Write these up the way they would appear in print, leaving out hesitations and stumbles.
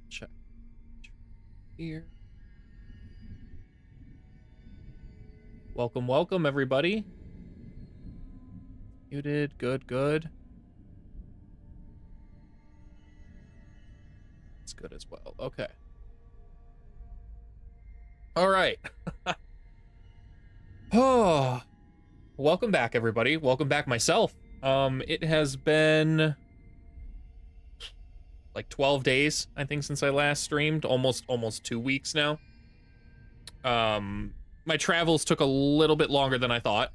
check here. Welcome, everybody. Muted, good. It's good as well. Okay. All right. Oh, welcome back, everybody. Welcome back, myself. It has been like 12 days, I think, since I last streamed. Almost 2 weeks now. My travels took a little bit longer than I thought.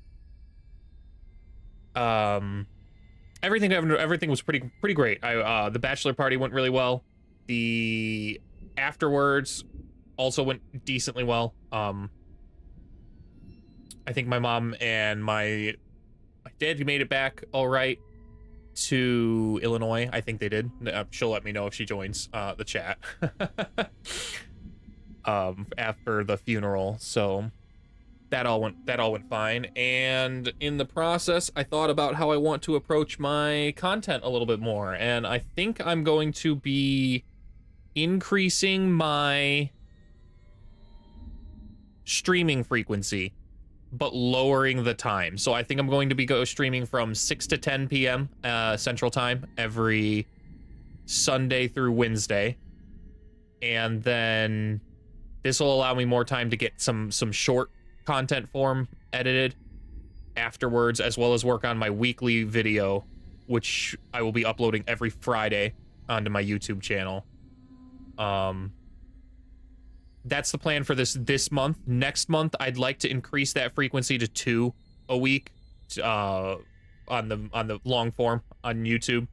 Everything was pretty great. The bachelor party went really well. The afterwards also went decently well. I think my mom and my dad made it back all right to Illinois. I think they did. She'll let me know if she joins the chat after the funeral. So that all went fine. And in the process, I thought about how I want to approach my content a little bit more, and I think I'm going to be increasing my streaming frequency but lowering the time. So I think I'm going to be streaming from 6 to 10 p.m. Central Time every Sunday through Wednesday. And then this will allow me more time to get some short content form edited afterwards, as well as work on my weekly video, which I will be uploading every Friday onto my YouTube channel. That's the plan for this month. Next month, I'd like to increase that frequency to 2 a week on the long form on YouTube.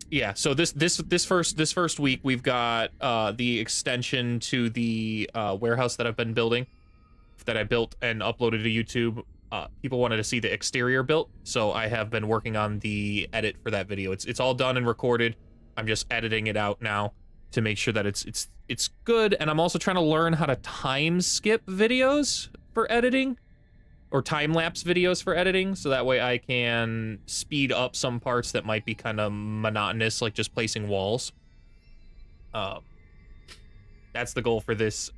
Yeah, so this first week we've got the extension to the warehouse that I've been building, that I built and uploaded to YouTube. People wanted to see the exterior built, so I have been working on the edit for that video. It's all done and recorded. I'm just editing it out now to make sure that it's good, and I'm also trying to learn how to time skip videos for editing, or time-lapse videos for editing, so that way I can speed up some parts that might be kind of monotonous, like just placing walls. That's the goal for this.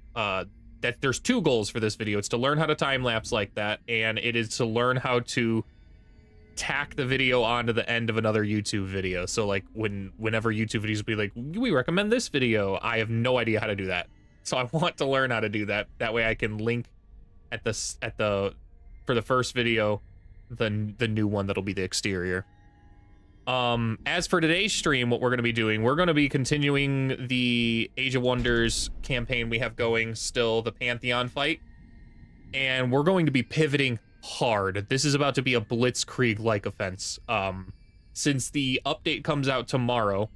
There's 2 goals for this video. It's to learn how to time-lapse like that, and it is to learn how to tack the video onto the end of another YouTube video. So like whenever YouTube videos be like, we recommend this video, I have no idea how to do that. So I want to learn how to do that. That way I can link for the first video, the new one that'll be the exterior. As for today's stream, what we're going to be doing, we're going to be continuing the Age of Wonders campaign we have going still, the Pantheon fight, and we're going to be pivoting hard. This is about to be a blitzkrieg-like offense. Since the update comes out tomorrow,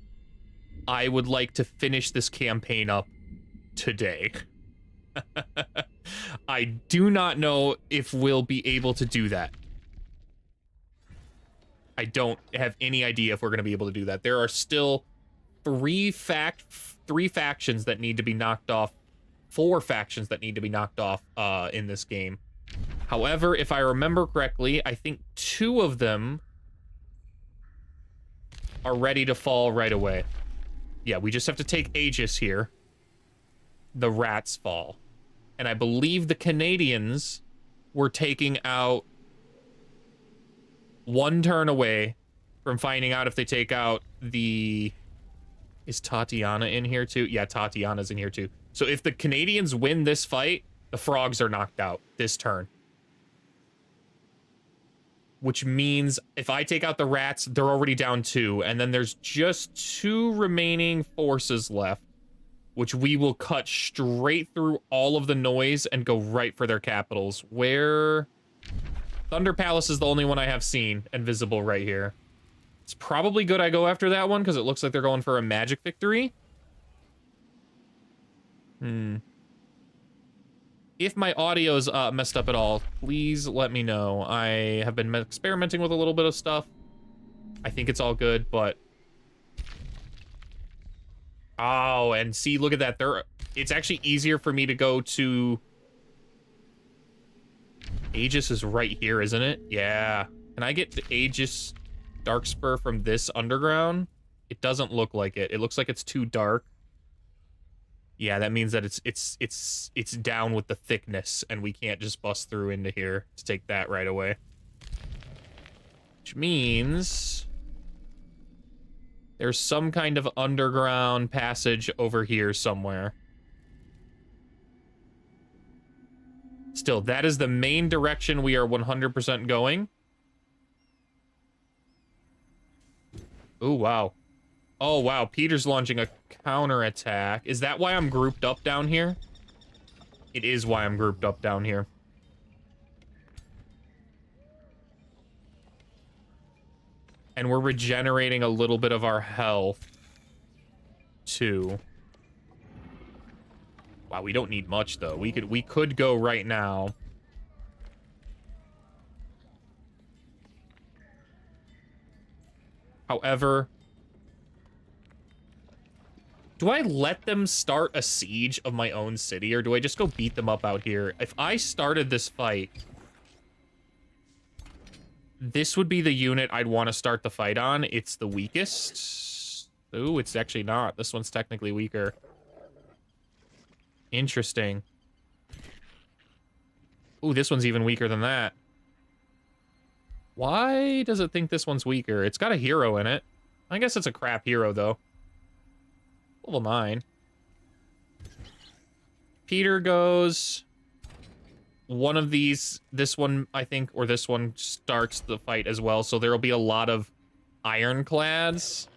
I would like to finish this campaign up today. I do not know if we'll be able to do that. I don't have any idea if we're going to be able to do that. There are still 3 factions that need to be knocked off, 4 factions that need to be knocked off in this game. However, if I remember correctly, I think 2 of them are ready to fall right away. Yeah, we just have to take Aegis here. The rats fall. And I believe the Canadians were taking out 1 turn away from finding out if they take out the... Is Tatiana in here too? Yeah, Tatiana's in here too. So if the Canadians win this fight, the frogs are knocked out this turn. Which means if I take out the rats, they're already down 2. And then there's just 2 remaining forces left, which we will cut straight through all of the noise and go right for their capitals. Where... Thunder Palace is the only one I have seen and visible right here. It's probably good I go after that one because it looks like they're going for a magic victory. If my audio's messed up at all, please let me know. I have been experimenting with a little bit of stuff. I think it's all good, but... Oh, and see, look at that. It's actually easier for me to go to... Aegis is right here, isn't it? Yeah. Can I get the Aegis Dark spur from this underground? It doesn't look like it. It looks like it's too dark. Yeah, that means that it's down with the thickness, and we can't just bust through into here to take that right away. Which means there's some kind of underground passage over here somewhere. Still, that is the main direction we are 100% going. Oh, wow. Oh, wow. Peter's launching a counterattack. Is that why I'm grouped up down here? It is why I'm grouped up down here. And we're regenerating a little bit of our health, too. Wow, we don't need much, though. We could go right now. However, do I let them start a siege of my own city, or do I just go beat them up out here? If I started this fight, this would be the unit I'd want to start the fight on. It's the weakest. Ooh, it's actually not. This one's technically weaker. Interesting. Ooh, this one's even weaker than that. Why does it think this one's weaker? It's got a hero in it. I guess it's a crap hero, though. Level 9. Peter goes. One of these, this one, I think, or this one starts the fight as well. So there will be a lot of ironclads.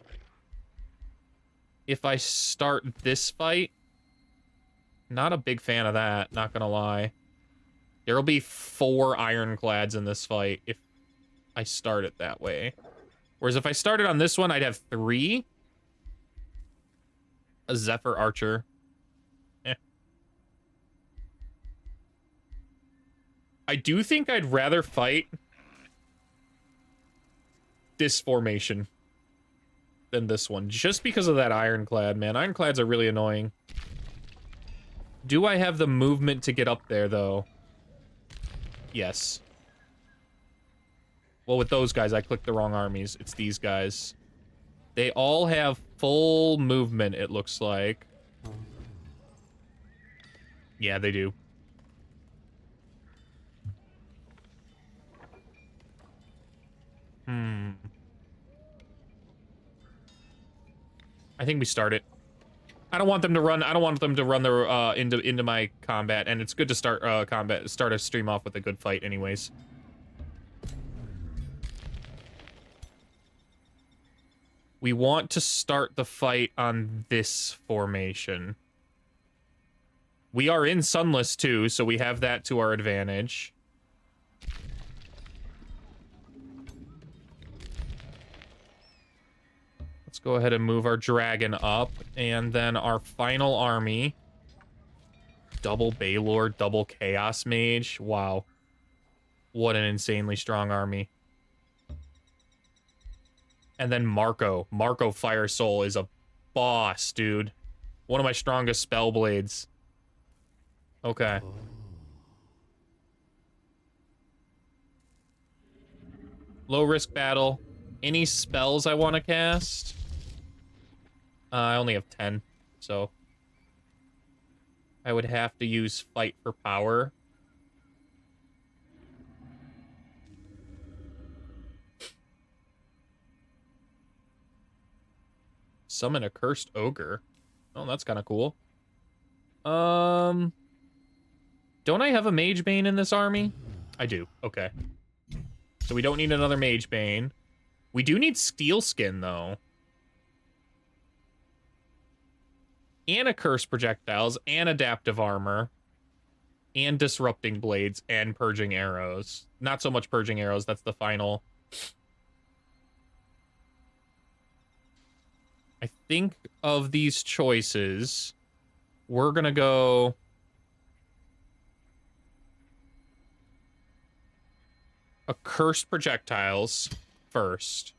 If I start this fight, not a big fan of that, not gonna lie. There will be 4 ironclads in this fight if I start it that way. Whereas if I started on this one, I'd have 3. A Zephyr Archer. Eh. I do think I'd rather fight this formation than this one, just because of that ironclad, man. Ironclads are really annoying. Do I have the movement to get up there, though? Yes. Well, with those guys, I clicked the wrong armies. It's these guys. They all have full movement, it looks like. Yeah, they do. I think we start it. I don't want them to run. I don't want them to run their into my combat, and it's good to start start a stream off with a good fight, anyways. We want to start the fight on this formation. We are in Sunless too, so we have that to our advantage. Let's go ahead and move our dragon up, and then our final army. Double Baylord, double Chaos Mage. Wow. What an insanely strong army. And then Marco. Marco Fire Soul is a boss, dude. One of my strongest spell blades. Okay. Low risk battle. Any spells I want to cast? I only have 10, so I would have to use Fight for Power. Summon a Cursed Ogre. Oh, that's kind of cool. Don't I have a Mage Bane in this army? I do. Okay. So we don't need another Mage Bane. We do need Steel Skin, though. And a Curse Projectiles, and Adaptive Armor, and Disrupting Blades, and Purging Arrows. Not so much Purging Arrows, that's the final. I think of these choices, we're gonna go... a Cursed Projectiles first.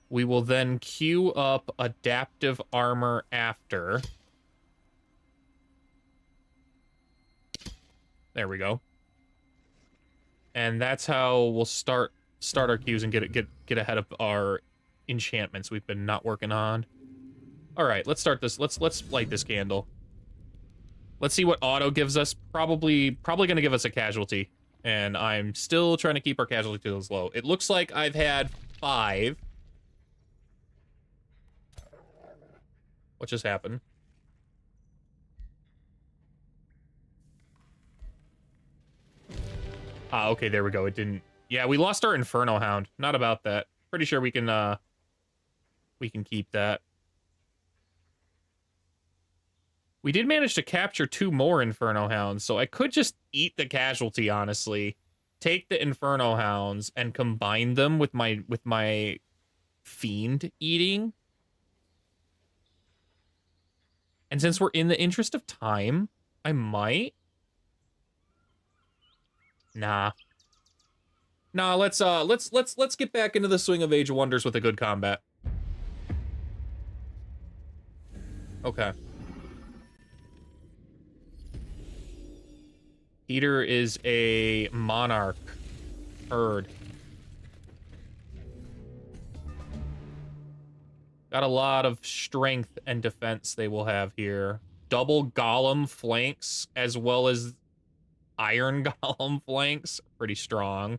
We will then queue up Adaptive Armor after. There we go. And that's how we'll start start our queues and get ahead of our enchantments we've been not working on. All right, let's start this. Let's light this candle. Let's see what auto gives us. Probably going to give us a casualty. And I'm still trying to keep our casualty totals low. It looks like I've had 5. What just happened? Ah, okay, there we go. It didn't... Yeah, we lost our Inferno Hound. Not about that. Pretty sure we can keep that. We did manage to capture 2 more Inferno Hounds, so I could just eat the casualty, honestly. Take the Inferno Hounds and combine them with my Fiend eating. And since we're in the interest of time, I might. Nah. Nah, let's get back into the swing of Age of Wonders with a good combat. Okay. Peter is a Monarch herd. Got a lot of strength and defense they will have here. Double Golem flanks as well as Iron Golem flanks. Pretty strong.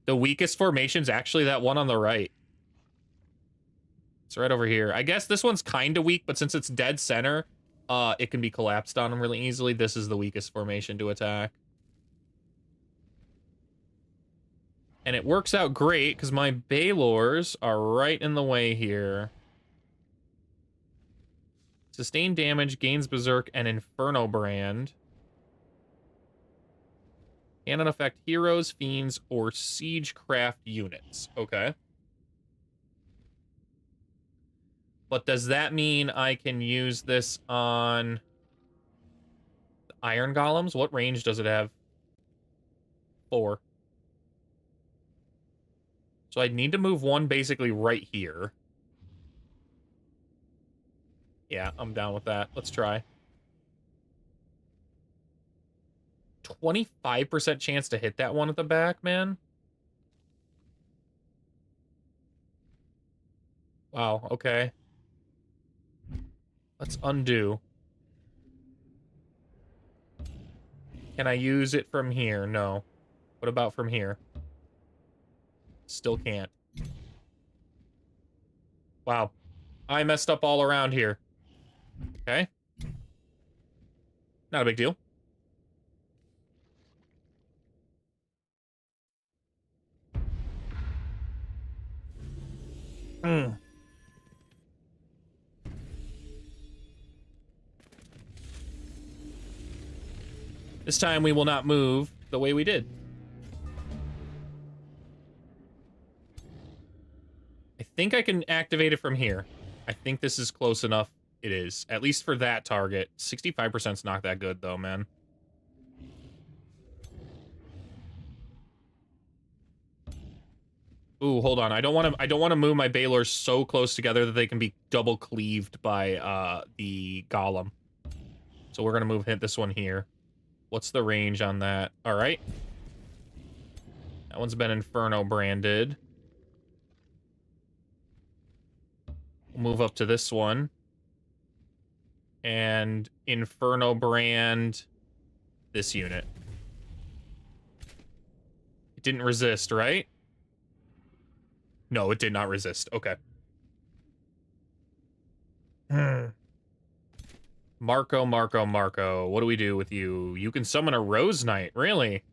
The weakest formation's actually that one on the right. It's right over here. I guess this one's kind of weak, but since it's dead center, it can be collapsed on them really easily. This is the weakest formation to attack. And it works out great, because my Balors are right in the way here. Sustained damage, gains Berserk, and Inferno Brand. Cannot affect heroes, fiends, or siegecraft units. Okay. But does that mean I can use this on Iron Golems? What range does it have? 4. So I'd need to move one basically right here. Yeah, I'm down with that. Let's try. 25% chance to hit that one at the back, man. Wow, okay. Let's undo. Can I use it from here? No. What about from here? Still can't. Wow. I messed up all around here. Okay. Not a big deal. This time we will not move the way we did. I think I can activate it from here. I think this is close enough. It is. At least for that target. 65%'s not that good, though, man. Ooh, hold on. I don't want to move my Balors so close together that they can be double cleaved by the Golem. So we're gonna hit this one here. What's the range on that? All right. That one's been Inferno branded. We'll move up to this one. And Inferno brand this unit. It didn't resist, right? No, it did not resist. Okay. Marco. What do we do with you? You can summon a Rose Knight. Really?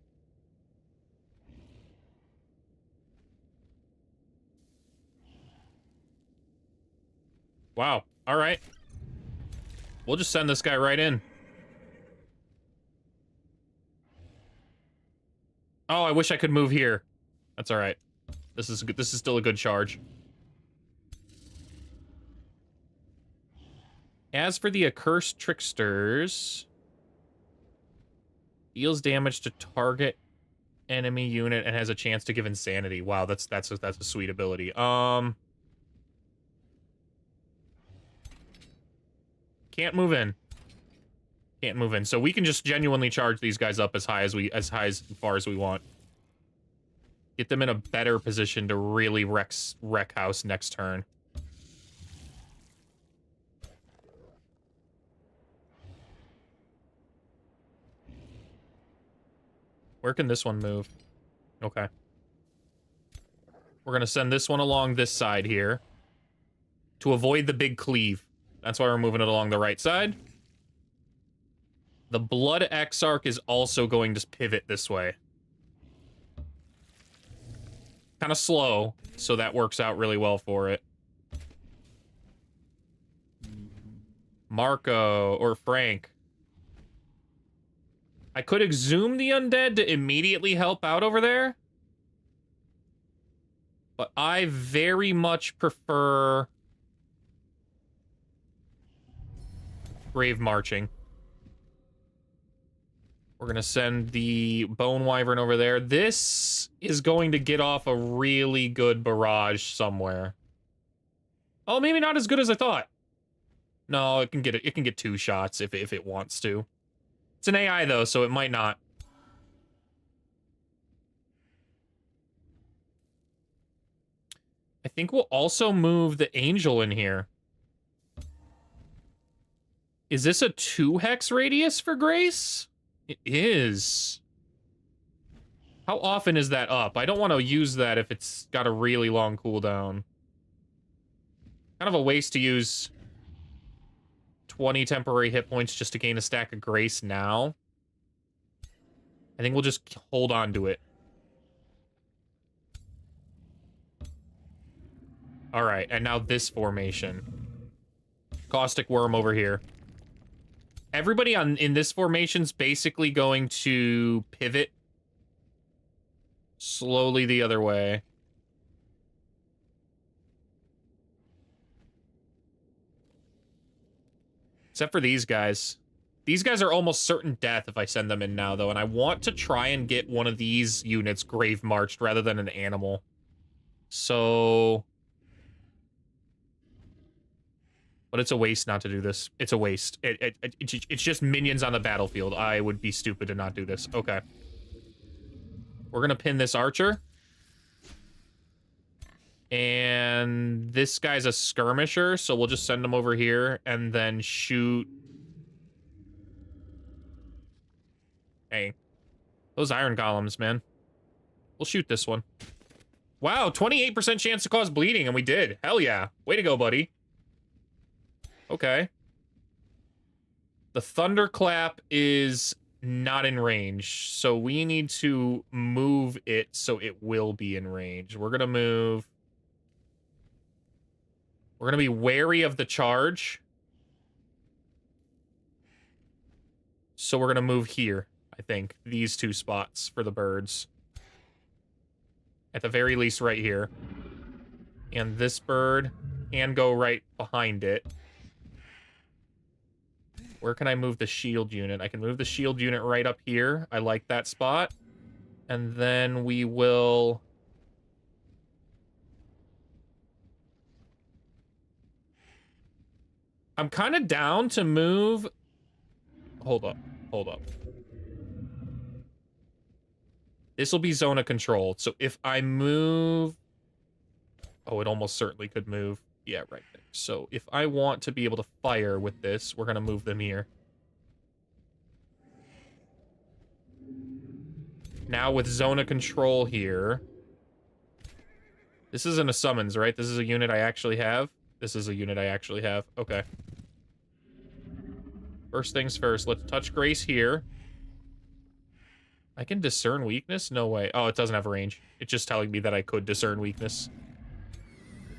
Wow. All right. We'll just send this guy right in. Oh, I wish I could move here. That's all right. This is good. This is still a good charge. As for the Accursed Tricksters, deals damage to target enemy unit and has a chance to give insanity. Wow, that's a sweet ability. Can't move in. Can't move in. So we can just genuinely charge these guys up as far as we want. Get them in a better position to really wreck house next turn. Where can this one move? Okay. We're gonna send this one along this side here to avoid the big cleave. That's why we're moving it along the right side. The Blood Exarch is also going to pivot this way. Kind of slow, so that works out really well for it. Marco or Frank. I could exhume the undead to immediately help out over there. But I very much prefer Grave Marching. We're going to send the Bone Wyvern over there. This is going to get off a really good barrage somewhere. Oh, maybe not as good as I thought. No, it can get 2 shots if it wants to. It's an AI though, so it might not. I think we'll also move the Angel in here. Is this a 2 hex radius for Grace? It is. How often is that up? I don't want to use that if it's got a really long cooldown. Kind of a waste to use 20 temporary hit points just to gain a stack of Grace now. I think we'll just hold on to it. Alright, and now this formation. Caustic Worm over here. Everybody in this formation's basically going to pivot slowly the other way. Except for these guys. These guys are almost certain death if I send them in now, though, and I want to try and get one of these units grave marched rather than an animal. So... But it's a waste not to do this. It's a waste. It's just minions on the battlefield. I would be stupid to not do this. Okay. We're gonna pin this archer. And this guy's a skirmisher, so we'll just send him over here and then shoot. Hey. Those iron golems, man. We'll shoot this one. Wow, 28% chance to cause bleeding, and we did. Hell yeah. Way to go, buddy. Okay. The Thunderclap is not in range, so we need to move it so it will be in range. We're gonna move... We're gonna be wary of the charge. So we're gonna move here, I think. These 2 spots for the birds. At the very least right here. And this bird can go right behind it. Where can I move the shield unit? I can move the shield unit right up here. I like that spot. And then we will... I'm kind of down to move... Hold up. Hold up. This will be zone of control. So if I move... Oh, it almost certainly could move. Yeah, right there. So if I want to be able to fire with this, we're going to move them here. Now with zone of control here. This isn't a summons, right? This is a unit I actually have. This is a unit I actually have. Okay. First things first, let's touch Grace here. I can discern weakness? No way. Oh, it doesn't have range. It's just telling me that I could discern weakness.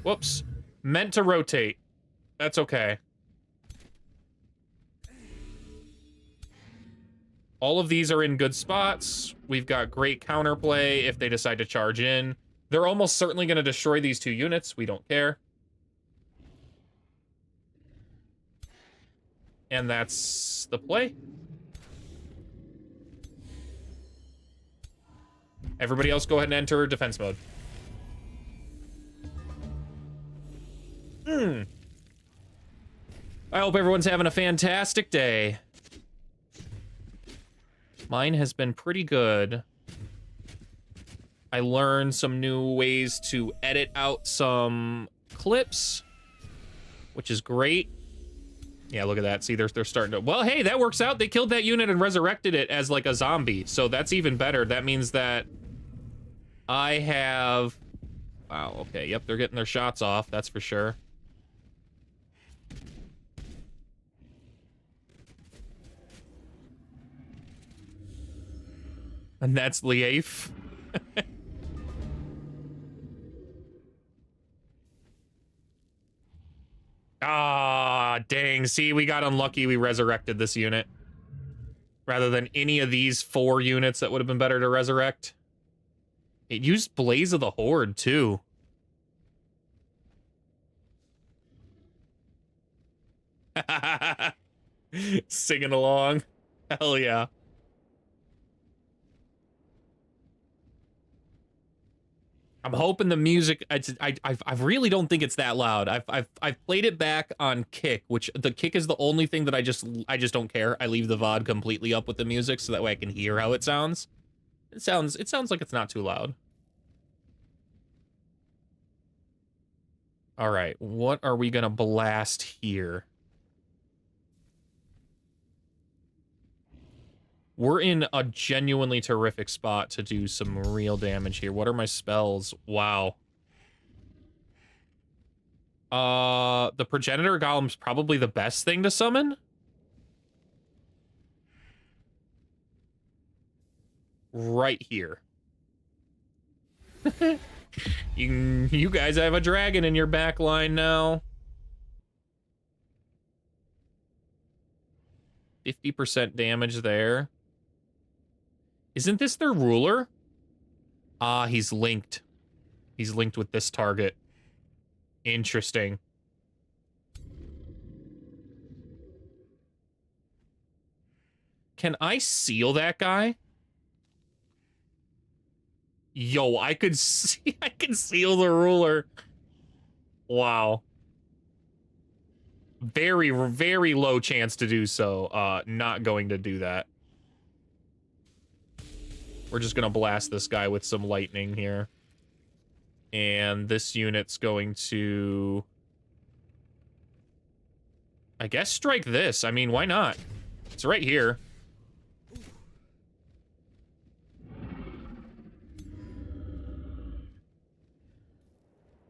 Whoops. Meant to rotate. That's okay. All of these are in good spots. We've got great counterplay if they decide to charge in. They're almost certainly going to destroy these 2 units. We don't care. And that's the play. Everybody else go ahead and enter defense mode. I hope everyone's having a fantastic day. Mine has been pretty good. I learned some new ways to edit out some clips, which is great. Yeah, look at that. See, they're starting to... Well, hey, that works out. They killed that unit and resurrected it as, like, a zombie. So that's even better. That means that I have... Wow, okay. Yep, they're getting their shots off. That's for sure. And that's Leaf. Ah, dang. See, we got unlucky. We resurrected this unit. Rather than any of these 4 units that would have been better to resurrect. It used Blaze of the Horde, too. Singing along. Hell yeah. I'm hoping the music. I really don't think it's that loud. I've played it back on Kick, which the Kick is the only thing that I just don't care. I leave the VOD completely up with the music so that way I can hear how it sounds. It sounds like it's not too loud. All right, what are we gonna blast here? We're in a genuinely terrific spot to do some real damage here. What are my spells? Wow. The Progenitor Golem's probably the best thing to summon. Right here. You guys have a dragon in your back line now. 50% damage there. Isn't this their ruler? Ah, he's linked. He's linked with this target. Interesting. Can I seal that guy? Yo, I could see, I can seal the ruler. Wow. Very, very low chance to do so. Not going to do that. We're just gonna blast this guy with some lightning here. And this unit's going to... I guess strike this. I mean, why not? It's right here.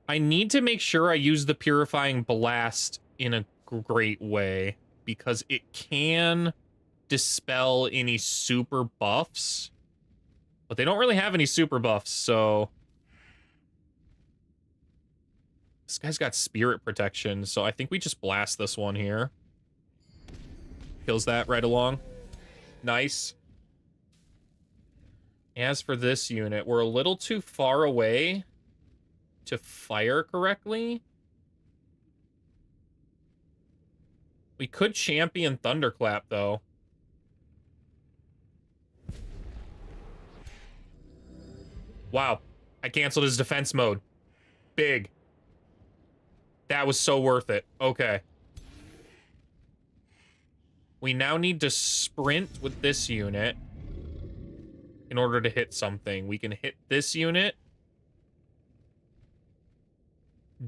I need to make sure I use the Purifying Blast in a great way, because it can dispel any super buffs. But they don't really have any super buffs, so... This guy's got Spirit Protection, so I think we just blast this one here. Kills that right along. Nice. As for this unit, we're a little too far away to fire correctly. We could champion Thunderclap, though. Wow. I canceled his defense mode. Big. That was so worth it. Okay. We now need to sprint with this unit in order to hit something. We can hit this unit.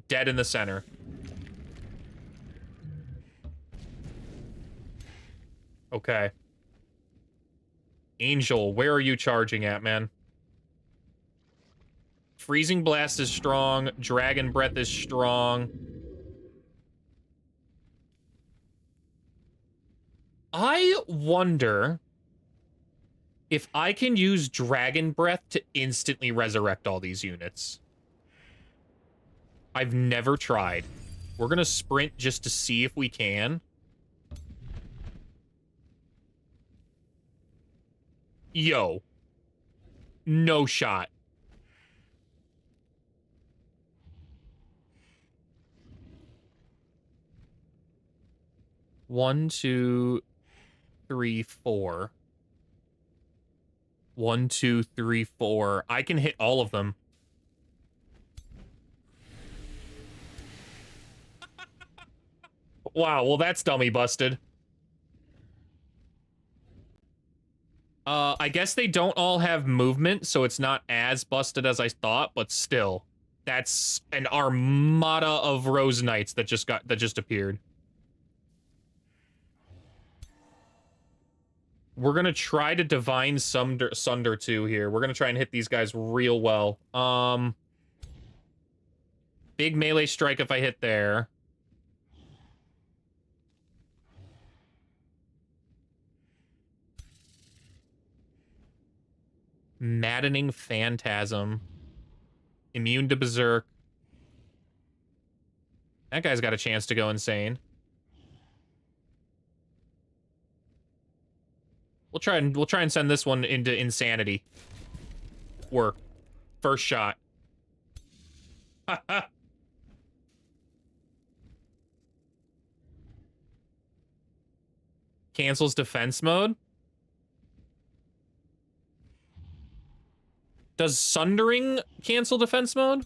Dead in the center. Okay. Angel, where are you charging at, man? Freezing Blast is strong. Dragon Breath is strong. I wonder if I can use Dragon Breath to instantly resurrect all these units. I've never tried. We're gonna sprint just to see if we can. Yo. No shot. One, two, three, four. 1, 2, 3, 4. I can hit all of them. Wow, well that's dummy busted. I guess they don't all have movement, so it's not as busted as I thought, but still. That's an armada of Rose Knights that just appeared. We're gonna try to Divine Sunder 2 here. We're gonna try and hit these guys real well. Big melee strike if I hit there. Maddening Phantasm. Immune to Berserk. That guy's got a chance to go insane. We'll try and send this one into insanity. Work. First shot. Cancels defense mode. Does Sundering cancel defense mode?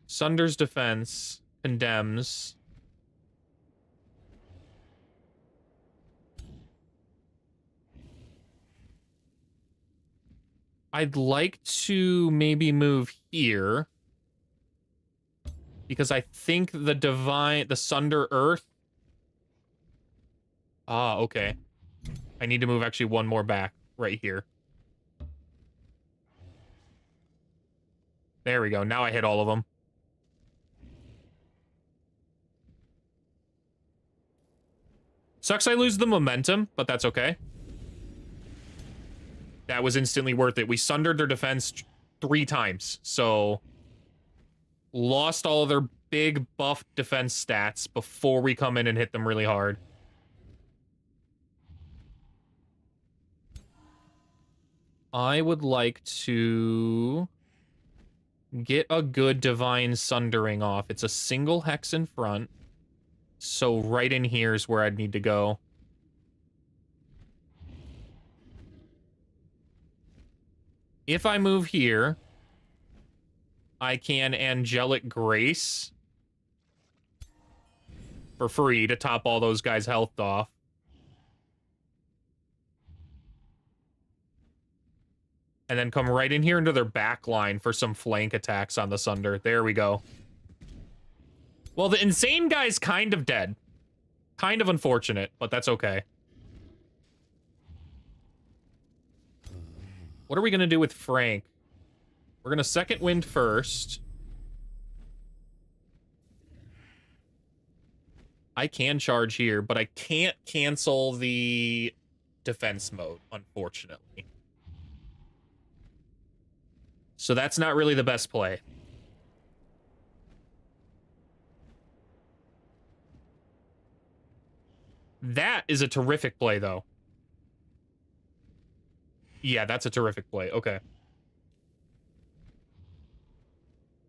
Sunders defense. Condemns. I'd like to maybe move here. Because I think the Sunder Earth. Ah, okay. I need to move actually one more back right here. There we go. Now I hit all of them. Sucks I lose the momentum, but that's okay. That was instantly worth it. We sundered their defense 3 times, so lost all of their big buff defense stats before we come in and hit them really hard. I would like to get a good Divine Sundering off. It's a single hex in front, so right in here is where I'd need to go. If I move here, I can Angelic Grace for free to top all those guys' health off. And then come right in here into their back line for some flank attacks on the Sunder. There we go. Well, the insane guy's kind of dead. Kind of unfortunate, but that's okay. What are we going to do with Frank? We're going to second wind first. I can charge here, but I can't cancel the defense mode, unfortunately. So that's not really the best play. That is a terrific play, though. Yeah, that's a terrific play. Okay.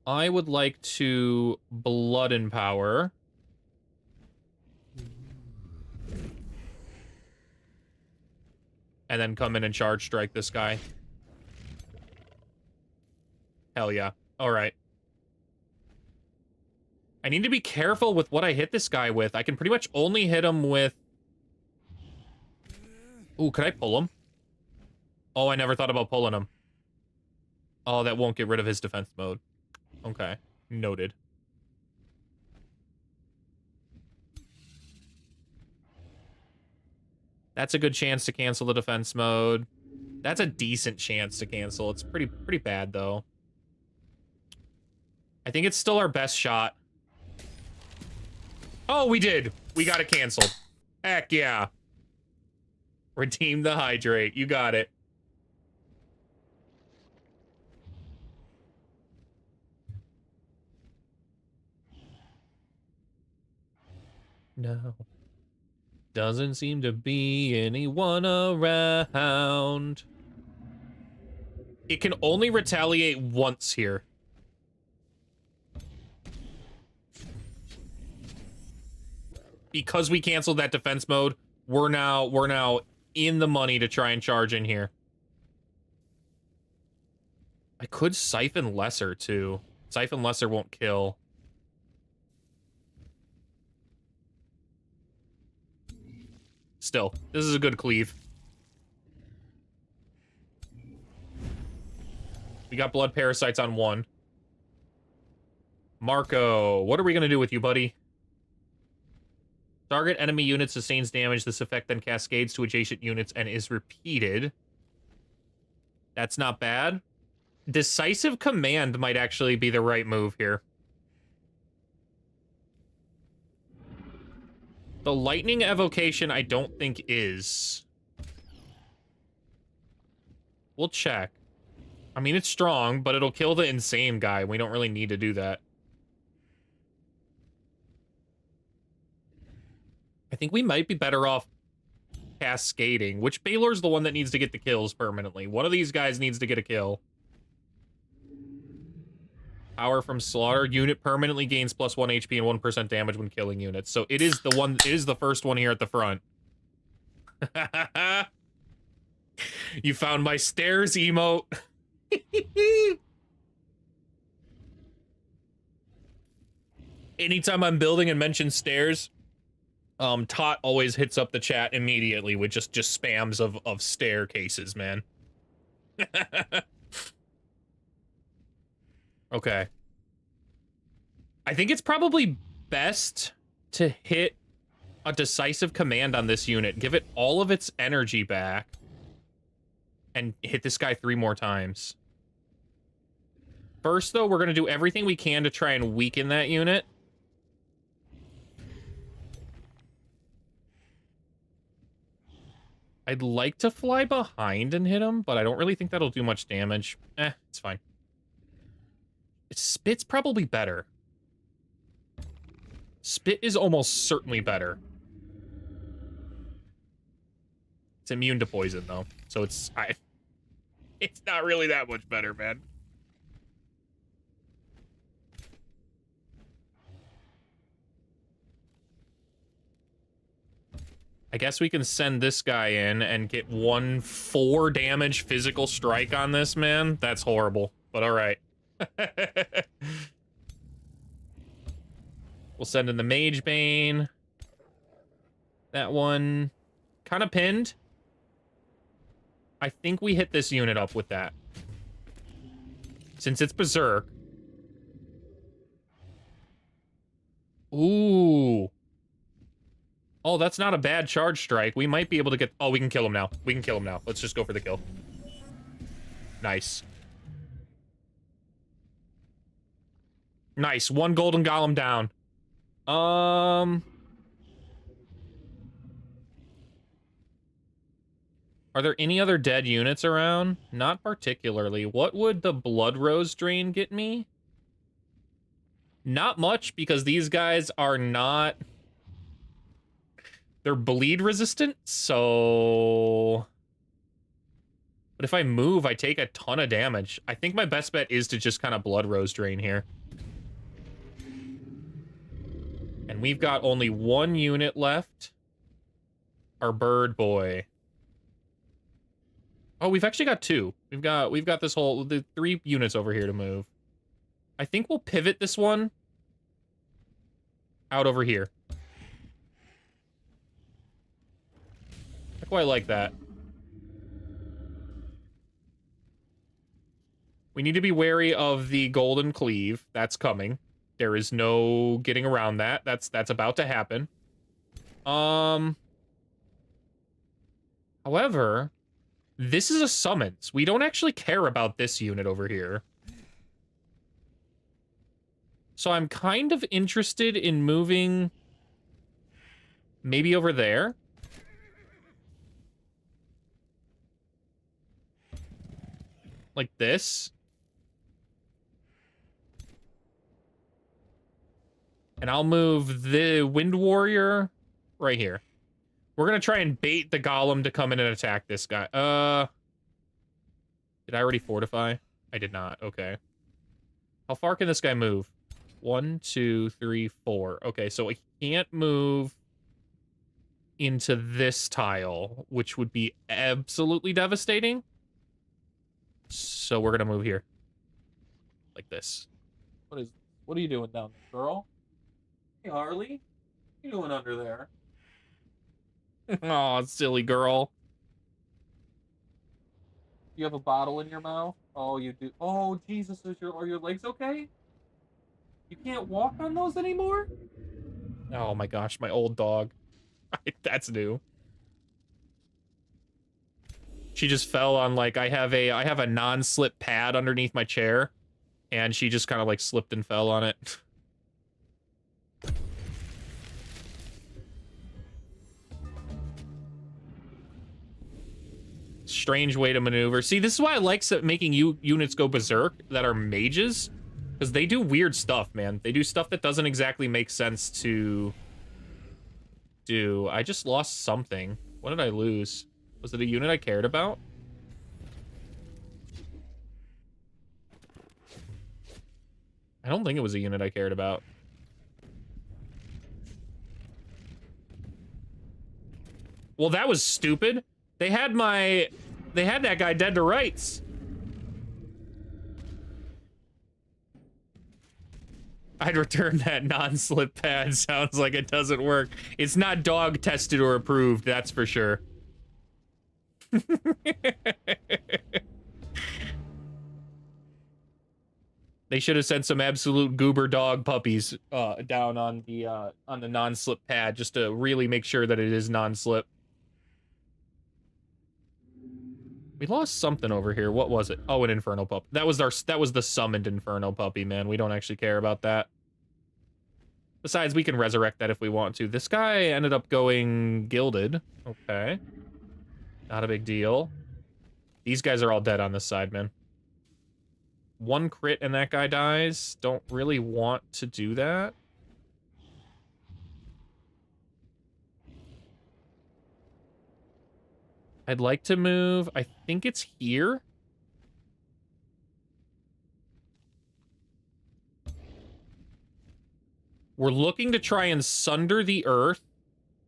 I would like to Blood and Power. And then come in and charge strike this guy. Hell yeah. Alright. I need to be careful with what I hit this guy with. I can pretty much only hit him with... Ooh, could I pull him? Oh, I never thought about pulling him. Oh, that won't get rid of his defense mode. Okay. Noted. That's a good chance to cancel the defense mode. That's a decent chance to cancel. It's pretty bad, though. I think it's still our best shot. Oh, we did. We got it canceled. Heck yeah. Redeem the hydrate. You got it. No. Doesn't seem to be anyone around. It can only retaliate once here. Because we canceled that defense mode, we're now in the money to try and charge in here. I could Siphon Lesser, too. Siphon Lesser won't kill. Still, this is a good cleave. We got blood parasites on 1. Marco, what are we gonna do with you, buddy? Target enemy unit sustains damage. This effect then cascades to adjacent units and is repeated. That's not bad. Decisive Command might actually be the right move here. The Lightning Evocation, I don't think is. We'll check. I mean, it's strong, but it'll kill the insane guy. We don't really need to do that. I think we might be better off cascading. Which Baylor's the one that needs to get the kills permanently? One of these guys needs to get a kill. Power from slaughter. Unit permanently gains +1 HP and 1% damage when killing units. So it is the one. It is the first one here at the front. You found my stairs emote. Anytime I'm building and mention stairs, Tot always hits up the chat immediately with just spams of staircases, man. Okay. I think it's probably best to hit a decisive command on this unit. Give it all of its energy back. And hit this guy 3 more times. First, though, we're going to do everything we can to try and weaken that unit. I'd like to fly behind and hit him, but I don't really think that'll do much damage. It's fine. Spit's probably better. Spit is almost certainly better. It's immune to poison, though, so it's not really that much better, man. I guess we can send this guy in and get 1 4 damage physical strike on this, man. That's horrible, but all right. We'll send in the Mage Bane. That one kind of pinned. I think we hit this unit up with that. Since it's Berserk. Ooh. Oh, that's not a bad charge strike. We might be able to get... Oh, we can kill him now. We can kill him now. Let's just go for the kill. Nice. Nice. 1 golden golem down. Are there any other dead units around? Not particularly. What would the Blood Rose Drain get me? Not much, because these guys are not... They're bleed resistant, so... But if I move, I take a ton of damage. I think my best bet is to just kind of Blood Rose Drain here. And we've got only 1 unit left. Our bird boy. Oh, we've actually got 2. We've got this whole... The 3 units over here to move. I think we'll pivot this one out over here. I quite like that. We need to be wary of the Golden Cleave. That's coming. There is no getting around that. That's about to happen. However, this is a summons. We don't actually care about this unit over here. So I'm kind of interested in moving maybe over there. Like this. And I'll move the Wind Warrior right here. We're gonna try and bait the Golem to come in and attack this guy. Did I already fortify? I did not. Okay. How far can this guy move? 1, 2, 3, 4. Okay, so he can't move into this tile, which would be absolutely devastating. So we're gonna move here. Like this. What are you doing down there, girl? Hey, Harley. What are you doing under there? Aw, silly girl. You have a bottle in your mouth? Oh, you do. Oh, Jesus, are your legs okay? You can't walk on those anymore? Oh my gosh, my old dog. That's new. She just fell on, like, I have a non-slip pad underneath my chair, and she just kind of like slipped and fell on it. Strange way to maneuver. See, this is why I like making units go berserk that are mages, because they do weird stuff, man. They do stuff that doesn't exactly make sense to do. I just lost something. What did I lose? Was it a unit I cared about? I don't think it was a unit I cared about. Well, that was stupid. They had that guy dead to rights. I'd return that non-slip pad. Sounds like it doesn't work. It's not dog tested or approved, that's for sure. They should have sent some absolute goober dog puppies down on the non-slip pad just to really make sure that it is non-slip. We lost something over here. What was it? Oh, an Inferno pup. That was the summoned Inferno puppy, man. We don't actually care about that. Besides, we can resurrect that if we want to. This guy ended up going gilded. Okay. Not a big deal. These guys are all dead on this side, man. One crit and that guy dies. Don't really want to do that. I'd like to move. I think it's here. We're looking to try and sunder the earth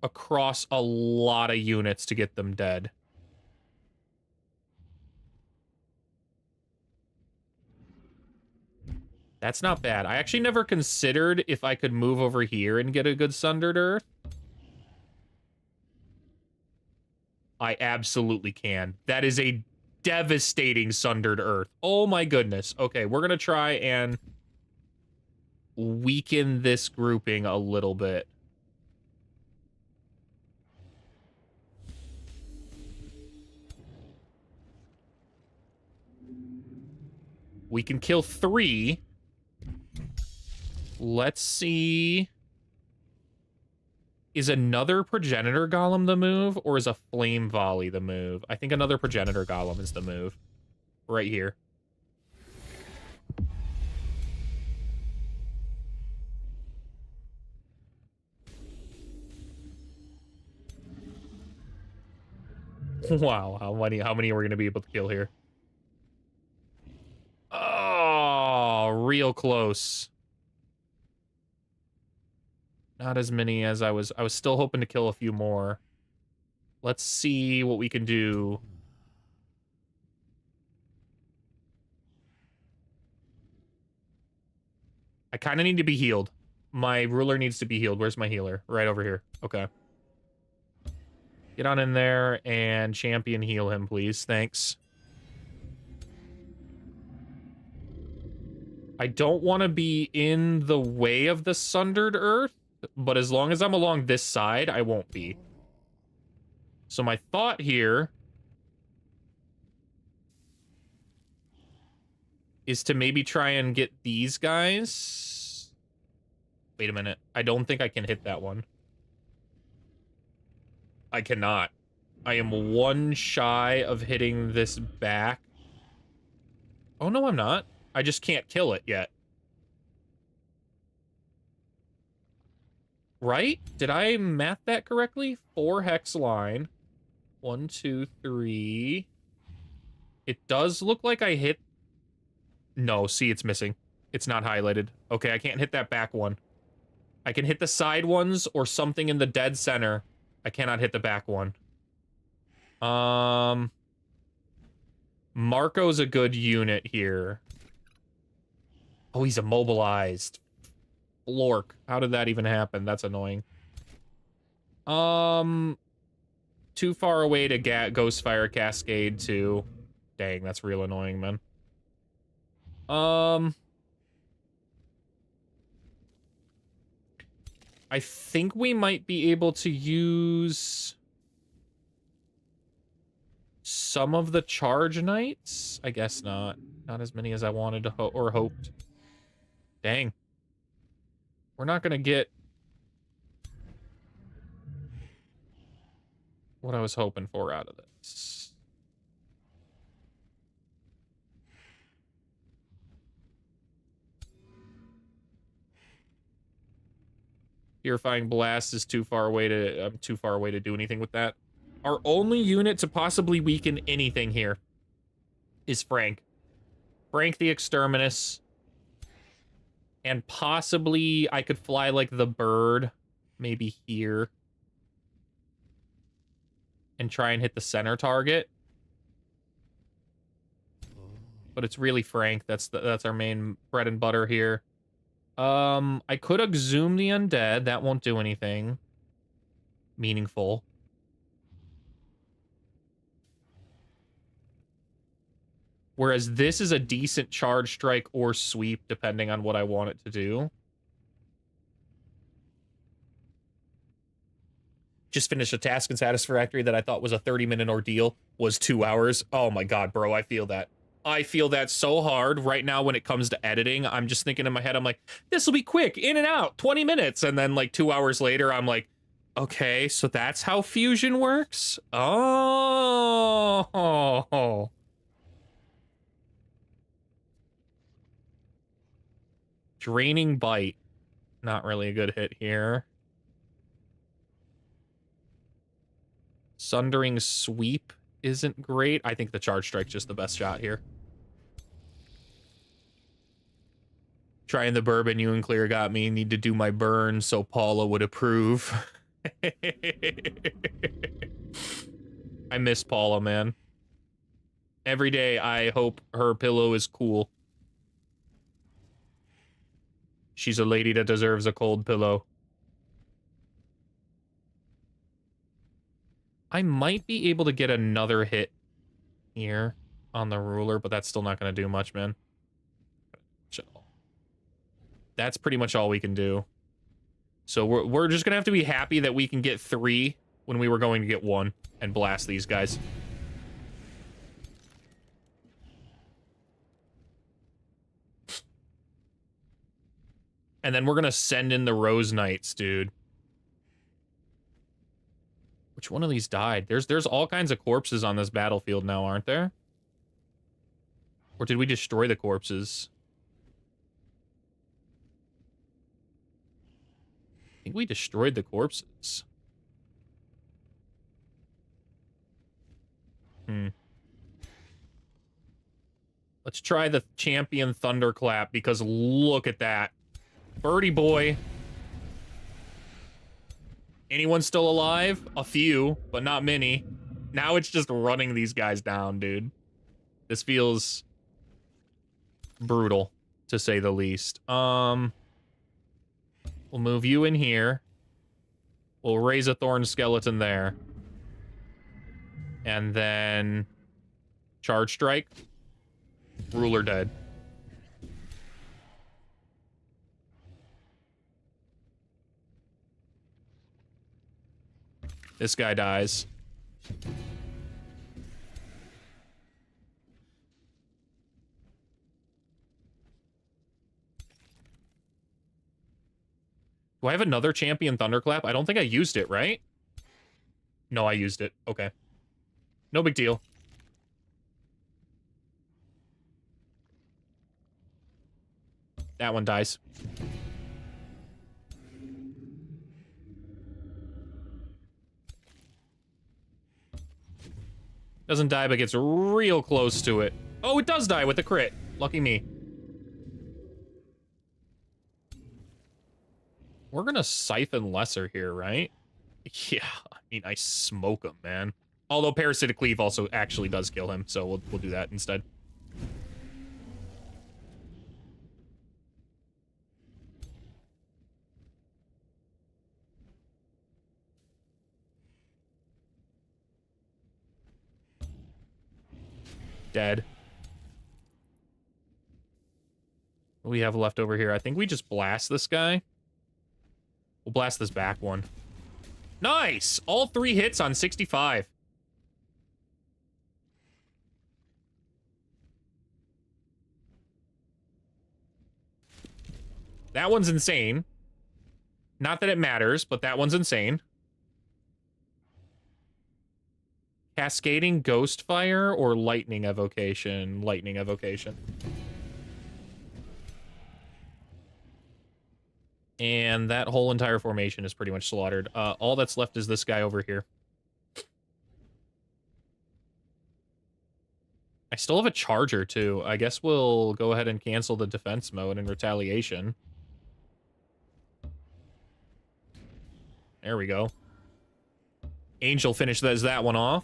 across a lot of units to get them dead. That's not bad. I actually never considered if I could move over here and get a good sundered earth. I absolutely can. That is a devastating sundered earth. Oh my goodness. Okay, we're gonna try and weaken this grouping a little bit. We can kill 3. Let's see. Is another Progenitor Golem the move, or is a Flame Volley the move? I think another Progenitor Golem is the move. Right here. Wow, how many are we going to be able to kill here? Oh, real close. Not as many as I was still hoping to kill a few more. Let's see what we can do. I kind of need to be healed. My ruler needs to be healed. Where's my healer? Right over here. Okay. Get on in there and champion heal him, please. Thanks. I don't want to be in the way of the sundered earth, but as long as I'm along this side, I won't be. So my thought here is to maybe try and get these guys. Wait a minute. I don't think I can hit that one. I cannot. I am 1 shy of hitting this back. Oh, no, I'm not. I just can't kill it yet. Right? Did I math that correctly? 4 hex line. 1, 2, 3. It does look like I hit... No, see, it's missing. It's not highlighted. Okay, I can't hit that back one. I can hit the side ones or something in the dead center. I cannot hit the back one. Marco's a good unit here. Oh, he's immobilized. Lork. How did that even happen? That's annoying. Too far away to Ghostfire Cascade too. Dang, that's real annoying, man. I think we might be able to use some of the charge knights. I guess not. Not as many as I wanted to or hoped. Dang. We're not gonna get what I was hoping for out of this. Purifying Blast is too far away to I'm too far away to do anything with that. Our only unit to possibly weaken anything here is Frank. Frank the Exterminus. And possibly I could fly like the bird, maybe here. And try and hit the center target. But it's really Frank. That's our main bread and butter here. I could exhume the undead. That won't do anything meaningful. Whereas this is a decent charge strike or sweep, depending on what I want it to do. Just finished a task in Satisfactory that I thought was a 30-minute ordeal. Was 2 hours. Oh my god, bro, I feel that. I feel that so hard right now when it comes to editing. I'm just thinking in my head, I'm like, this will be quick, in and out, 20 minutes. And then like 2 hours later, I'm like, okay, so that's how fusion works? Oh. Draining Bite. Not really a good hit here. Sundering Sweep isn't great. I think the Charge Strike's just the best shot here. Trying the bourbon, you and Clear got me. Need to do my burn so Paula would approve. I miss Paula, man. Every day I hope her pillow is cool. She's a lady that deserves a cold pillow. I might be able to get another hit here on the ruler, but that's still not going to do much, man. That's pretty much all we can do. So we're just going to have to be happy that we can get 3 when we were going to get 1 and blast these guys. And then we're going to send in the Rose Knights, dude. Which one of these died? There's all kinds of corpses on this battlefield now, aren't there? Or did we destroy the corpses? I think we destroyed the corpses. Let's try the Champion Thunderclap, because look at that. Birdie boy. Anyone still alive? A few, but not many. Now it's just running these guys down, dude. This feels brutal, to say the least. We'll move you in here. We'll raise a Thorn Skeleton there. And then Charge Strike. Ruler dead. This guy dies. Do I have another Champion Thunderclap? I don't think I used it, right? No, I used it. Okay. No big deal. That one dies. Doesn't die, but gets real close to it. Oh, it does die with the crit. Lucky me. We're gonna Siphon Lesser here, right? Yeah, I mean, I smoke him, man. Although Parasitic Cleave also actually does kill him, so we'll do that instead. Dead. What do we have left over here? I think we just blast this guy. We'll blast this back one. Nice! All 3 hits on 65. That one's insane. Not that it matters, but that one's insane. Cascading Ghost Fire or Lightning Evocation? Lightning Evocation. And that whole entire formation is pretty much slaughtered. All that's left is this guy over here. I still have a charger, too. I guess we'll go ahead and cancel the defense mode in retaliation. There we go. Angel finishes that one off.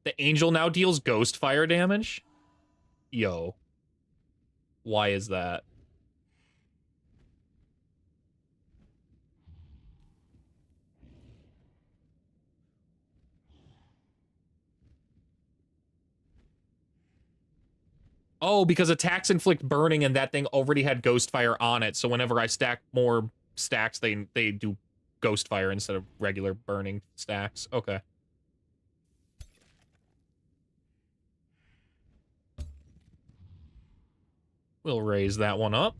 The Angel now deals Ghost Fire damage? Yo. Why is that? Oh, because attacks inflict burning and that thing already had Ghost Fire on it, so whenever I stack more stacks, they do Ghost Fire instead of regular burning stacks. Okay. We'll raise that one up.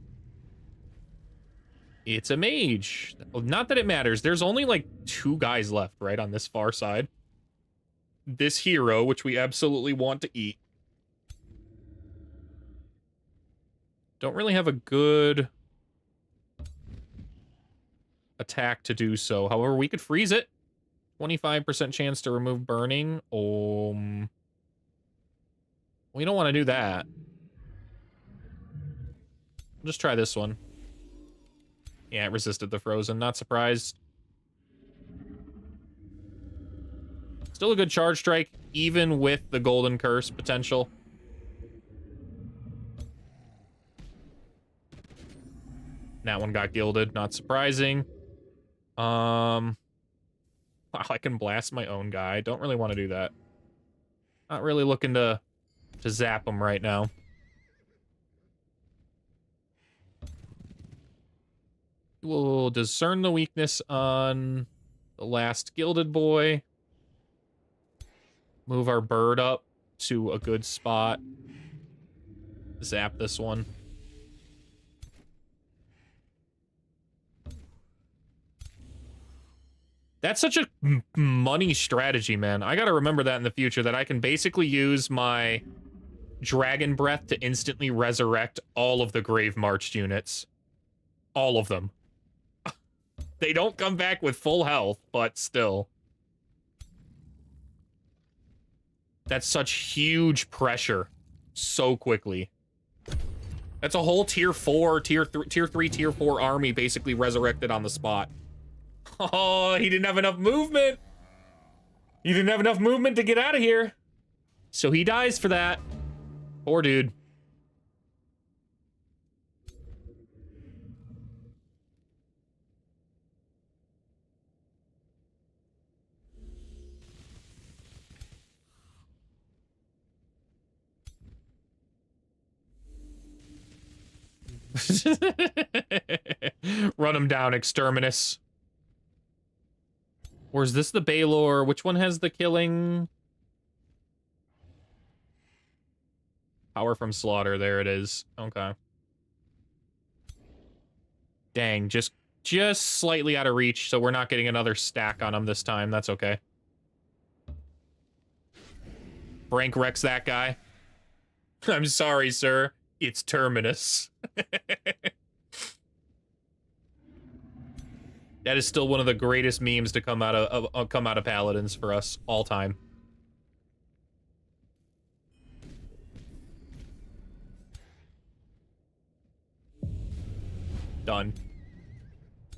It's a mage. Not that it matters. There's only like 2 guys left, right, on this far side. This hero, which we absolutely want to eat. Don't really have a good attack to do so. However, we could freeze it. 25% chance to remove burning. We don't want to do that. Just try this one. Yeah, it resisted the frozen. Not surprised. Still a good charge strike, even with the golden curse potential. That one got gilded. Not surprising. Wow, I can blast my own guy. Don't really want to do that. Not really looking to zap him right now. We'll discern the weakness on the last gilded boy. Move our bird up to a good spot. Zap this one. That's such a money strategy, man. I gotta remember that in the future, that I can basically use my Dragon Breath to instantly resurrect all of the Grave Marched units. All of them. They don't come back with full health, but still. That's such huge pressure so quickly. That's a whole tier 4, tier 3, tier 4 army basically resurrected on the spot. Oh, he didn't have enough movement. He didn't have enough movement to get out of here. So he dies for that. Poor dude. Run him down, Exterminus. Or is this the Baylor? Which one has the killing? Power from Slaughter. There it is. Okay. Dang, just slightly out of reach, so we're not getting another stack on him this time. That's okay. Frank wrecks that guy. I'm sorry, sir. It's Terminus. That is still one of the greatest memes to come out of Paladins for us all time. Done.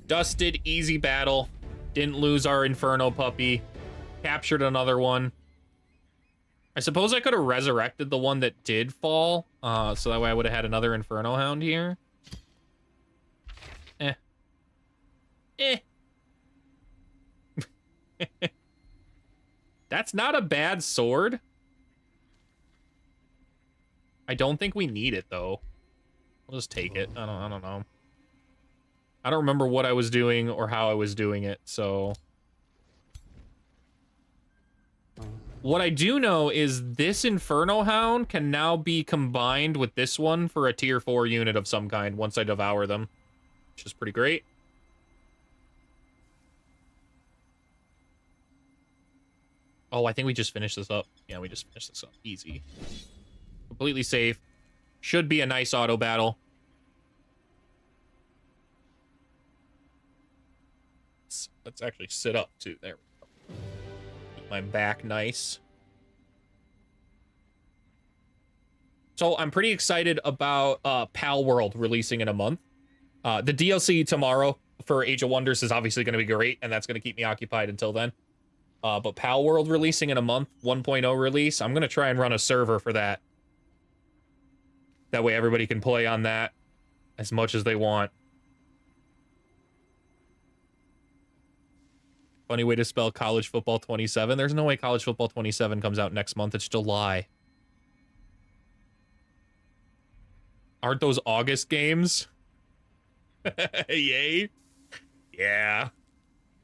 Dusted, easy battle. Didn't lose our Inferno puppy. Captured another one. I suppose I could have resurrected the one that did fall, so that way I would have had another Inferno Hound here. That's not a bad sword. I don't think we need it, though. We'll just take it. I don't know. I don't remember what I was doing or how I was doing it, so... What I do know is this Inferno Hound can now be combined with this one for a tier 4 unit of some kind once I devour them, which is pretty great. Oh, I think we just finished this up. Yeah, we just finished this up. Easy. Completely safe. Should be a nice auto battle. Let's actually sit up, too. There we go. Keep my back nice. So I'm pretty excited about Pal World releasing in a month. The DLC tomorrow for Age of Wonders is obviously going to be great, and that's going to keep me occupied until then. But Pal World releasing in a month, 1.0 release, I'm going to try and run a server for that. That way everybody can play on that as much as they want. Funny way to spell college football 27. There's no way college football 27 comes out next month. It's July. Aren't those August games? Yay. Yeah.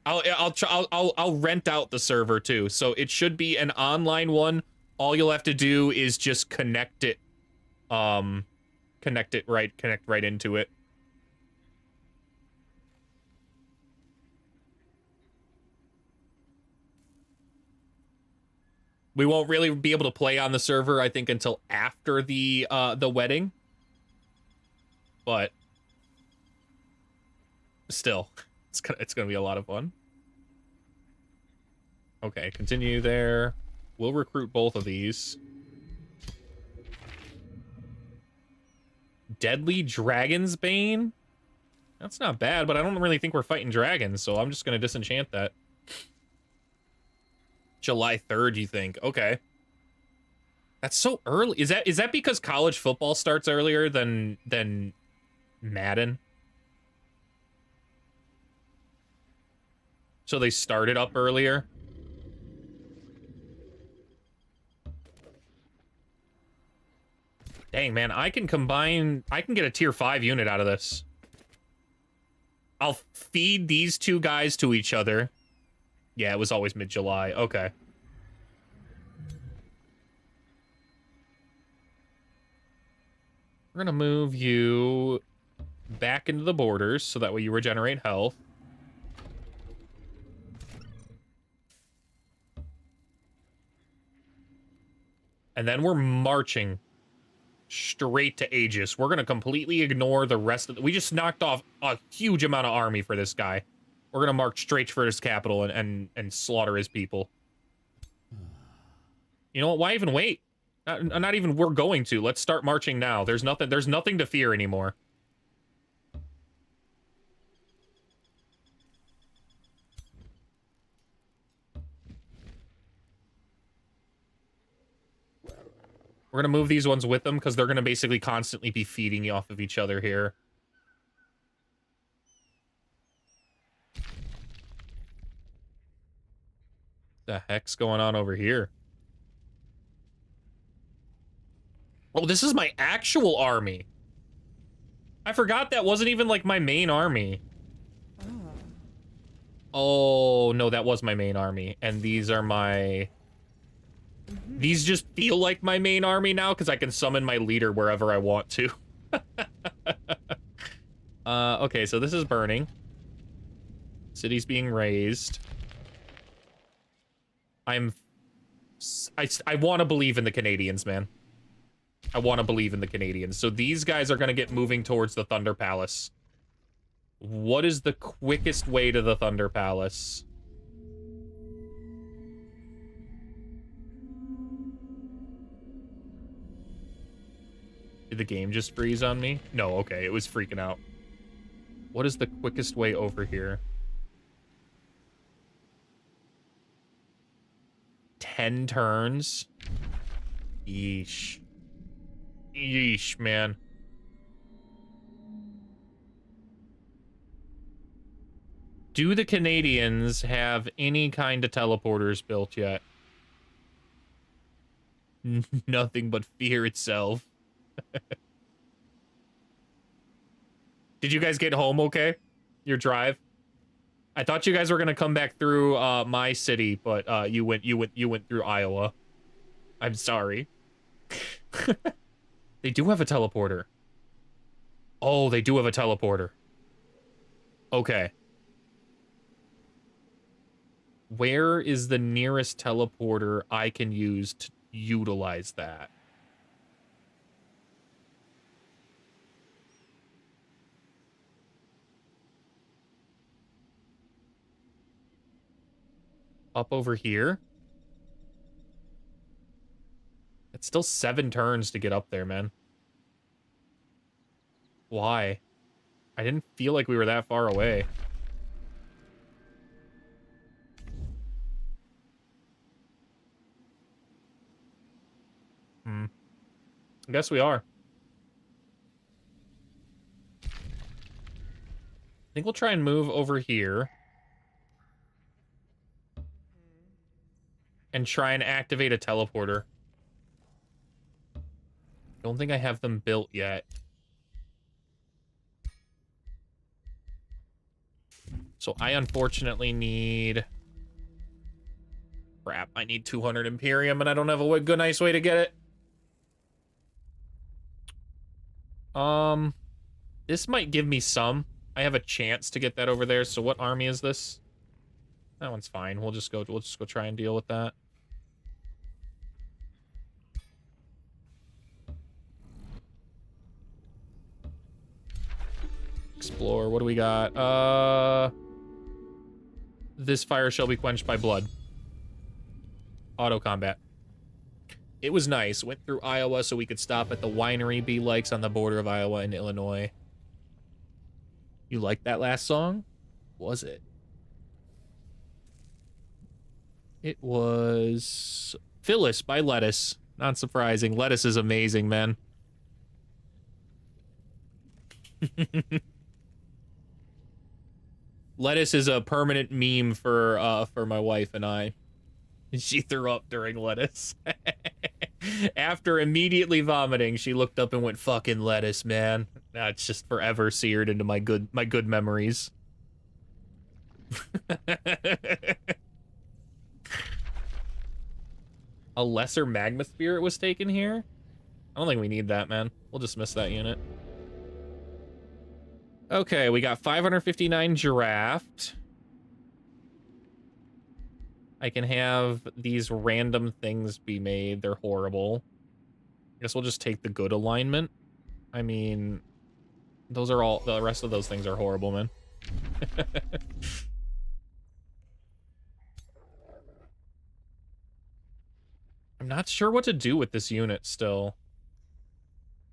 I'll rent out the server too. So it should be an online one. All you'll have to do is just connect it. Connect right into it. We won't really be able to play on the server, I think, until after the wedding. But still, it's gonna be a lot of fun. Okay, continue there. We'll recruit both of these. Deadly Dragon's Bane? That's not bad, but I don't really think we're fighting dragons, so I'm just gonna disenchant that. July 3rd, you think? Okay. That's so early. Is that because college football starts earlier than Madden? So they started up earlier? Dang, man, I can get a tier 5 unit out of this. I'll feed these two guys to each other. Yeah, it was always mid-July. Okay. We're gonna move you back into the borders, so that way you regenerate health. And then we're marching straight to Aegis. We're gonna completely ignore the rest of we just knocked off a huge amount of army for this guy. We're gonna march straight for his capital and slaughter his people. You know what? Why even wait? Not even we're going to. Let's start marching now. There's nothing to fear anymore. We're gonna move these ones with them because they're gonna basically constantly be feeding off of each other here. The heck's going on over here? Oh, this is my actual army. I forgot that wasn't even like my main army. Oh, no, that was my main army. And these are my... These just feel like my main army now because I can summon my leader wherever I want to. Okay, so this is burning. City's being razed. I want to believe in the Canadians, man. I want to believe in the Canadians. So these guys are going to get moving towards the Thunder Palace. What is the quickest way to the Thunder Palace? Did the game just freeze on me? No, okay, it was freaking out. What is the quickest way over here? 10 turns? Yeesh. Yeesh, man. Do the Canadians have any kind of teleporters built yet? Nothing but fear itself. Did you guys get home okay? Your drive? I thought you guys were gonna come back through my city, but you went through Iowa. I'm sorry. They do have a teleporter. Oh, they do have a teleporter. Okay. Where is the nearest teleporter I can use to utilize that? Up over here? It's still 7 turns to get up there, man. Why? I didn't feel like we were that far away. I guess we are. I think we'll try and move over here. And try and activate a teleporter. Don't think I have them built yet. So I unfortunately need... Crap, I need 200 Imperium and I don't have a good, nice way to get it. This might give me some. I have a chance to get that over there. So what army is this? That one's fine. We'll just go try and deal with that. Explore. What do we got? This fire shall be quenched by blood. Auto combat. It was nice. Went through Iowa so we could stop at the winery B likes on the border of Iowa and Illinois. You liked that last song? Was it? It was Phyllis by Lettuce. Not surprising. Lettuce is amazing, man. Lettuce is a permanent meme for my wife and I. She threw up during Lettuce. After immediately vomiting, she looked up and went, "Fucking Lettuce, man." Now it's just forever seared into my good memories. A lesser magma spirit was taken here? I don't think we need that, man. We'll dismiss that unit. Okay, we got 559 giraffe. I can have these random things be made. They're horrible. I guess we'll just take the good alignment. I mean, those are all... The rest of those things are horrible, man. I'm not sure what to do with this unit still.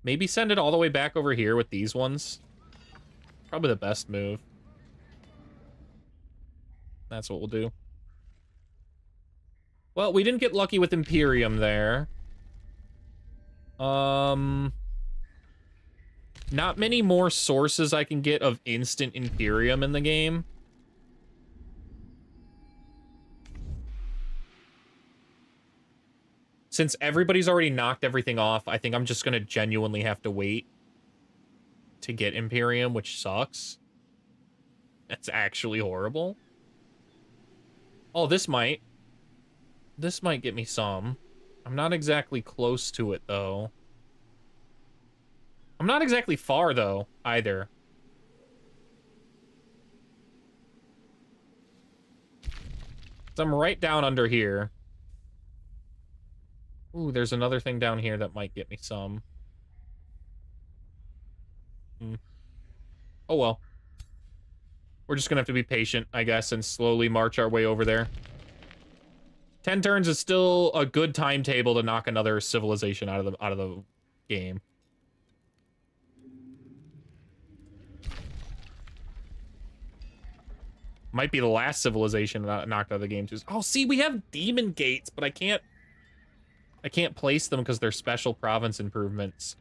Maybe send it all the way back over here with these ones. Probably the best move. That's what we'll do. Well, we didn't get lucky with Imperium there. Not many more sources I can get of instant Imperium in the game. Since everybody's already knocked everything off, I think I'm just gonna genuinely have to wait to get Imperium, which sucks. That's actually horrible. Oh, this might get me some. I'm not exactly close to it, though. I'm not exactly far, though, either. So I'm right down under here. Ooh, there's another thing down here that might get me some. Oh, well. We're just gonna have to be patient, I guess, and slowly march our way over there. 10 turns is still a good timetable to knock another civilization out of the game. Might be the last civilization knocked out of the game too. Oh, see, we have demon gates, but I can't place them because they're special province improvements.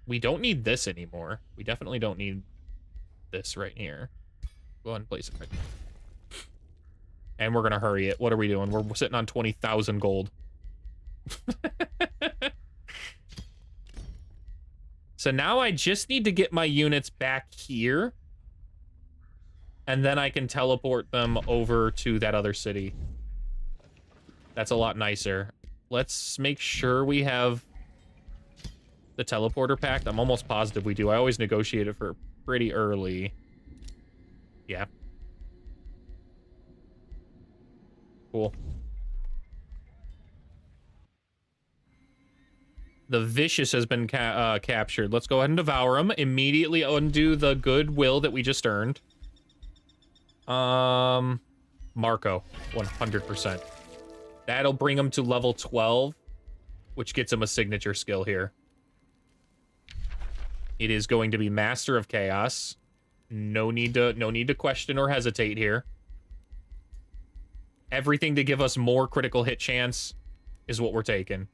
We don't need this anymore. We definitely don't need this right here. Go ahead and place it right there. And we're gonna hurry it. What are we doing? We're sitting on 20,000 gold. So now I just need to get my units back here. And then I can teleport them over to that other city. That's a lot nicer. Let's make sure we have the teleporter packed. I'm almost positive we do. I always negotiate it for pretty early. Yeah. Cool. The Vicious has been captured. Let's go ahead and devour him. Immediately undo the goodwill that we just earned. Marco, 100%. That'll bring him to level 12, which gets him a signature skill here. It is going to be Master of Chaos. No need to question or hesitate here. Everything to give us more critical hit chance is what we're taking.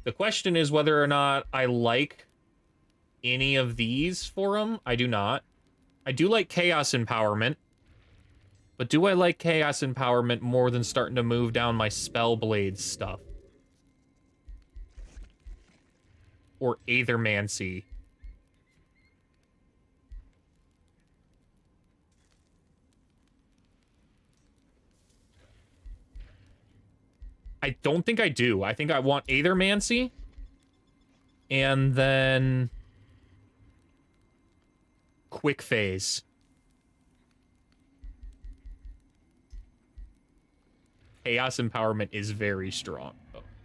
The question is whether or not I like any of these for him. I do not. I do like Chaos Empowerment. But do I like Chaos Empowerment more than starting to move down my Spellblade stuff? Or Aethermancy? I don't think I do. I think I want Aethermancy. And then Quick Phase. Chaos Empowerment is very strong.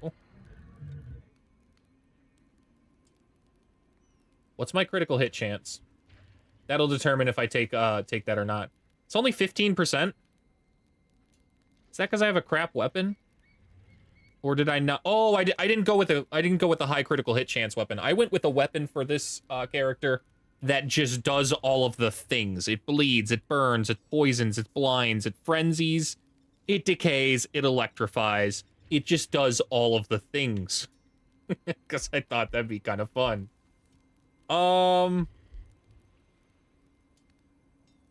Oh. What's my critical hit chance? That'll determine if I take that or not. It's only 15%. Is that because I have a crap weapon? Or did I not? Oh, I didn't go with the high critical hit chance weapon. I went with a weapon for this character that just does all of the things. It bleeds, it burns, it poisons, it blinds, it frenzies, it decays, it electrifies. It just does all of the things. Because I thought that'd be kind of fun.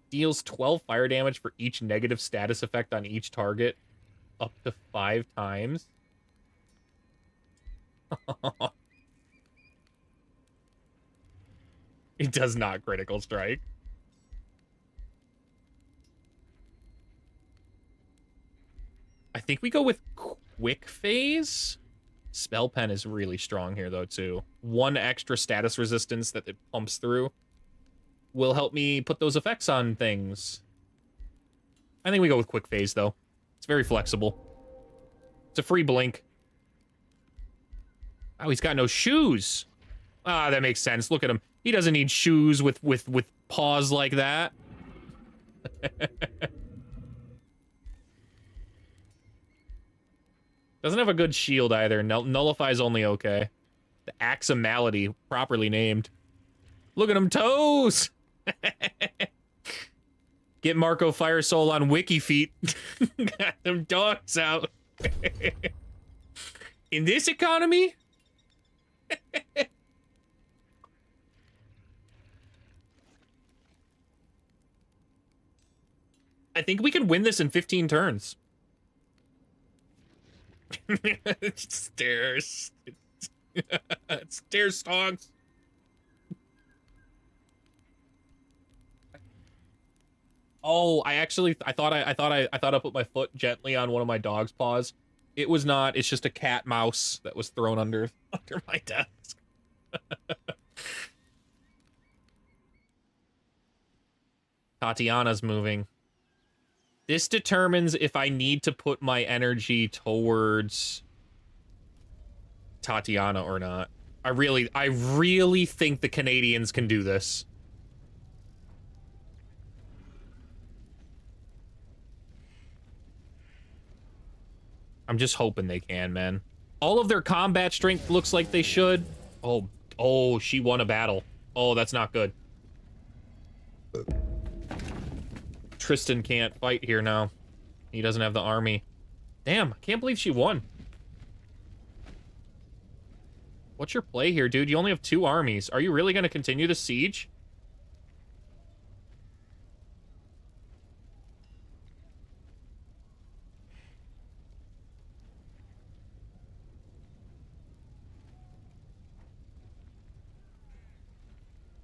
Deals 12 fire damage for each negative status effect on each target up to 5 times. It does not critical strike. I think we go with Quick Phase. Spell Pen is really strong here, though, too. 1 extra status resistance that it pumps through will help me put those effects on things. I think we go with Quick Phase, though. It's very flexible. It's a free blink. Oh, he's got no shoes. Ah, that makes sense. Look at him. He doesn't need shoes with paws like that. Doesn't have a good shield either. Nullify's only okay. The Axamality, properly named. Look at him toes! Get Marco Fire Soul on Wiki Feet. Got them dogs out. In this economy? I think we can win this in 15 turns. Stairs. Stairs stonks. Oh, I thought I put my foot gently on one of my dog's paws. It was not. It's just a cat mouse that was thrown under my desk. Tatiana's moving. This determines if I need to put my energy towards Tatiana or not. I really think the Canadians can do this. I'm just hoping they can, man. All of their combat strength looks like they should. Oh, she won a battle. Oh, that's not good. Tristan can't fight here now. He doesn't have the army. Damn, I can't believe she won. What's your play here, dude? You only have 2 armies. Are you really going to continue the siege?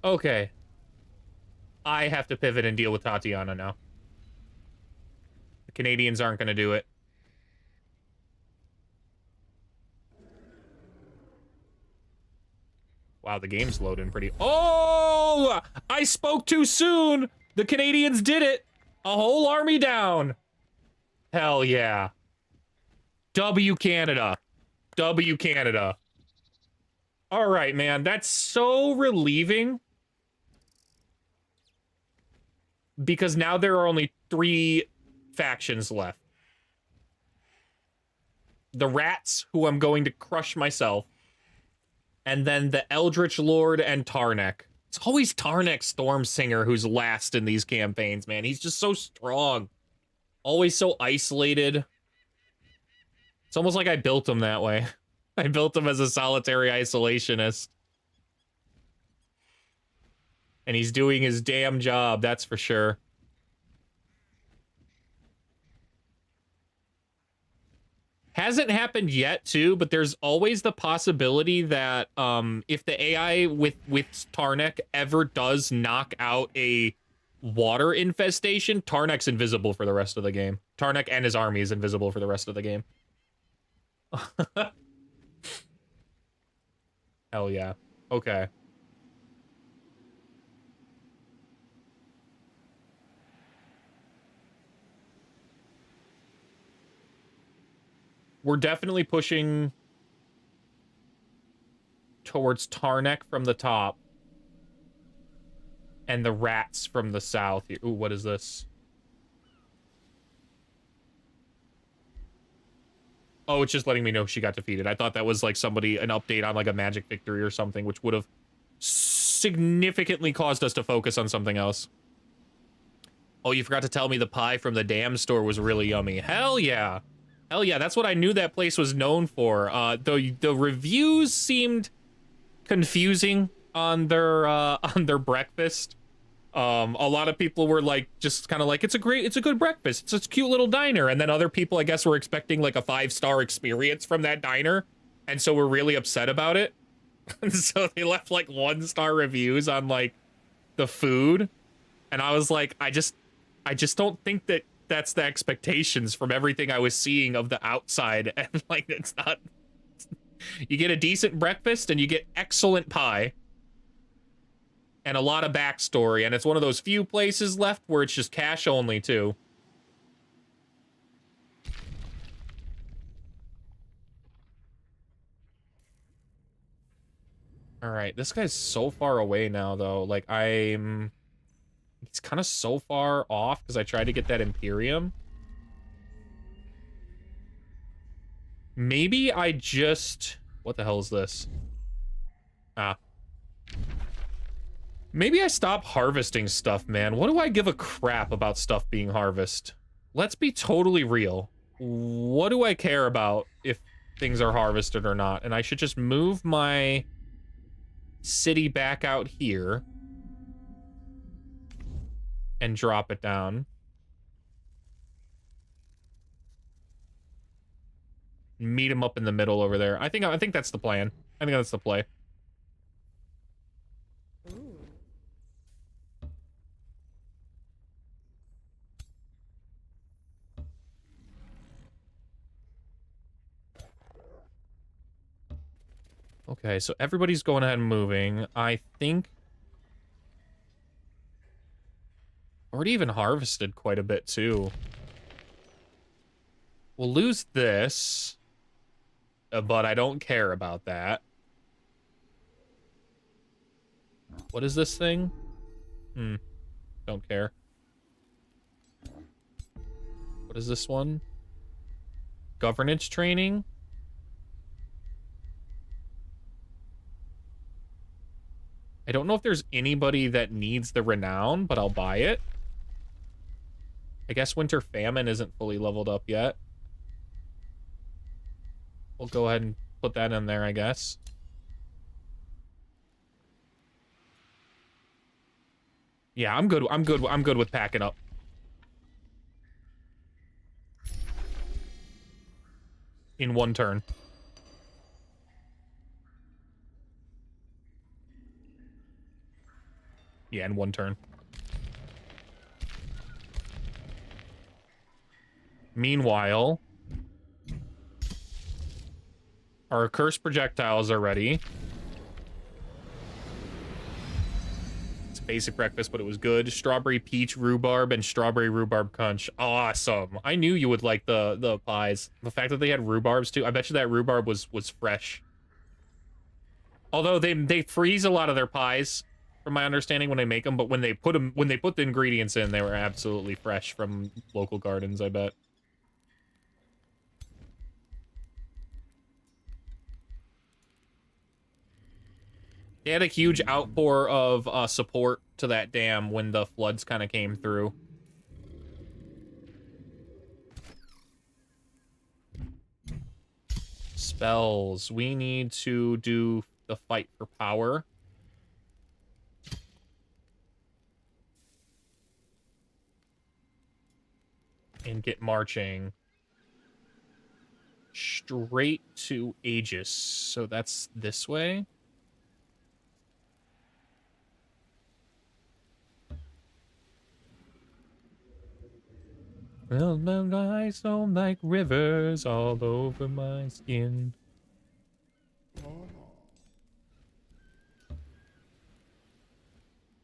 Okay. I have to pivot and deal with Tatiana now. The Canadians aren't going to do it. Wow, the game's loading pretty... Oh! I spoke too soon! The Canadians did it! A whole army down! Hell yeah. W Canada. W Canada. All right, man. That's so relieving. Because now there are only 3 factions left. The Rats, who I'm going to crush myself. And then the Eldritch Lord and Tarnek. It's always Tarnek Stormsinger who's last in these campaigns, man. He's just so strong. Always so isolated. It's almost like I built him that way. I built him as a solitary isolationist. And he's doing his damn job, that's for sure. Hasn't happened yet, too, but there's always the possibility that if the AI with Tarnek ever does knock out a water infestation, Tarnek's invisible for the rest of the game. Tarnek and his army is invisible for the rest of the game. Hell yeah. Okay. We're definitely pushing towards Tarnek from the top. And the Rats from the south. Ooh, what is this? Oh, it's just letting me know she got defeated. I thought that was like somebody, an update on like a magic victory or something, which would have significantly caused us to focus on something else. Oh, you forgot to tell me the pie from the Dam store was really yummy. Hell yeah. Hell yeah, that's what I knew that place was known for. The reviews seemed confusing on their breakfast. A lot of people were like, just kind of like, it's a good breakfast. It's a cute little diner. And then other people, I guess, were expecting like a 5-star experience from that diner. And so were really upset about it. And so they left like 1-star reviews on like the food. And I was like, I just don't think that that's the expectations from everything I was seeing of the outside. And like, it's not, you get a decent breakfast and you get excellent pie and a lot of backstory. And it's one of those few places left where it's just cash only too. All right. This guy's so far away now though. Like he's kind of so far off because I tried to get that Imperium. Maybe I just... What the hell is this? Ah. Maybe I stop harvesting stuff, man. What do I give a crap about stuff being harvested? Let's be totally real. What do I care about if things are harvested or not? And I should just move my city back out here. And drop it down. Meet him up in the middle over there. I think that's the plan. I think that's the play. Okay, so everybody's going ahead and moving. I think already even harvested quite a bit too. We'll lose this, but I don't care about that. What is this thing? Don't care. What is this one? Governance training? I don't know if there's anybody that needs the renown, but I'll buy it. I guess Winter Famine isn't fully leveled up yet. We'll go ahead and put that in there, I guess. Yeah, I'm good. I'm good with packing up. In one turn. Yeah, in 1 turn. Meanwhile, our cursed projectiles are ready. It's a basic breakfast, but it was good. Strawberry peach rhubarb and strawberry rhubarb crunch. Awesome. I knew you would like the pies. The fact that they had rhubarbs too. I bet you that rhubarb was fresh. Although they freeze a lot of their pies, from my understanding, when they make them, but when they put the ingredients in, they were absolutely fresh from local gardens, I bet. They had a huge outpour of support to that dam when the floods kind of came through. Spells. We need to do the fight for power. And get marching. Straight to Aegis. So that's this way. Well, my eyes don't like rivers all over my skin.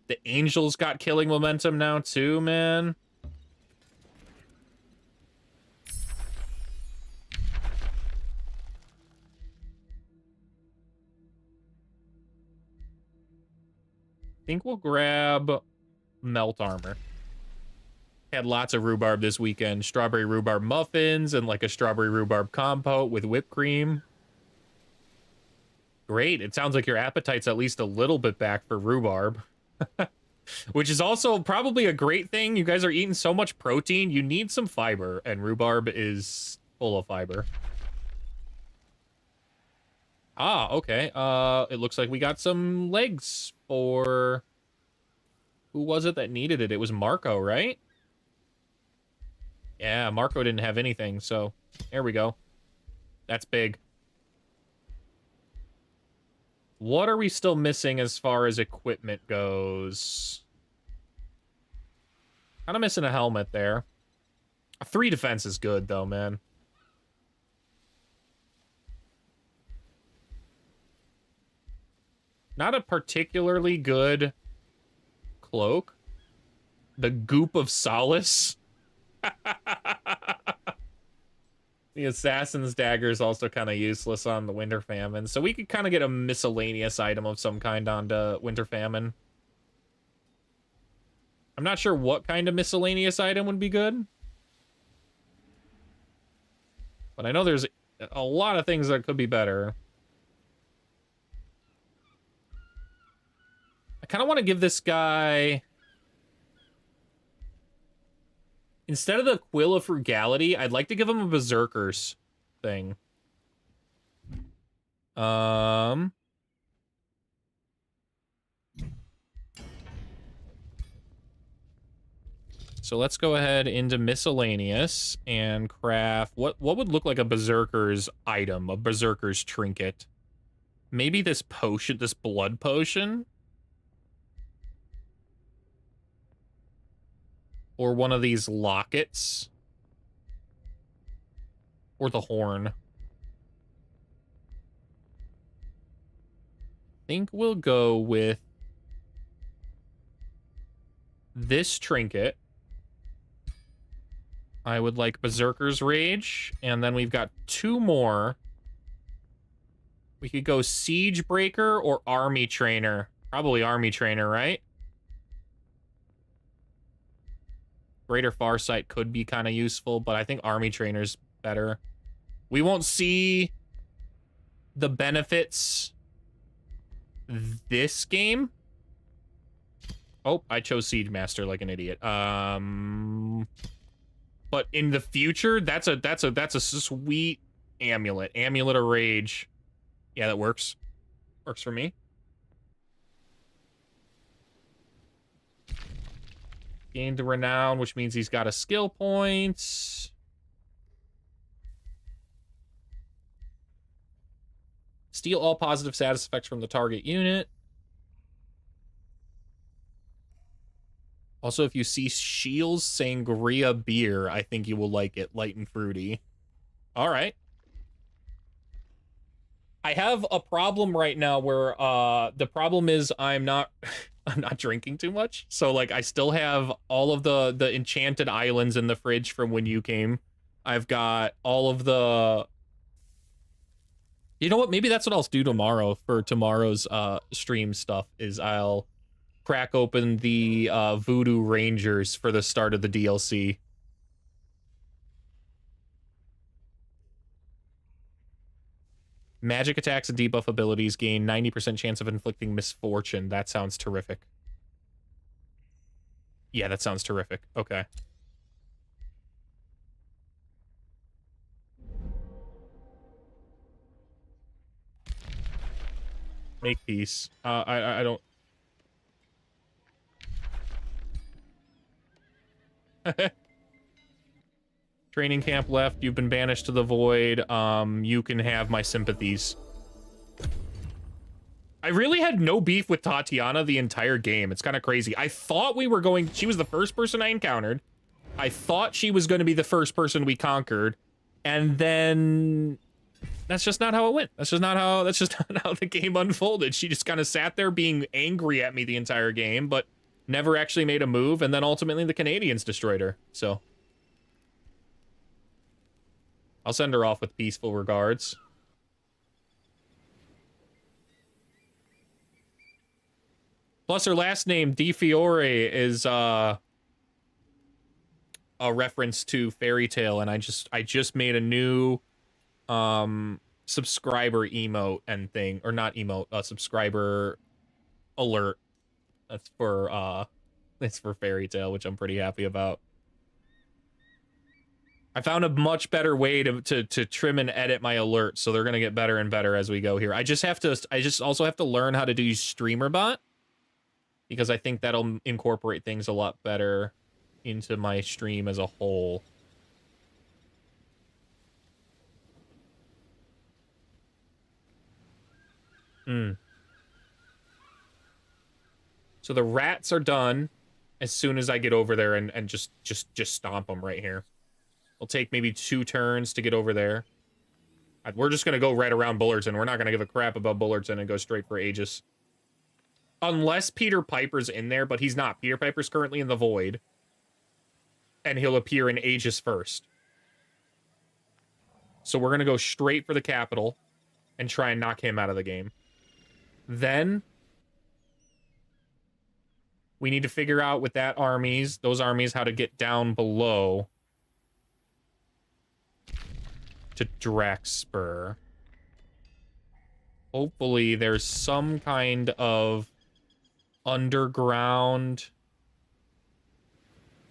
The Angels got killing momentum now too, man. I think we'll grab Melt Armor. Had lots of rhubarb this weekend. Strawberry rhubarb muffins and like a strawberry rhubarb compote with whipped cream. Great. It sounds like your appetite's at least a little bit back for rhubarb. Which is also probably a great thing. You guys are eating so much protein. You need some fiber, and rhubarb is full of fiber. Ah, okay. It looks like we got some legs for... Who was it that needed it? It was Marco, right? Yeah, Marco didn't have anything, so there we go. That's big. What are we still missing as far as equipment goes? Kind of missing a helmet there. A 3 defense is good, though, man. Not a particularly good cloak. The Goop of Solace. The Assassin's Dagger is also kind of useless on the Winter Famine, so we could kind of get a miscellaneous item of some kind onto Winter Famine. I'm not sure what kind of miscellaneous item would be good. But I know there's a lot of things that could be better. I kind of want to give this guy... Instead of the Quill of Frugality, I'd like to give him a Berserker's thing. So let's go ahead into miscellaneous and craft what would look like a Berserker's item, a Berserker's trinket. Maybe this potion, this blood potion? Or one of these lockets. Or the horn. I think we'll go with this trinket. I would like Berserker's Rage, and then we've got 2 more. We could go Siege Breaker or Army Trainer. Probably Army Trainer, right? Greater Farsight could be kind of useful, but I think Army Trainer's better. We won't see the benefits this game. Oh, I chose Siege Master like an idiot. But in the future, that's a sweet amulet. Amulet of Rage. Yeah, that works. Works for me. Gained the Renown, which means he's got a skill point. Steal all positive status effects from the target unit. Also, if you see Shields Sangria beer, I think you will like it. Light and fruity. All right. I have a problem right now where the problem is I'm not I'm not drinking too much. So like I still have all of the enchanted islands in the fridge from when you came. I've got all of the You know what? Maybe that's what I'll do tomorrow for tomorrow's stream stuff is I'll crack open the Voodoo Rangers for the start of the DLC. Magic attacks and debuff abilities gain 90% chance of inflicting misfortune. That sounds terrific. Yeah, that sounds terrific. Okay. Make peace. I don't... Training camp left. You've been banished to the void. You can have my sympathies. I really had no beef with Tatiana the entire game. It's kind of crazy. I thought we were going... She was the first person I encountered. I thought she was going to be the first person we conquered. And then... That's just not how it went. That's just not how the game unfolded. She just kind of sat there being angry at me the entire game, but never actually made a move, and then ultimately the Canadians destroyed her. So... I'll send her off with peaceful regards. Plus, her last name, Di Fiore, is a reference to Fairy Tale, and I just made a new subscriber emote and thing, or not emote, subscriber alert. That's for Fairy Tale, which I'm pretty happy about. I found a much better way to trim and edit my alerts, so they're gonna get better and better as we go here. I just also have to learn how to do StreamerBot, because I think that'll incorporate things a lot better into my stream as a whole. So the rats are done as soon as I get over there and just stomp them right here. It'll take maybe 2 turns to get over there. We're just going to go right around Bullerton. We're not going to give a crap about Bullerton and go straight for Aegis. Unless Peter Piper's in there, but he's not. Peter Piper's currently in the Void. And he'll appear in Aegis first. So we're going to go straight for the capital and try and knock him out of the game. Then we need to figure out with those armies, how to get down below to Draxspur. Hopefully there's some kind of underground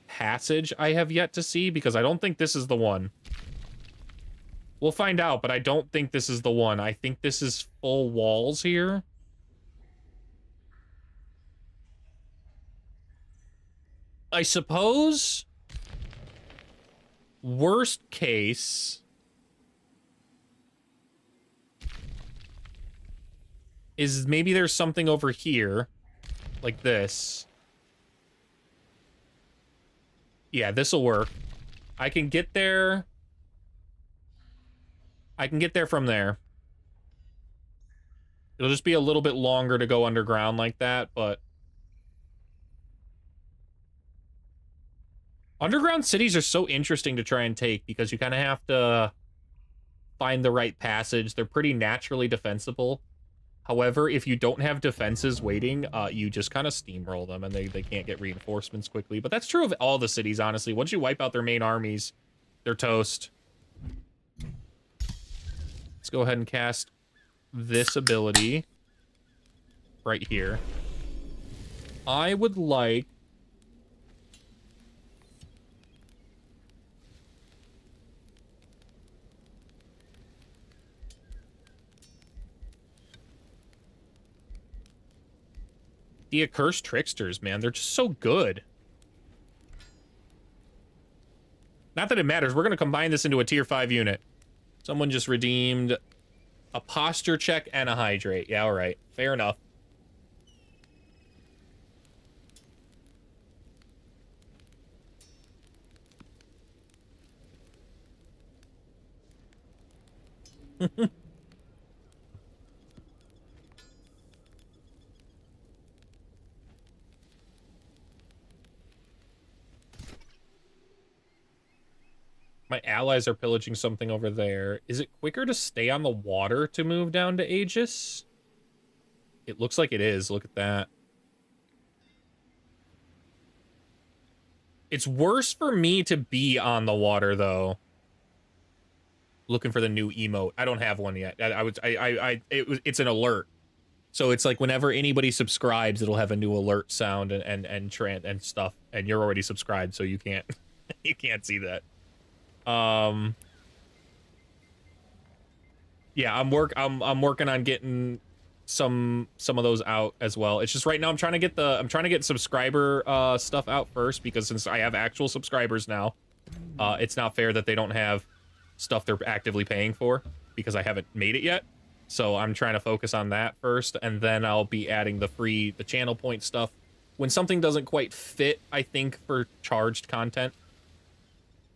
passage I have yet to see, because I don't think this is the one. We'll find out, but I don't think this is the one. I think this is full walls here. I suppose worst case is maybe there's something over here, like this. Yeah, this'll work. I can get there. I can get there from there. It'll just be a little bit longer to go underground like that, but... Underground cities are so interesting to try and take, because you kind of have to find the right passage. They're pretty naturally defensible. However, if you don't have defenses waiting, you just kind of steamroll them, and they can't get reinforcements quickly. But that's true of all the cities, honestly. Once you wipe out their main armies, they're toast. Let's go ahead and cast this ability right here. I would like... The Accursed Tricksters, man. They're just so good. Not that it matters. We're going to combine this into a tier 5 unit. Someone just redeemed a posture check and a hydrate. Yeah, all right. Fair enough. My allies are pillaging something over there. Is it quicker to stay on the water to move down to Aegis? It looks like it is. Look at that. It's worse for me to be on the water, though. Looking for the new emote. I don't have one yet. It's an alert. So it's like whenever anybody subscribes, it'll have a new alert sound and stuff. And you're already subscribed, so you can't you can't see that. Yeah, I'm working on getting some of those out as well. It's just right now I'm trying to get subscriber stuff out first, because since I have actual subscribers now, it's not fair that they don't have stuff they're actively paying for because I haven't made it yet. So I'm trying to focus on that first, and then I'll be adding the channel point stuff when something doesn't quite fit, I think, for charged content.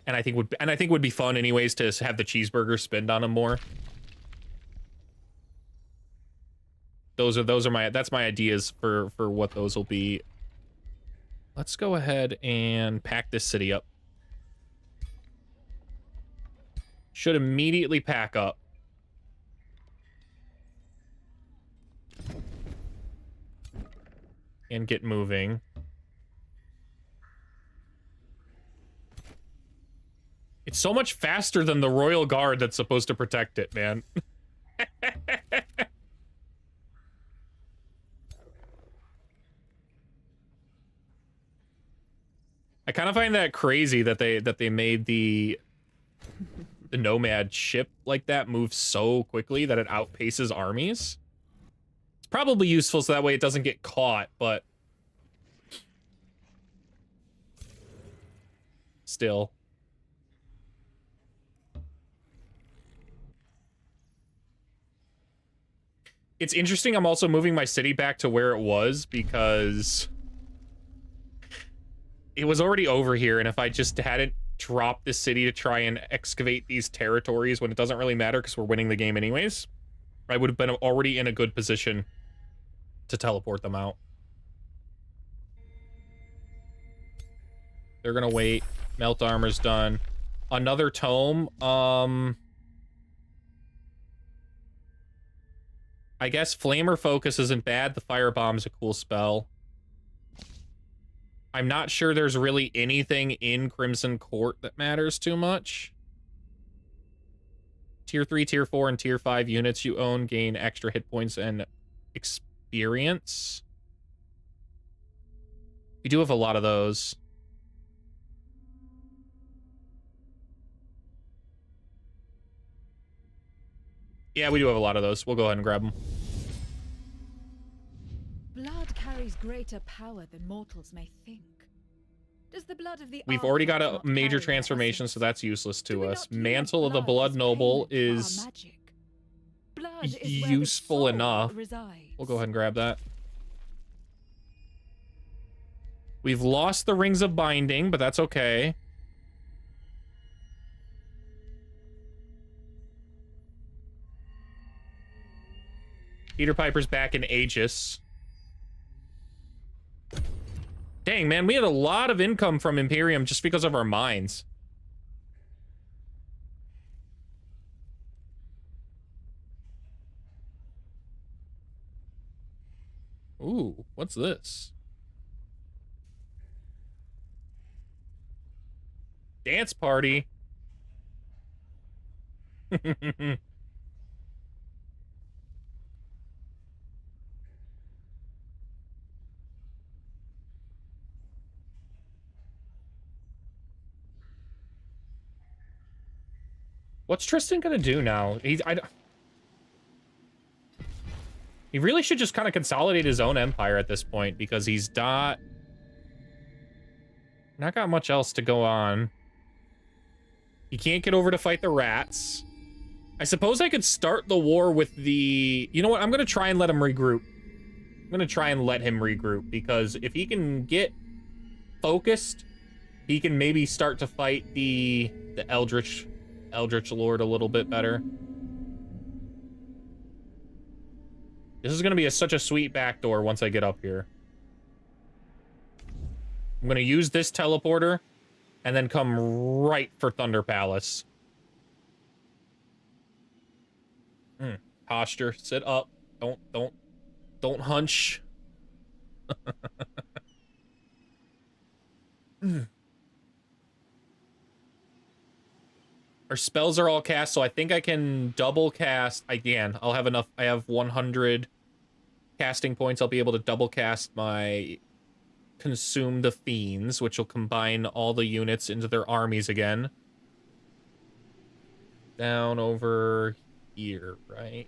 And I think would be fun anyways to have the cheeseburger spend on them more. That's my ideas for what those will be. Let's go ahead and pack this city up. Should immediately pack up. And get moving. It's so much faster than the Royal Guard that's supposed to protect it, man. I kind of find that crazy that they made the Nomad ship like that move so quickly that it outpaces armies. It's probably useful so that way it doesn't get caught, but still. It's interesting I'm also moving my city back to where it was because it was already over here, and if I just hadn't dropped this city to try and excavate these territories when it doesn't really matter because we're winning the game anyways, I would have been already in a good position to teleport them out. They're gonna wait. Melt armor's done. Another tome. I guess Flamer Focus isn't bad. The Firebomb's a cool spell. I'm not sure there's really anything in Crimson Court that matters too much. Tier 3, Tier 4, and Tier 5 units you own gain extra hit points and experience. We do have a lot of those. Yeah, we do have a lot of those. We'll go ahead and grab them. Blood carries greater power than mortals may think. Does the blood of the We've already got a major transformation, so that's useless to us. Mantle of the Blood Noble is useful enough. We'll go ahead and grab that. We've lost the Rings of Binding, but that's okay. Peter Piper's back in Aegis. Dang, man, we had a lot of income from Imperium just because of our mines. Ooh, what's this? Dance party. What's Tristan gonna do now? He really should just kind of consolidate his own empire at this point because he's not got much else to go on. He can't get over to fight the rats. I suppose I could start the war with the... You know what? I'm gonna try and let him regroup. I'm gonna try and let him regroup because if he can get focused, he can maybe start to fight the Eldritch Lord a little bit better. This is gonna be such a sweet backdoor once I get up here. I'm gonna use this teleporter and then come right for Thunder Palace. Posture, sit up. Don't hunch. Our spells are all cast, so I think I can double cast. I'll have enough. I have 100 casting points. I'll be able to double cast my Consume the Fiends, which will combine all the units into their armies again. Down over here, right?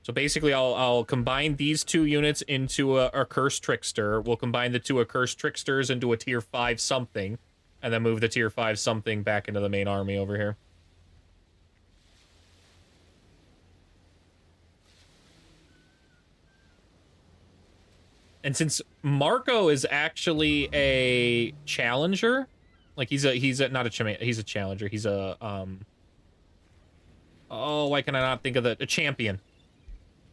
So basically, I'll combine these two units into a Accursed Trickster. We'll combine the two Accursed Tricksters into a tier 5 something, and then move the tier 5 something back into the main army over here. And since Marco is actually a challenger, like he's a challenger. He's a oh, why can I not think of a champion?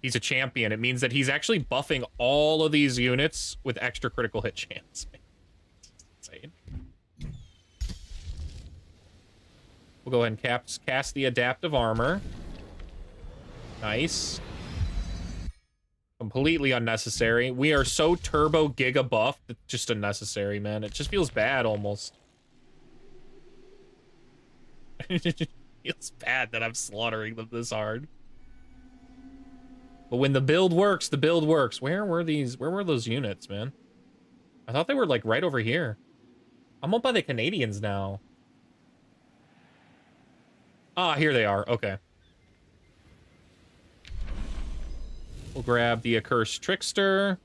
He's a champion. It means that he's actually buffing all of these units with extra critical hit chance. Insane. We'll go ahead and cast the adaptive armor. Nice. Completely unnecessary. We are so turbo giga buffed. It's just unnecessary, man. It just feels bad almost. It feels bad that I'm slaughtering them this hard. But when the build works, the build works. Where were those units, man? I thought they were like right over here. I'm up by the Canadians now. Ah, here they are. Okay. We'll grab the Accursed Trickster.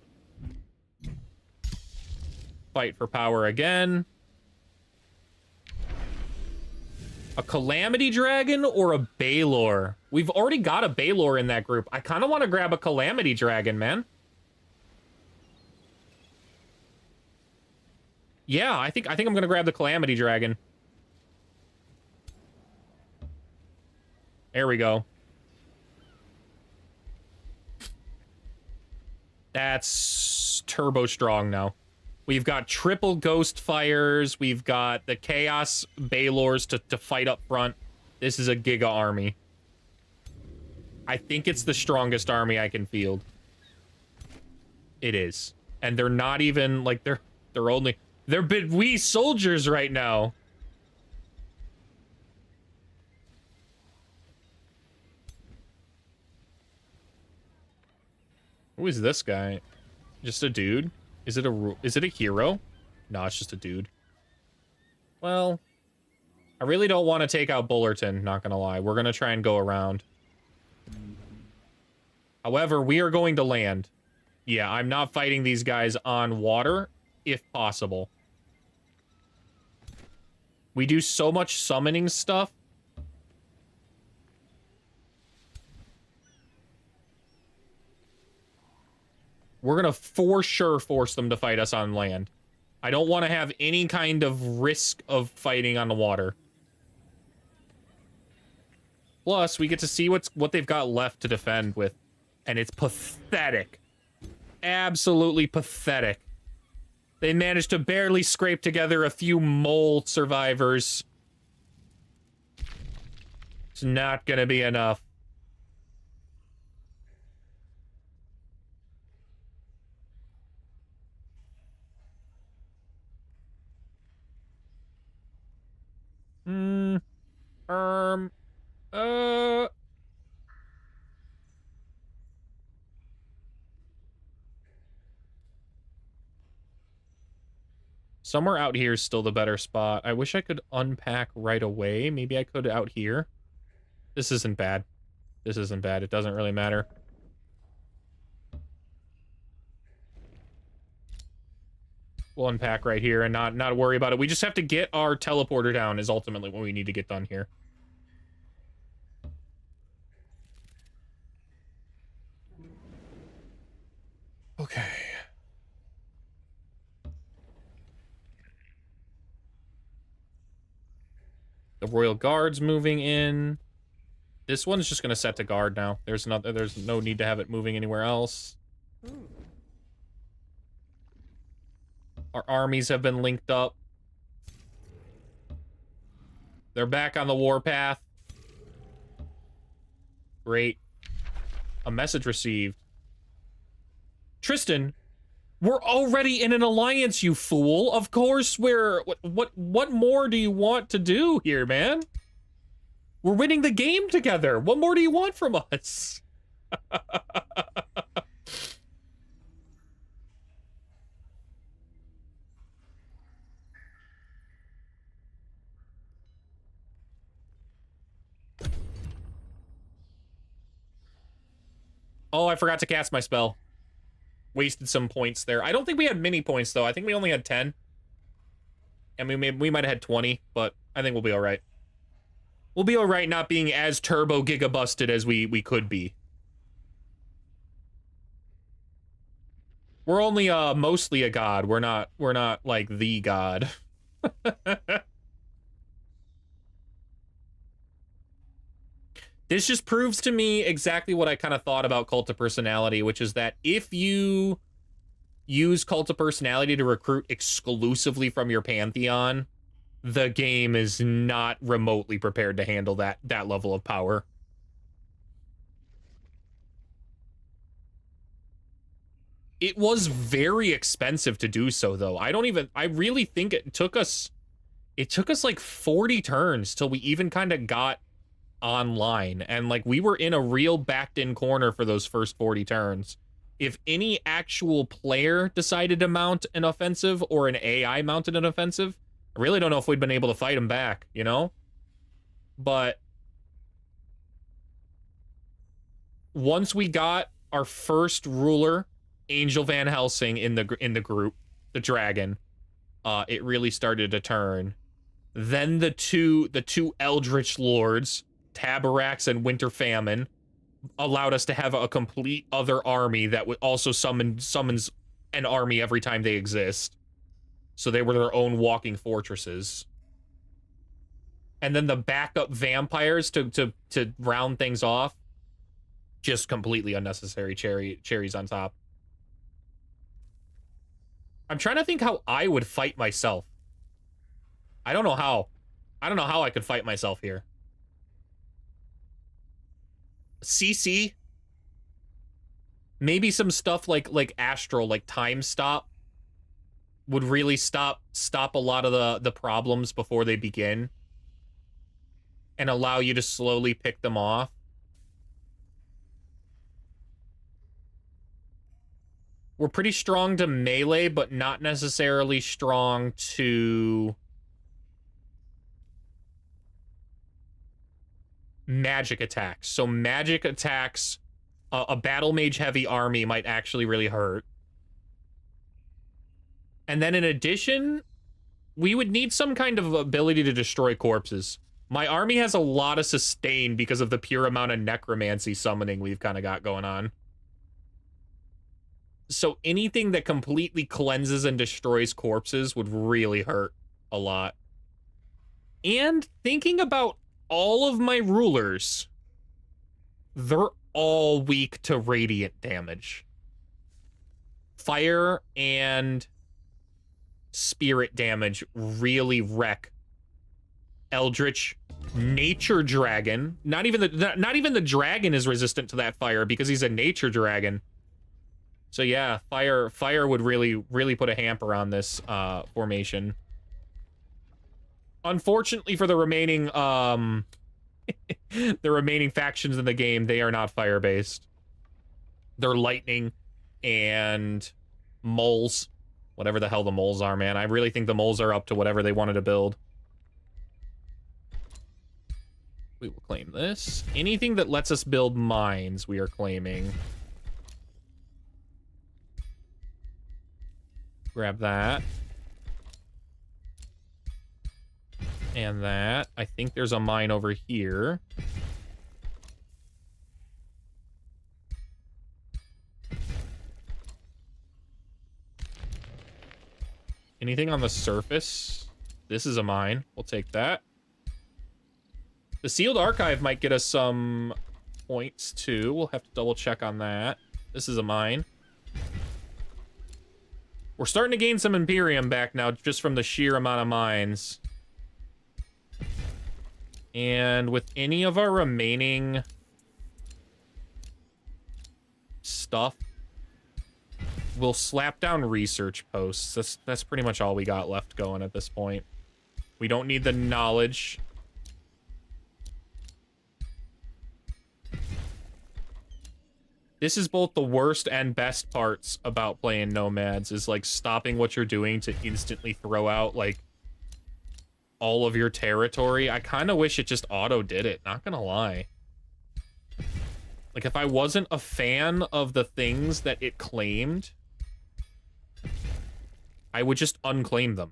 Fight for power again. A Calamity Dragon or a Baylor? We've already got a Baylor in that group. I kind of want to grab a Calamity Dragon, man. Yeah, I think I'm going to grab the Calamity Dragon. There we go. That's turbo strong now. We've got triple Ghost Fires. We've got the Chaos Baylors to fight up front. This is a Giga army. I think it's the strongest army I can field. It is. And they're not even, like, they're bit wee soldiers right now. Who is this guy? Just a dude? Is it a hero? No, it's just a dude. Well, I really don't want to take out Bullerton, not gonna lie. We're gonna try and go around. However, we are going to land. Yeah, I'm not fighting these guys on water, if possible. We do so much summoning stuff. We're gonna for sure force them to fight us on land. I don't want to have any kind of risk of fighting on the water. Plus, we get to see what they've got left to defend with. And it's pathetic. Absolutely pathetic. They managed to barely scrape together a few mole survivors. It's not gonna be enough. Somewhere out here is still the better spot. I wish I could unpack right away. Maybe I could out here. This isn't bad. This isn't bad. It doesn't really matter. We'll unpack right here and not worry about it. We just have to get our teleporter down is ultimately what we need to get done here. Okay. The Royal Guard's moving in. This one's just gonna set to guard now. There's no need to have it moving anywhere else. Our armies have been linked up. They're back on the warpath. Great. A message received. Tristan, we're already in an alliance, you fool. Of course we're... What more do you want to do here, man? We're winning the game together. What more do you want from us? Oh, I forgot to cast my spell. Wasted some points there. I don't think we had many points, though. I think we only had 10. And we might have had 20, but I think we'll be all right. We'll be all right not being as turbo giga busted as we could be. We're only mostly a god. We're not like the god. This just proves to me exactly what I kind of thought about Cult of Personality, which is that if you use Cult of Personality to recruit exclusively from your Pantheon, the game is not remotely prepared to handle that level of power. It was very expensive to do so, though. I really think it took us like 40 turns till we even kind of got online, and like we were in a real backed in corner for those first 40 turns. If any actual player decided to mount an offensive or an AI mounted an offensive, I really don't know if we'd been able to fight them back, you know? But once we got our first ruler, Angel Van Helsing, in the group, the dragon, it really started to turn. Then the two Eldritch Lords, Tabarax and Winter Famine, allowed us to have a complete other army that would also summons an army every time they exist. So they were their own walking fortresses. And then the backup vampires to round things off. Just completely unnecessary cherries on top. I'm trying to think how I would fight myself. I don't know how. I don't know how I could fight myself here. CC? Maybe some stuff like Astral, like Time Stop, would really stop a lot of the problems before they begin. And allow you to slowly pick them off. We're pretty strong to melee, but not necessarily strong to magic attacks. So magic attacks, a battle mage heavy army might actually really hurt. And then in addition, we would need some kind of ability to destroy corpses. My army has a lot of sustain because of the pure amount of necromancy summoning we've kind of got going on. So anything that completely cleanses and destroys corpses would really hurt a lot. And thinking about all of my rulers, they're all weak to radiant damage. Fire and spirit damage really wreck Eldritch. Nature Dragon, not even the dragon is resistant to that fire because he's a nature dragon. So yeah, fire would really put a hamper on this formation. Unfortunately for the remaining the remaining factions in the game, they are not fire-based. They're lightning and moles. Whatever the hell the moles are, man. I really think the moles are up to whatever they wanted to build. We will claim this. Anything that lets us build mines, we are claiming. Grab that. And that. I think there's a mine over here. Anything on the surface? This is a mine. We'll take that. The sealed archive might get us some points too. We'll have to double check on that. This is a mine. We're starting to gain some Imperium back now just from the sheer amount of mines. And with any of our remaining stuff, we'll slap down research posts. That's pretty much all we got left going at this point. We don't need the knowledge. This is both the worst and best parts about playing Nomads, is like stopping what you're doing to instantly throw out like all of your territory. I kind of wish it just auto did it, not gonna lie. Like if I wasn't a fan of the things that it claimed, I would just unclaim them.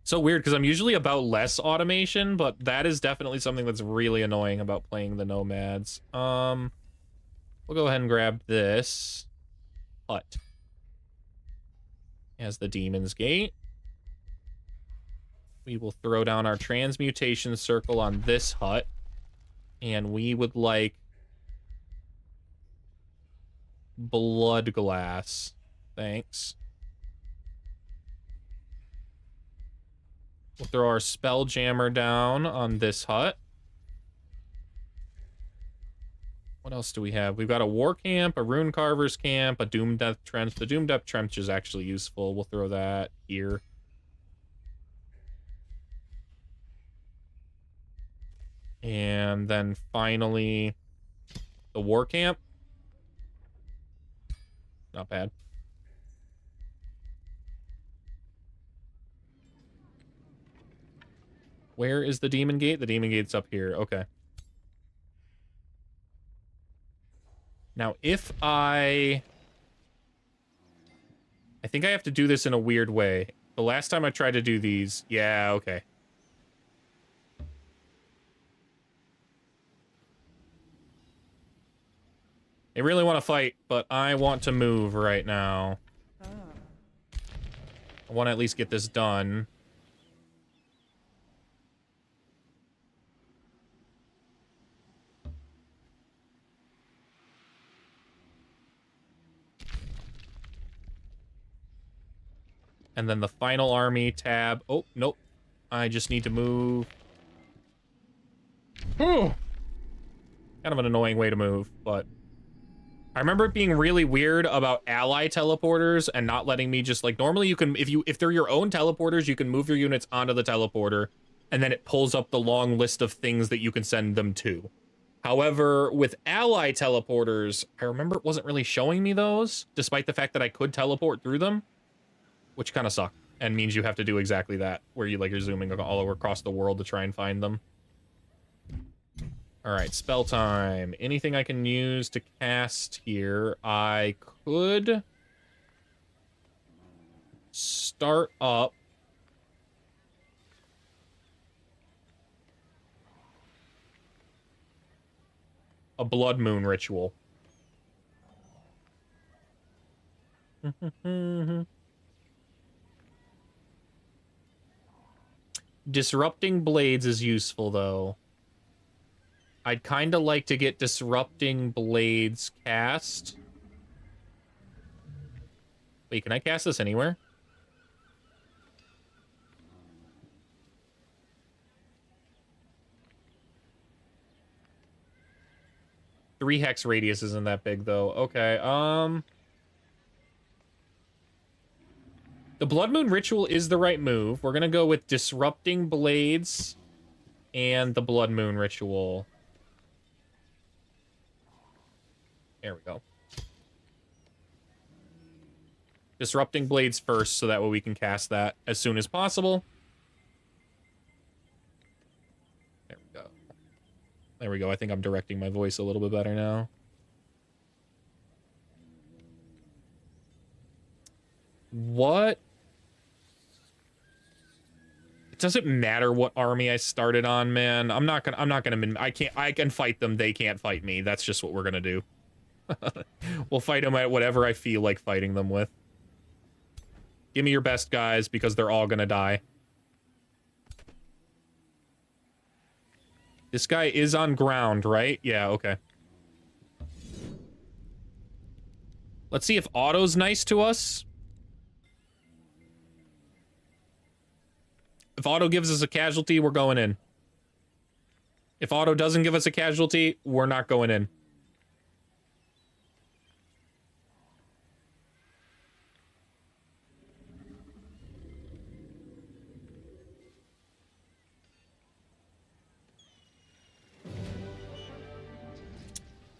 So weird, because I'm usually about less automation, but that is definitely something that's really annoying about playing the Nomads. We'll go ahead and grab this hut as the Demon's Gate. We will throw down our transmutation circle on this hut, and we would like blood glass. Thanks. We'll throw our spell jammer down on this hut. What else do we have? We've got a war camp, a rune carver's camp, a doom death trench. The doom death trench is actually useful. We'll throw that here. And then finally, the war camp. Not bad. Where is the Demon Gate? The Demon Gate's up here. Okay. Now, if I think I have to do this in a weird way. The last time I tried to do these... Yeah, okay. They really want to fight, but I want to move right now. I want to at least get this done. And then the final army tab. Oh, nope. I just need to move. Kind of an annoying way to move, but... I remember it being really weird about ally teleporters and not letting me just, like, normally you can, if they're your own teleporters, you can move your units onto the teleporter, and then it pulls up the long list of things that you can send them to. However, with ally teleporters, I remember it wasn't really showing me those, despite the fact that I could teleport through them. Which kind of sucked, and means you have to do exactly that, where you're zooming all over across the world to try and find them. Alright, spell time. Anything I can use to cast here, I could start up a blood moon ritual. Disrupting blades is useful, though. I'd kind of like to get disrupting blades cast. Wait, can I cast this anywhere? Three hex radius isn't that big, though. Okay, the Blood Moon Ritual is the right move. We're gonna go with Disrupting Blades and the Blood Moon Ritual. There we go. Disrupting Blades first, so that way we can cast that as soon as possible. There we go. There we go. I think I'm directing my voice a little bit better now. What? It doesn't matter what army I started on, man. I can fight them, they can't fight me. That's just what we're gonna do. We'll fight them at whatever I feel like fighting them with. Give me your best guys, because they're all gonna die. This guy is on ground, right? Yeah, okay. Let's see if Otto's nice to us. If Otto gives us a casualty, we're going in. If Otto doesn't give us a casualty, we're not going in.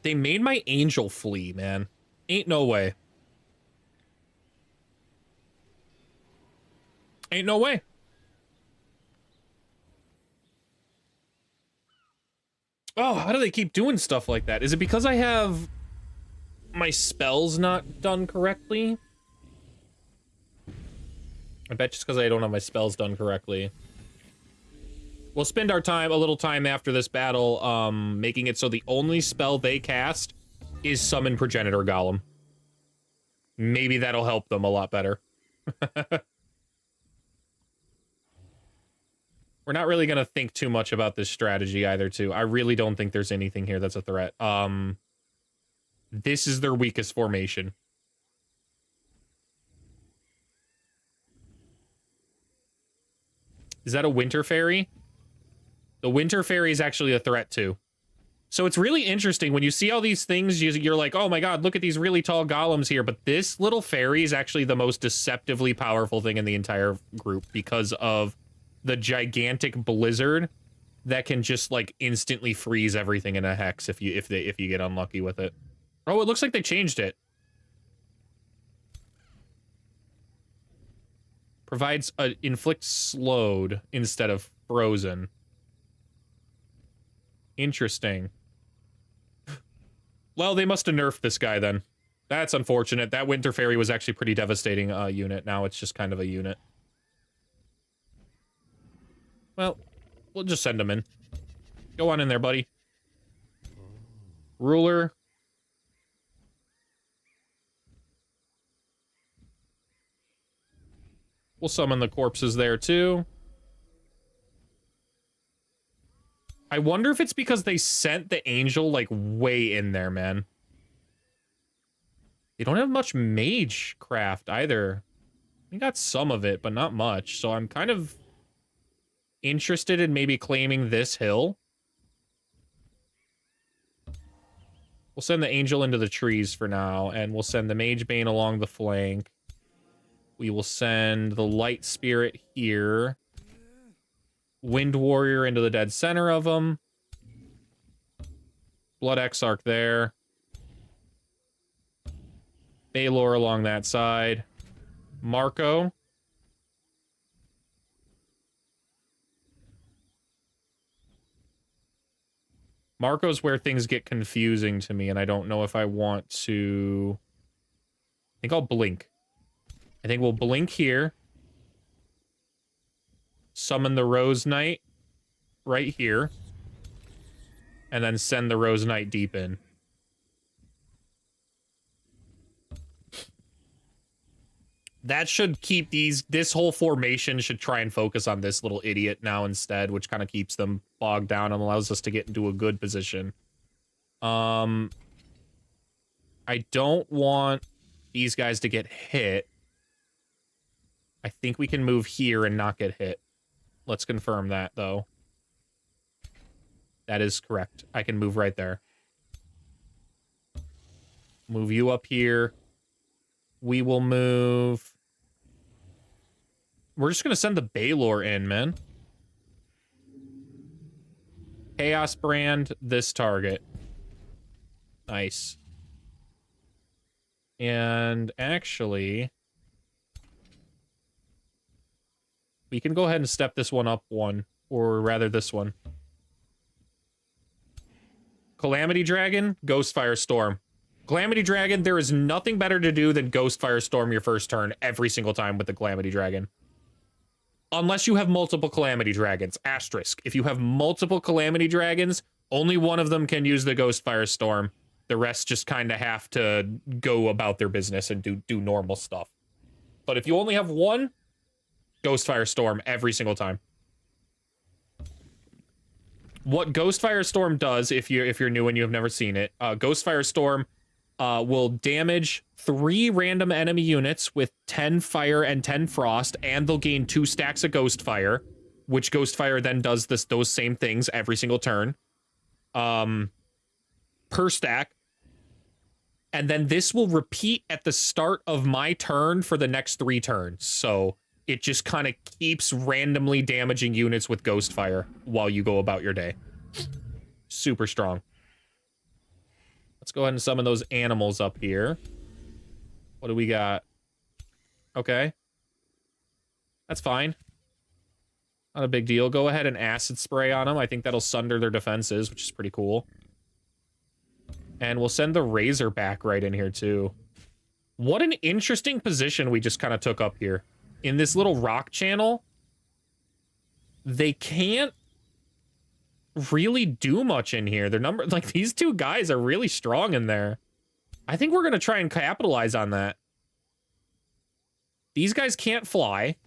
They made my angel flee, man. Ain't no way. Ain't no way. Oh, how do they keep doing stuff like that? Is it because I have my spells not done correctly? I bet just because I don't have my spells done correctly. We'll spend our time, a little time after this battle, making it so the only spell they cast is Summon Progenitor Golem. Maybe that'll help them a lot better. We're not really gonna think too much about this strategy either, too. I really don't think there's anything here that's a threat. This is their weakest formation. Is that a Winter Fairy? The Winter Fairy is actually a threat, too. So it's really interesting. When you see all these things, you're like, oh my god, look at these really tall golems here. But this little fairy is actually the most deceptively powerful thing in the entire group because of the gigantic blizzard that can just, like, instantly freeze everything in a hex if you get unlucky with it. Oh, it looks like they changed it. Provides inflict slowed instead of frozen. Interesting. Well, they must have nerfed this guy then. That's unfortunate. That Winter Fairy was actually pretty devastating unit. Now it's just kind of a unit. Well, we'll just send him in. Go on in there, buddy. Ruler. We'll summon the corpses there, too. I wonder if it's because they sent the angel, like, way in there, man. They don't have much mage craft, either. We got some of it, but not much. So I'm kind of interested in maybe claiming this hill. We'll send the angel into the trees for now, and we'll send the mage bane along the flank. We will send the light spirit here. Wind warrior into the dead center of them. Blood exarch there. Baylor along that side. Marco. Marco's where things get confusing to me, and I don't know if I want to... I think I'll blink. I think we'll blink here. Summon the Rose Knight right here. And then send the Rose Knight deep in. That should keep this whole formation should try and focus on this little idiot now instead, which kind of keeps them bogged down and allows us to get into a good position. I don't want these guys to get hit. I think we can move here and not get hit. Let's confirm that, though. That is correct. I can move right there. Move you up here. We will move... We're just going to send the Baylor in, man. Chaos brand this target. Nice. And actually... we can go ahead and step this one up one. Or rather, this one. Calamity Dragon, Ghostfire Storm. Calamity Dragon, there is nothing better to do than Ghostfire Storm your first turn every single time with the Calamity Dragon. Unless you have multiple Calamity Dragons. Asterisk. If you have multiple Calamity Dragons, only one of them can use the Ghostfire Storm. The rest just kind of have to go about their business and do normal stuff. But if you only have one, Ghostfire Storm every single time. What Ghostfire Storm does, if you're new and you have never seen it, Ghostfire Storm will damage 3 random enemy units with 10 fire and 10 frost, and they'll gain 2 stacks of Ghostfire, which Ghostfire then does those same things every single turn. Per stack. And then this will repeat at the start of my turn for the next 3 turns. So it just kind of keeps randomly damaging units with Ghostfire while you go about your day. Super strong. Let's go ahead and summon those animals up here. What do we got? Okay. That's fine. Not a big deal. Go ahead and acid spray on them. I think that'll sunder their defenses, which is pretty cool. And we'll send the Razor back right in here, too. What an interesting position we just kind of took up here. In this little rock channel, they can't really do much in here. Their number, like, these 2 guys are really strong in there. I think we're going to try and capitalize on that. These guys can't fly.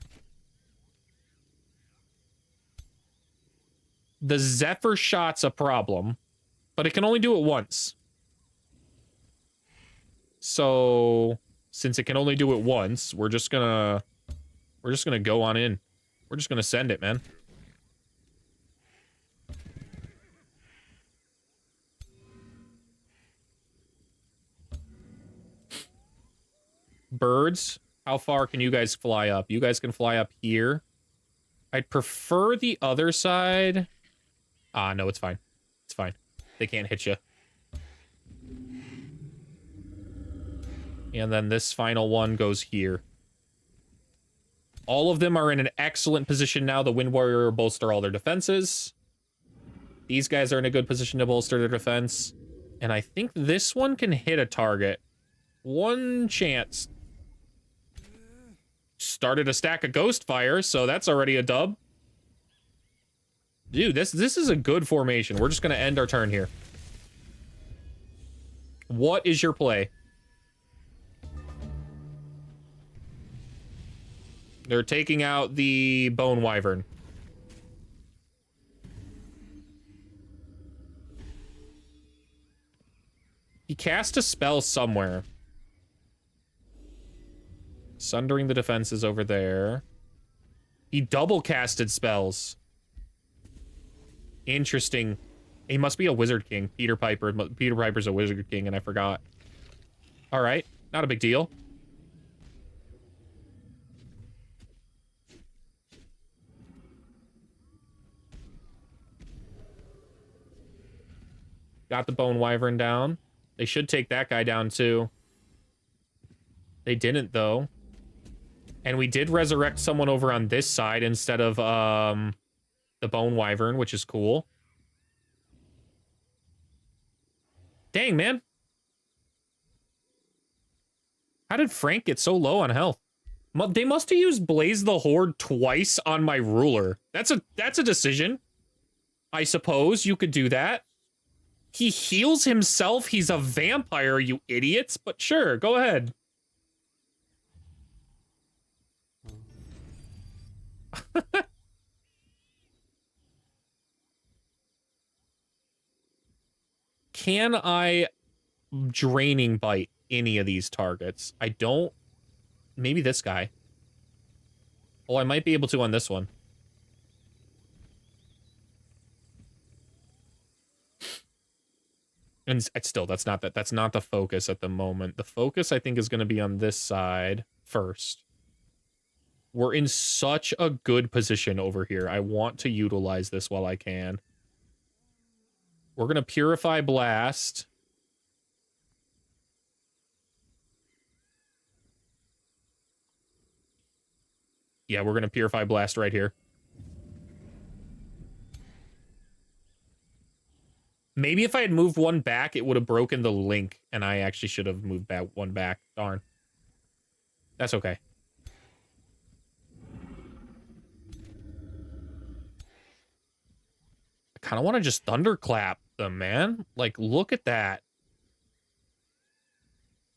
The Zephyr shot's a problem, but it can only do it once. So, since it can only do it once, we're just gonna go on in. We're just gonna send it, man. Birds, how far can you guys fly up? You guys can fly up here. I'd prefer the other side. Ah, no, it's fine. It's fine. They can't hit you. And then this final one goes here. All of them are in an excellent position now. The Wind Warrior will bolster all their defenses. These guys are in a good position to bolster their defense. And I think this one can hit a target. One chance. Started a stack of Ghostfire, so that's already a dub. Dude, this is a good formation. We're just going to end our turn here. What is your play? They're taking out the Bone Wyvern. He cast a spell somewhere. Sundering the defenses over there. He double casted spells. Interesting. He must be a Wizard King. Peter Piper's a Wizard King, and I forgot. All right, not a big deal. Got the Bone Wyvern down. They should take that guy down, too. They didn't, though. And we did resurrect someone over on this side instead of the Bone Wyvern, which is cool. Dang, man. How did Frank get so low on health? They must have used Blaze the Horde twice on my ruler. That's a decision. I suppose you could do that. He heals himself. He's a vampire, you idiots. But sure, go ahead. Can I Draining Bite any of these targets? I don't. Maybe this guy. Oh, I might be able to on this one. And still, that's not the focus at the moment. The focus, I think, is going to be on this side first. We're in such a good position over here. I want to utilize this while I can. We're going to Purify Blast. Yeah, we're going to Purify Blast right here. Maybe if I had moved one back, it would have broken the link, and I actually should have moved one back. Darn. That's okay. I kind of want to just thunderclap them, man. Like, look at that.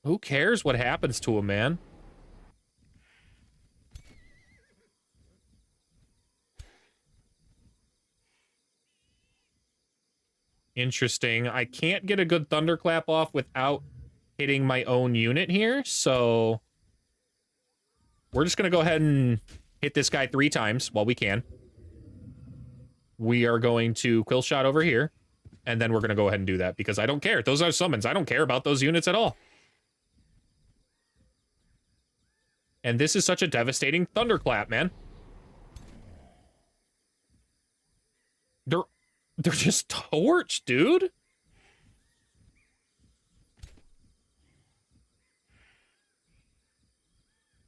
Who cares what happens to him, man? Interesting. I can't get a good thunderclap off without hitting my own unit here, so we're just going to go ahead and hit this guy 3 times while we can. We are going to Quill Shot over here, and then we're going to go ahead and do that, because I don't care. Those are summons. I don't care about those units at all. And this is such a devastating thunderclap, man. They're just torched, dude.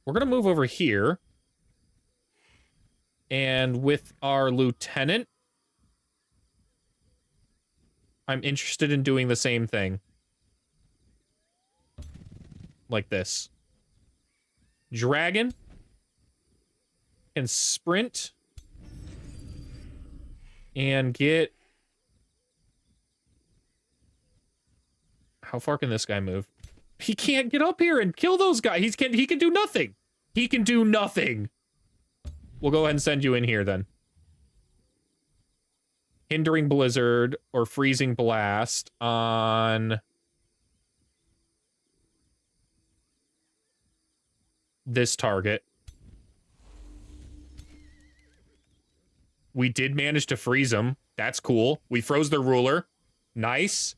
We're going to move over here. And with our lieutenant, I'm interested in doing the same thing. Like this. Dragon can sprint and get... How far can this guy move? He can't get up here and kill those guys. He can do nothing. He can do nothing. We'll go ahead and send you in here then. Hindering Blizzard or Freezing Blast on this target. We did manage to freeze them. That's cool. We froze their ruler. Nice.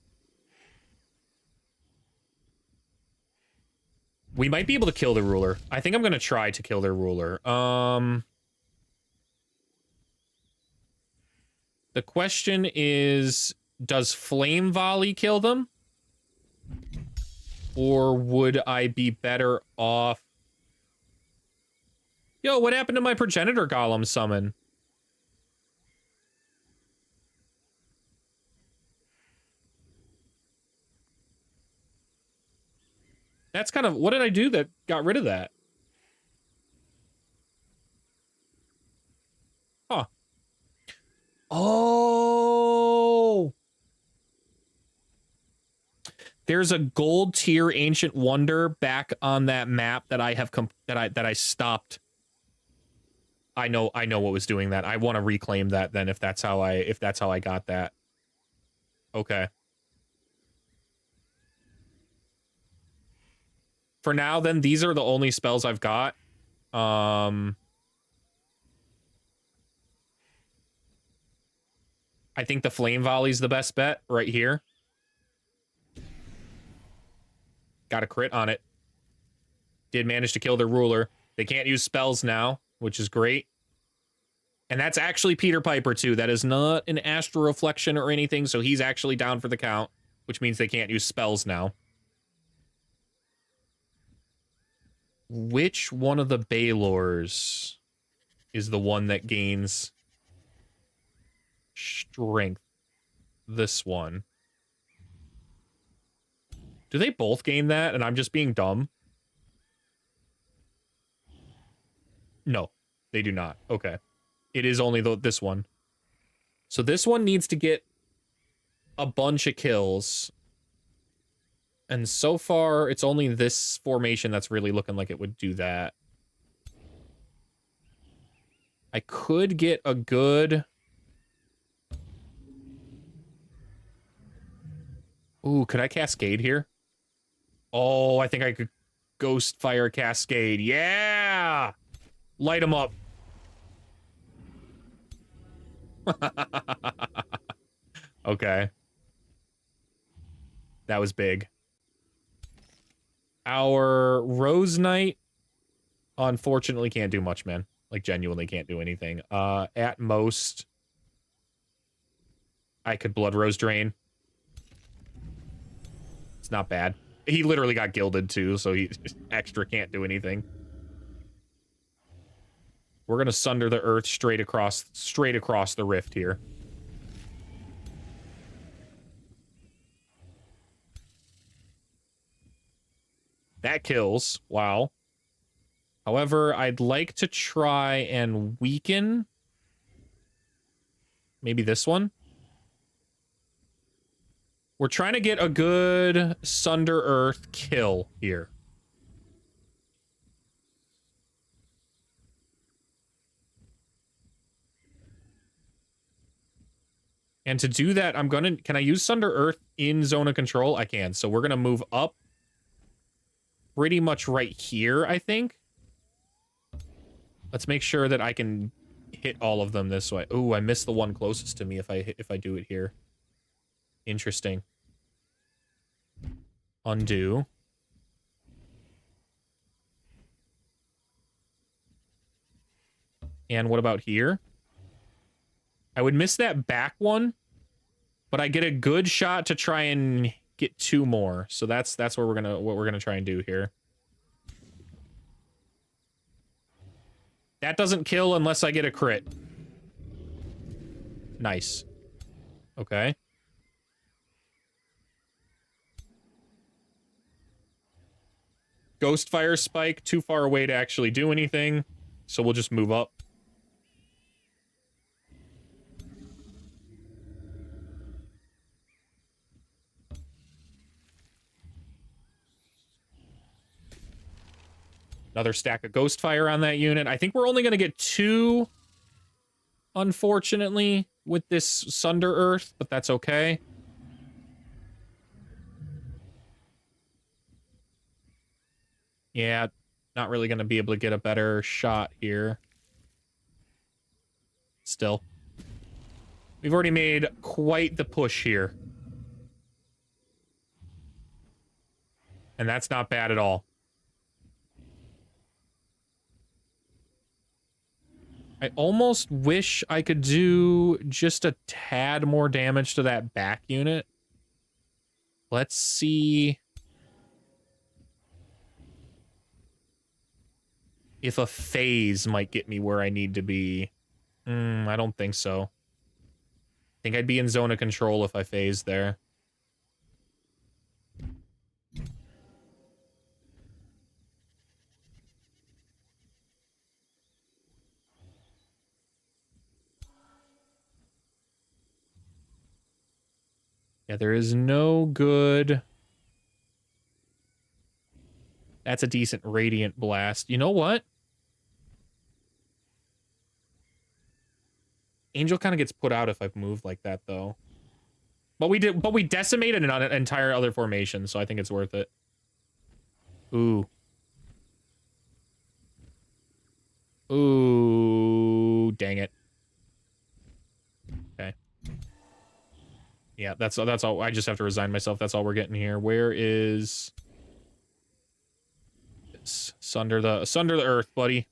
We might be able to kill the ruler. I think I'm going to try to kill their ruler. The question is, does Flame Volley kill them? Or would I be better off... Yo, what happened to my Progenitor Golem summon? That's kind of... What did I do that got rid of that? Huh. Oh! There's a gold tier Ancient Wonder back on that map that I have that I stopped. I know what was doing that. I want to reclaim that then if that's how I got that. Okay. For now, then, these are the only spells I've got. I think the Flame Volley's the best bet right here. Got a crit on it. Did manage to kill their ruler. They can't use spells now, which is great. And that's actually Peter Piper, too. That is not an Astral Reflection or anything, so he's actually down for the count, which means they can't use spells now. Which one of the Baylors is the one that gains strength? This one. Do they both gain that and I'm just being dumb? No, they do not. Okay. It is only this one. So this one needs to get a bunch of kills. And so far, it's only this formation that's really looking like it would do that. I could get a good... Ooh, could I Cascade here? Oh, I think I could Ghost Fire Cascade. Yeah! Light them up. Okay. That was big. Our Rose Knight, unfortunately, can't do much, man. Like, genuinely can't do anything. At most, I could Blood Rose Drain. It's not bad. He literally got gilded, too, so he extra can't do anything. We're gonna Sunder the Earth straight across the rift here. That kills. Wow. However, I'd like to try and weaken. Maybe this one. We're trying to get a good Sunder Earth kill here. And to do that, can I use Sunder Earth in zone of control? I can. So we're gonna move up pretty much right here, I think. Let's make sure that I can hit all of them this way. Ooh, I missed the one closest to me if I do it here. Interesting. Undo. And what about here? I would miss that back one, but I get a good shot to try and get 2 more. So that's what we're gonna try and do here. That doesn't kill unless I get a crit. Nice. Okay. Ghost Fire Spike, too far away to actually do anything, so we'll just move up. Another stack of Ghost Fire on that unit. I think we're only going to get 2, unfortunately, with this Sunder Earth, but that's okay. Yeah, not really going to be able to get a better shot here. Still. We've already made quite the push here. And that's not bad at all. I almost wish I could do just a tad more damage to that back unit. Let's see if a phase might get me where I need to be. I don't think so. I think I'd be in zone of control if I phased there. Yeah, there is no good... That's a decent Radiant Blast. You know what? Angel kind of gets put out if I've moved like that, though. But we decimated an entire other formation, so I think it's worth it. Ooh. Ooh, dang it. Okay. Yeah, that's all. I just have to resign myself. That's all we're getting here. Where is Sunder the Earth, buddy?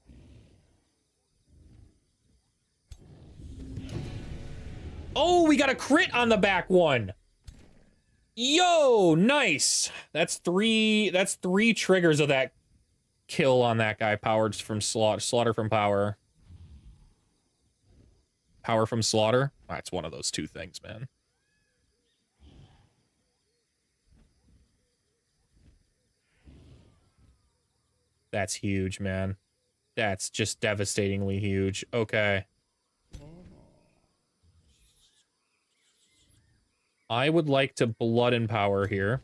Oh, we got a crit on the back one. Yo, nice. That's three triggers of that kill on that guy. Powered from slaughter from power. Power from slaughter. That's one of those 2 things, man. That's huge, man. That's just devastatingly huge. Okay. I would like to blood and power here.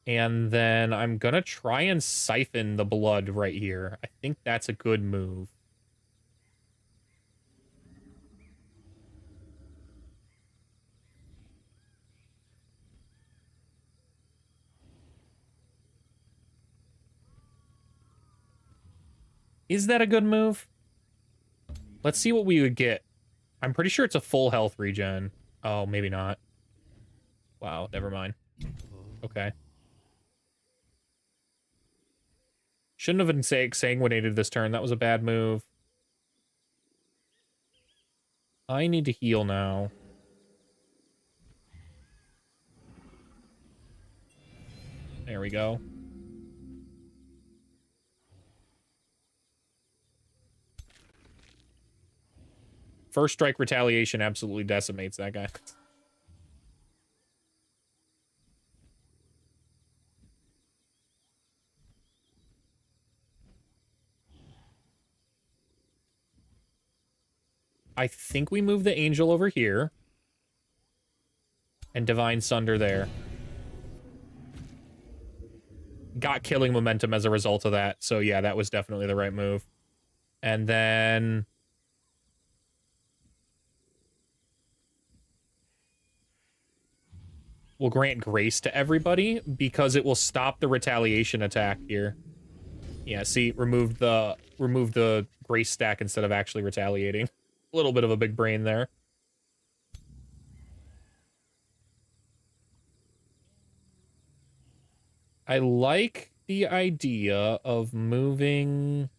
And then I'm gonna try and siphon the blood right here. I think that's a good move. Is that a good move? Let's see what we would get. I'm pretty sure it's a full health regen. Oh, maybe not. Wow, never mind. Okay. Shouldn't have been sanguinated this turn. That was a bad move. I need to heal now. There we go. First strike retaliation absolutely decimates that guy. I think we move the angel over here. And Divine Sunder there. Got killing momentum as a result of that. So yeah, that was definitely the right move. And then... We'll grant grace to everybody because it will stop the retaliation attack here. Yeah, see, remove the grace stack instead of actually retaliating. A little bit of a big brain there. I like the idea of moving...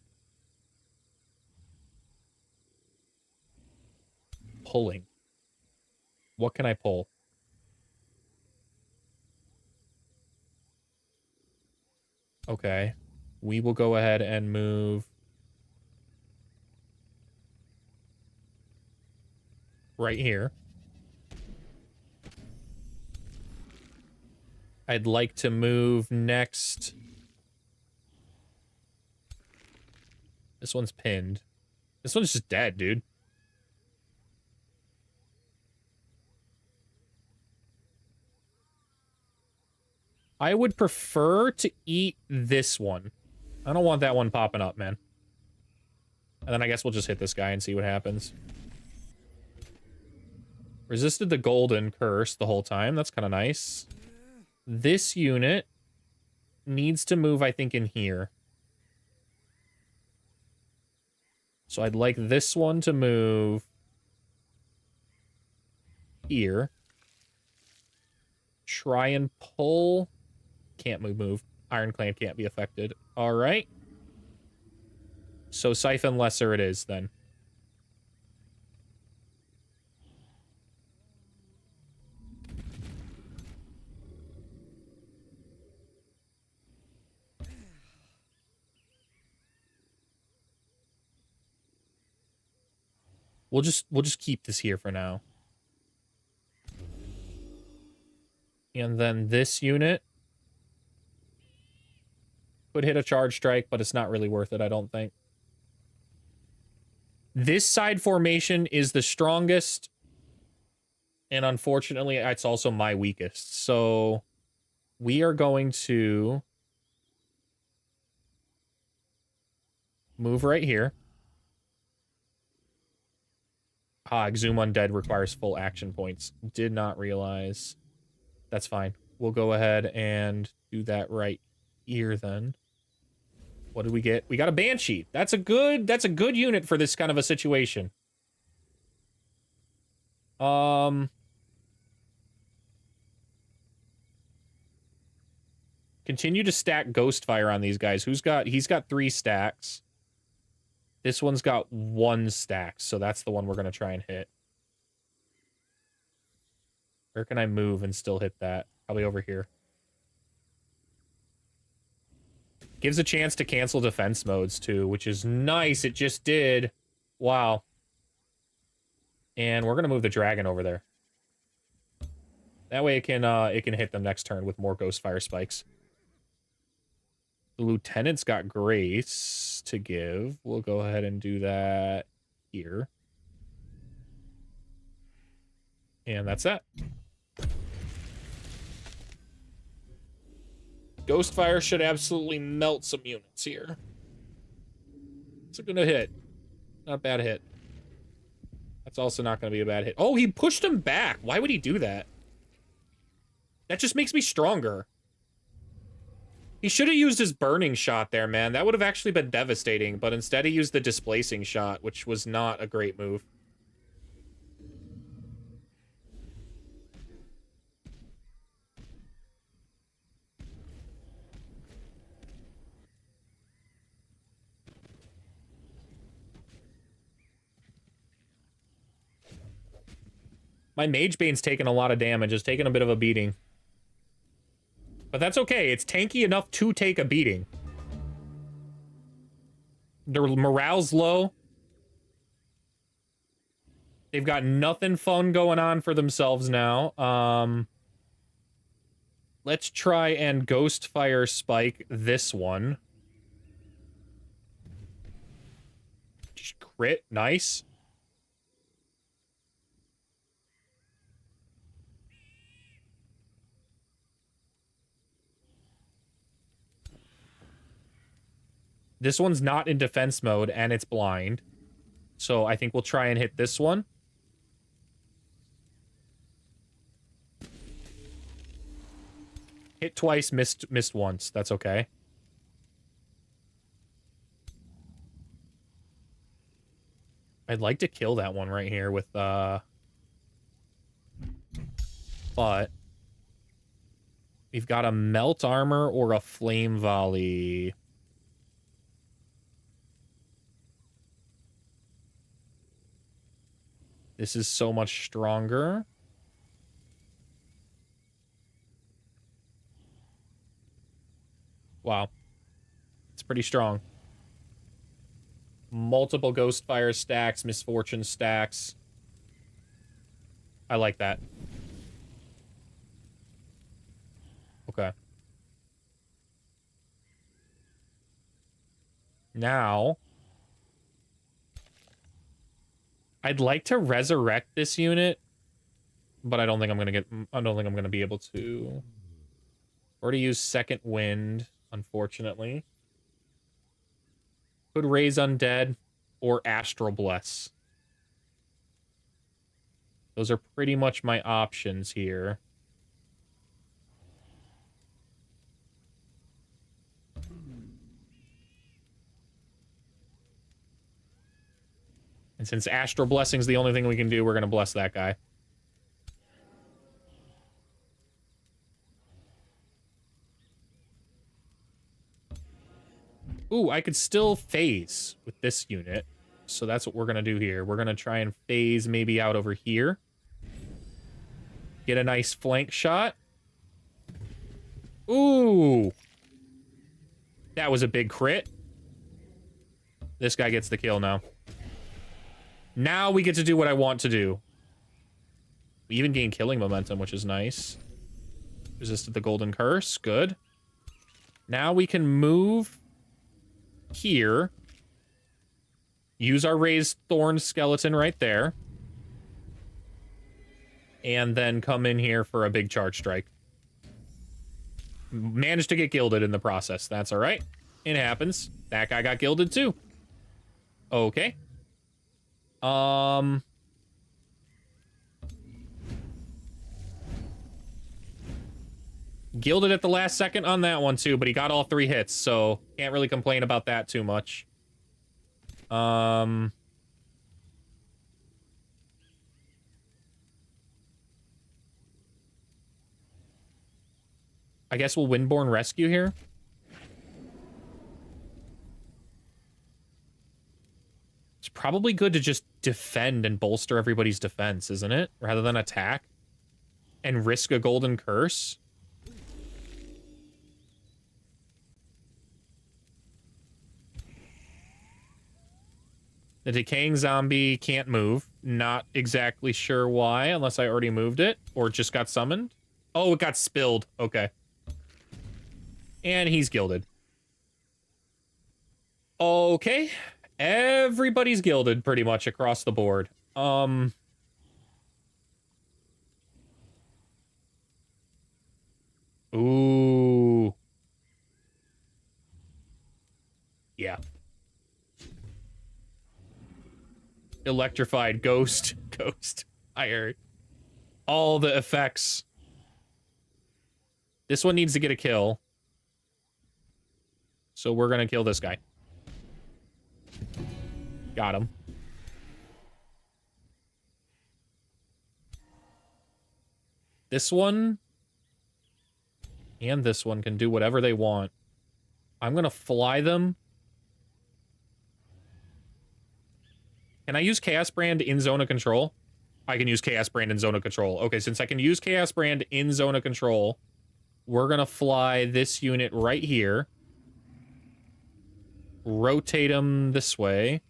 Pulling. What can I pull? Okay. We will go ahead and move... right here. I'd like to move next... This one's pinned. This one's just dead, dude. I would prefer to eat this one. I don't want that one popping up, man. And then I guess we'll just hit this guy and see what happens. Resisted the golden curse the whole time. That's kind of nice. This unit needs to move, I think, in here. So I'd like this one to move here. Try and pull. Can't move. Iron Clan can't be affected. All right. So Siphon Lesser it is, then. We'll just keep this here for now. And then this unit could hit a charge strike, but it's not really worth it, I don't think. This side formation is the strongest, and unfortunately, it's also my weakest. So we are going to move right here. Exhume Undead requires full action points. Did not realize. That's fine. We'll go ahead and do that right here then. What did we get? We got a Banshee. That's a good unit for this kind of a situation. Continue to stack Ghostfire on these guys. He's got 3 stacks. This one's got 1 stack, so that's the one we're going to try and hit. Where can I move and still hit that? Probably over here. Gives a chance to cancel defense modes, too, which is nice. It just did. Wow. And we're going to move the dragon over there. That way it can hit them next turn with more Ghostfire spikes. The lieutenant's got grace to give. We'll go ahead and do that here. And that's that. Ghostfire should absolutely melt some units here. It's a good hit. Not a bad hit. That's also not going to be a bad hit. Oh, he pushed him back. Why would he do that? That just makes me stronger. He should have used his burning shot there, man. That would have actually been devastating, but instead he used the displacing shot, which was not a great move. My Magebane's taking a lot of damage. It's taking a bit of a beating. But that's okay. It's tanky enough to take a beating. Their morale's low. They've got nothing fun going on for themselves now. Let's try and Ghostfire Spike this one. Just crit. Nice. This one's not in defense mode, and it's blind. So I think we'll try and hit this one. Hit twice, missed once. That's okay. I'd like to kill that one right here with, but we've got a melt armor or a flame volley. This is so much stronger. Wow. It's pretty strong. Multiple ghost fire stacks, misfortune stacks. I like that. Okay. Now, I'd like to resurrect this unit, but I don't think I'm gonna be able to. Already used second wind, unfortunately. Could raise undead or astral bless. Those are pretty much my options here. And since astral blessing's the only thing we can do, we're gonna bless that guy. Ooh, I could still phase with this unit. So that's what we're going to do here. We're going to try and phase maybe out over here. Get a nice flank shot. Ooh. That was a big crit. This guy gets the kill now. Now we get to do what I want to do. We even gain killing momentum, which is nice. Resisted the golden curse. Good. Now we can move here. Use our raised thorn skeleton right there. And then come in here for a big charge strike. Managed to get gilded in the process. That's all right. It happens. That guy got gilded too. Okay. Gilded at the last second on that one too, but he got all 3 hits, so can't really complain about that too much. I guess we'll Windborne Rescue here. It's probably good to just defend and bolster everybody's defense, isn't it? Rather than attack and risk a golden curse. The decaying zombie can't move. Not exactly sure why, unless I already moved it or just got summoned. Oh, it got spilled. Okay. And he's gilded. Okay. Everybody's gilded pretty much across the board. Ooh. Yeah. Electrified, ghost, fire. All the effects. This one needs to get a kill. So we're gonna kill this guy. Got him. This one and this one can do whatever they want. I'm gonna fly them. Can I use Chaos Brand in Zone of Control? I can use Chaos Brand in Zone of Control. Okay, since I can use Chaos Brand in Zone of Control, we're gonna fly this unit right here. Rotate them this way.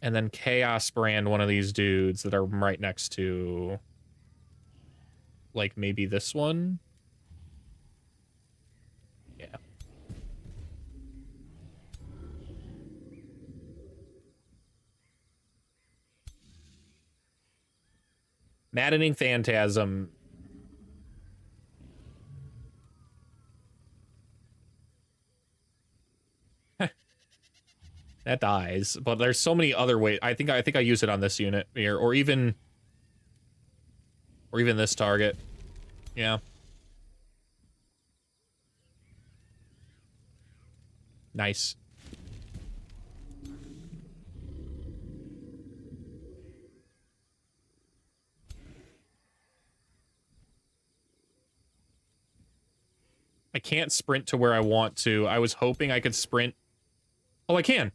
And then Chaos Brand one of these dudes that are right next to... like, maybe this one? Yeah. Maddening Phantasm. That dies, but there's so many other ways. I think I use it on this unit here, or even this target. Yeah. Nice. I can't sprint to where I want to. I was hoping I could sprint. Oh, I can.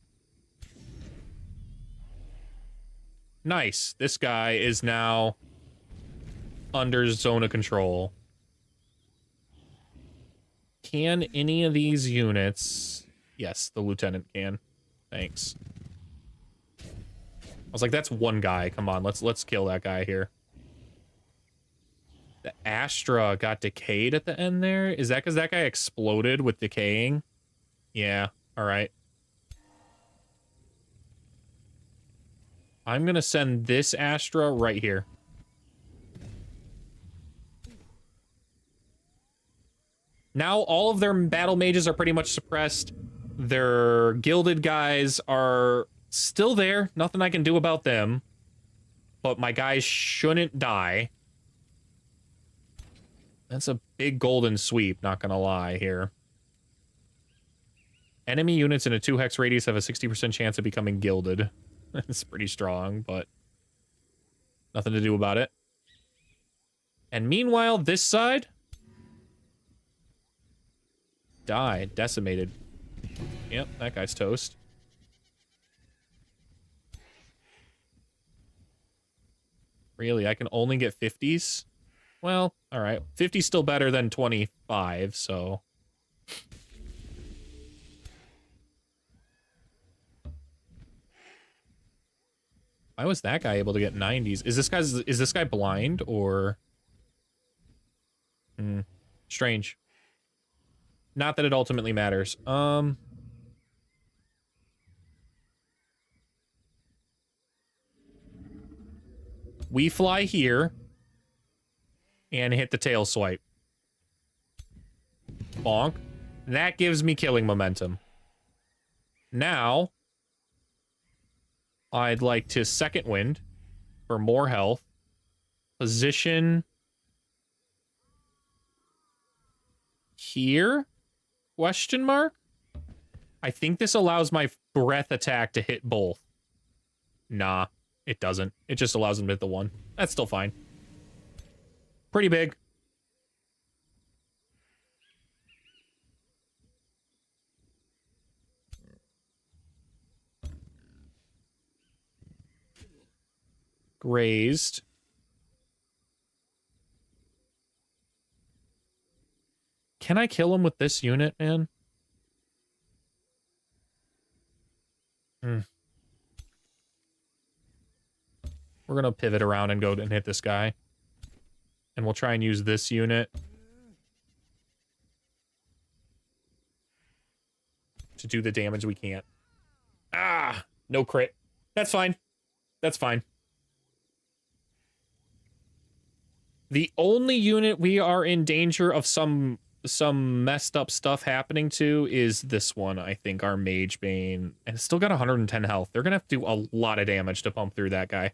Nice. This guy is now under zone of control. Can any of these units... Yes, the lieutenant can. Thanks. I was like, that's one guy. Come on, let's kill that guy here. The Astra got decayed at the end there? Is that because that guy exploded with decaying? Yeah, alright. I'm gonna send this Astra right here. Now all of their battle mages are pretty much suppressed. Their gilded guys are still there. Nothing I can do about them. But my guys shouldn't die. That's a big golden sweep, not gonna lie here. Enemy units in a 2-hex radius have a 60% chance of becoming gilded. It's pretty strong, but nothing to do about it. And meanwhile, this side... died, decimated. Yep, that guy's toast. Really, I can only get 50s? Well, alright. 50's still better than 25, so... Why was that guy able to get 90s? Is this guy blind, or... Strange. Not that it ultimately matters. We fly here and hit the tail swipe. Bonk. That gives me killing momentum. Now, I'd like to second wind for more health. Position here? Question mark? I think this allows my breath attack to hit both. Nah, it doesn't. It just allows them to hit the one. That's still fine. Pretty big. Grazed. Can I kill him with this unit, man? We're gonna pivot around and go and hit this guy. And we'll try and use this unit to do the damage we can't. Ah! No crit. That's fine. That's fine. The only unit we are in danger of some messed up stuff happening to is this one, I think, our Mage Bane. And it's still got 110 health. They're gonna have to do a lot of damage to pump through that guy.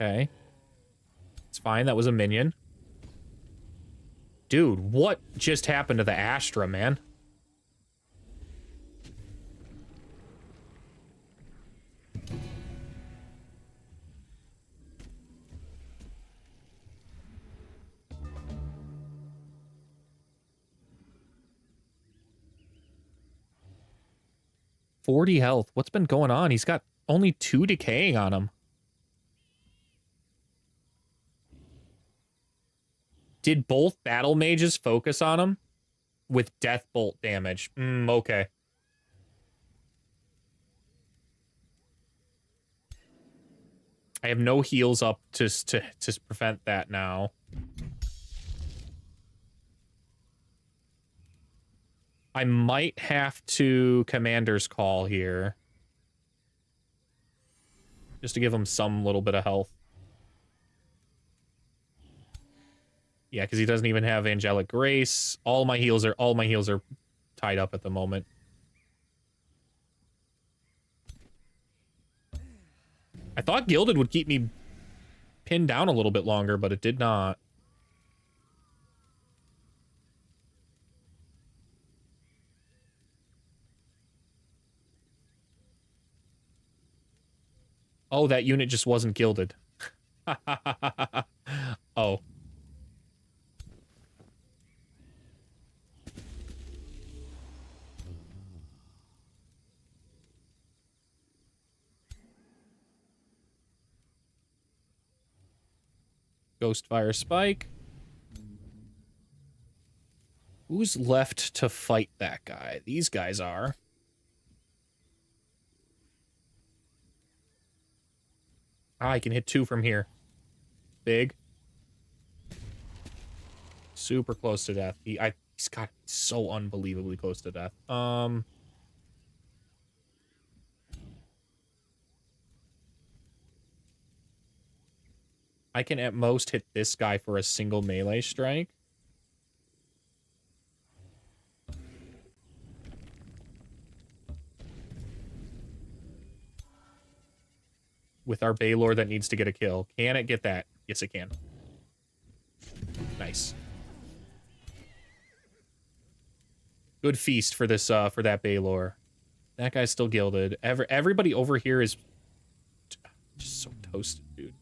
Okay. It's fine, that was a minion. Dude, what just happened to the Astra, man? $40 health. What's been going on? He's got only 2 decaying on him. Did both battle mages focus on him with death bolt damage? Okay. I have no heals up to prevent that now. I might have to Commander's Call here. Just to give him some little bit of health. Yeah, because he doesn't even have Angelic Grace. All my heals are tied up at the moment. I thought Gilded would keep me pinned down a little bit longer, but it did not. Oh, that unit just wasn't gilded. Oh. Ghostfire Spike. Who's left to fight that guy? These guys are. Ah, I can hit 2 from here. Big. Super close to death. He's got so unbelievably close to death. I can at most hit this guy for a single melee strike. With our Baylor that needs to get a kill. Can it get that? Yes, it can. Nice. Good feast for this, for that Baylor. That guy's still gilded. Everybody over here is just so toasted, dude.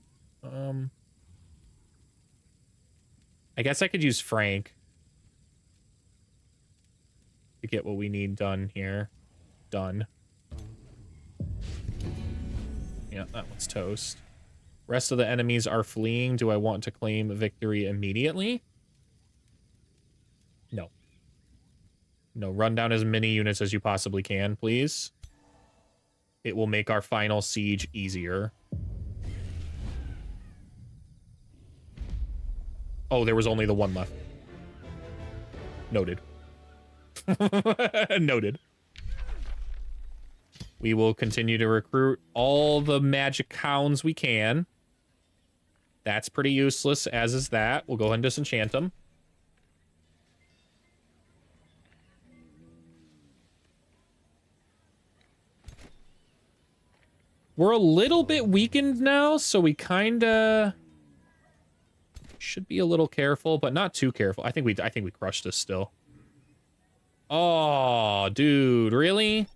I guess I could use Frank to get what we need done here. Done. Yeah, that one's toast. Rest of the enemies are fleeing. Do I want to claim victory immediately? No. No, run down as many units as you possibly can, please. It will make our final siege easier. Oh, there was only the one left. Noted. Noted. We will continue to recruit all the magic hounds we can. That's pretty useless, as is that. We'll go ahead and disenchant them. We're a little bit weakened now, so we kinda should be a little careful, but not too careful. I think we crushed this still. Oh, dude, really?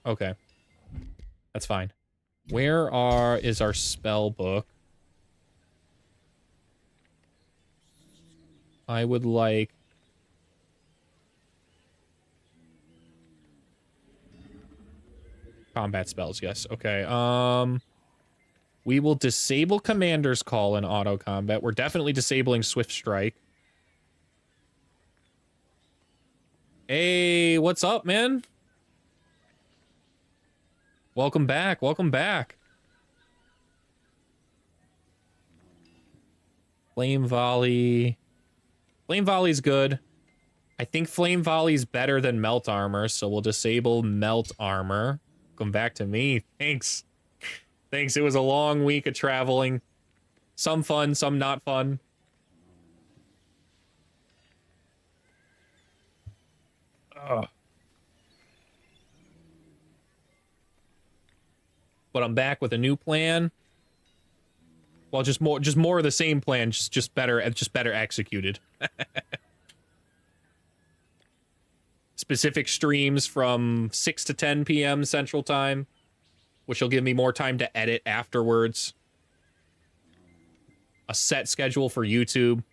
Okay. That's fine. Where is our spell book? I would like... combat spells, yes. Okay, we will disable Commander's Call in auto combat. We're definitely disabling Swift Strike. Hey, what's up, man? Welcome back, welcome back. Flame Volley. Flame Volley's good. I think Flame Volley's better than Melt Armor, so we'll disable Melt Armor. Come back to me. Thanks. Thanks, it was a long week of traveling. Some fun, some not fun. Ugh. But I'm back with a new plan. Well, just more of the same plan, just better executed. Specific streams from 6 to 10 p.m. Central Time, which will give me more time to edit afterwards. A set schedule for YouTube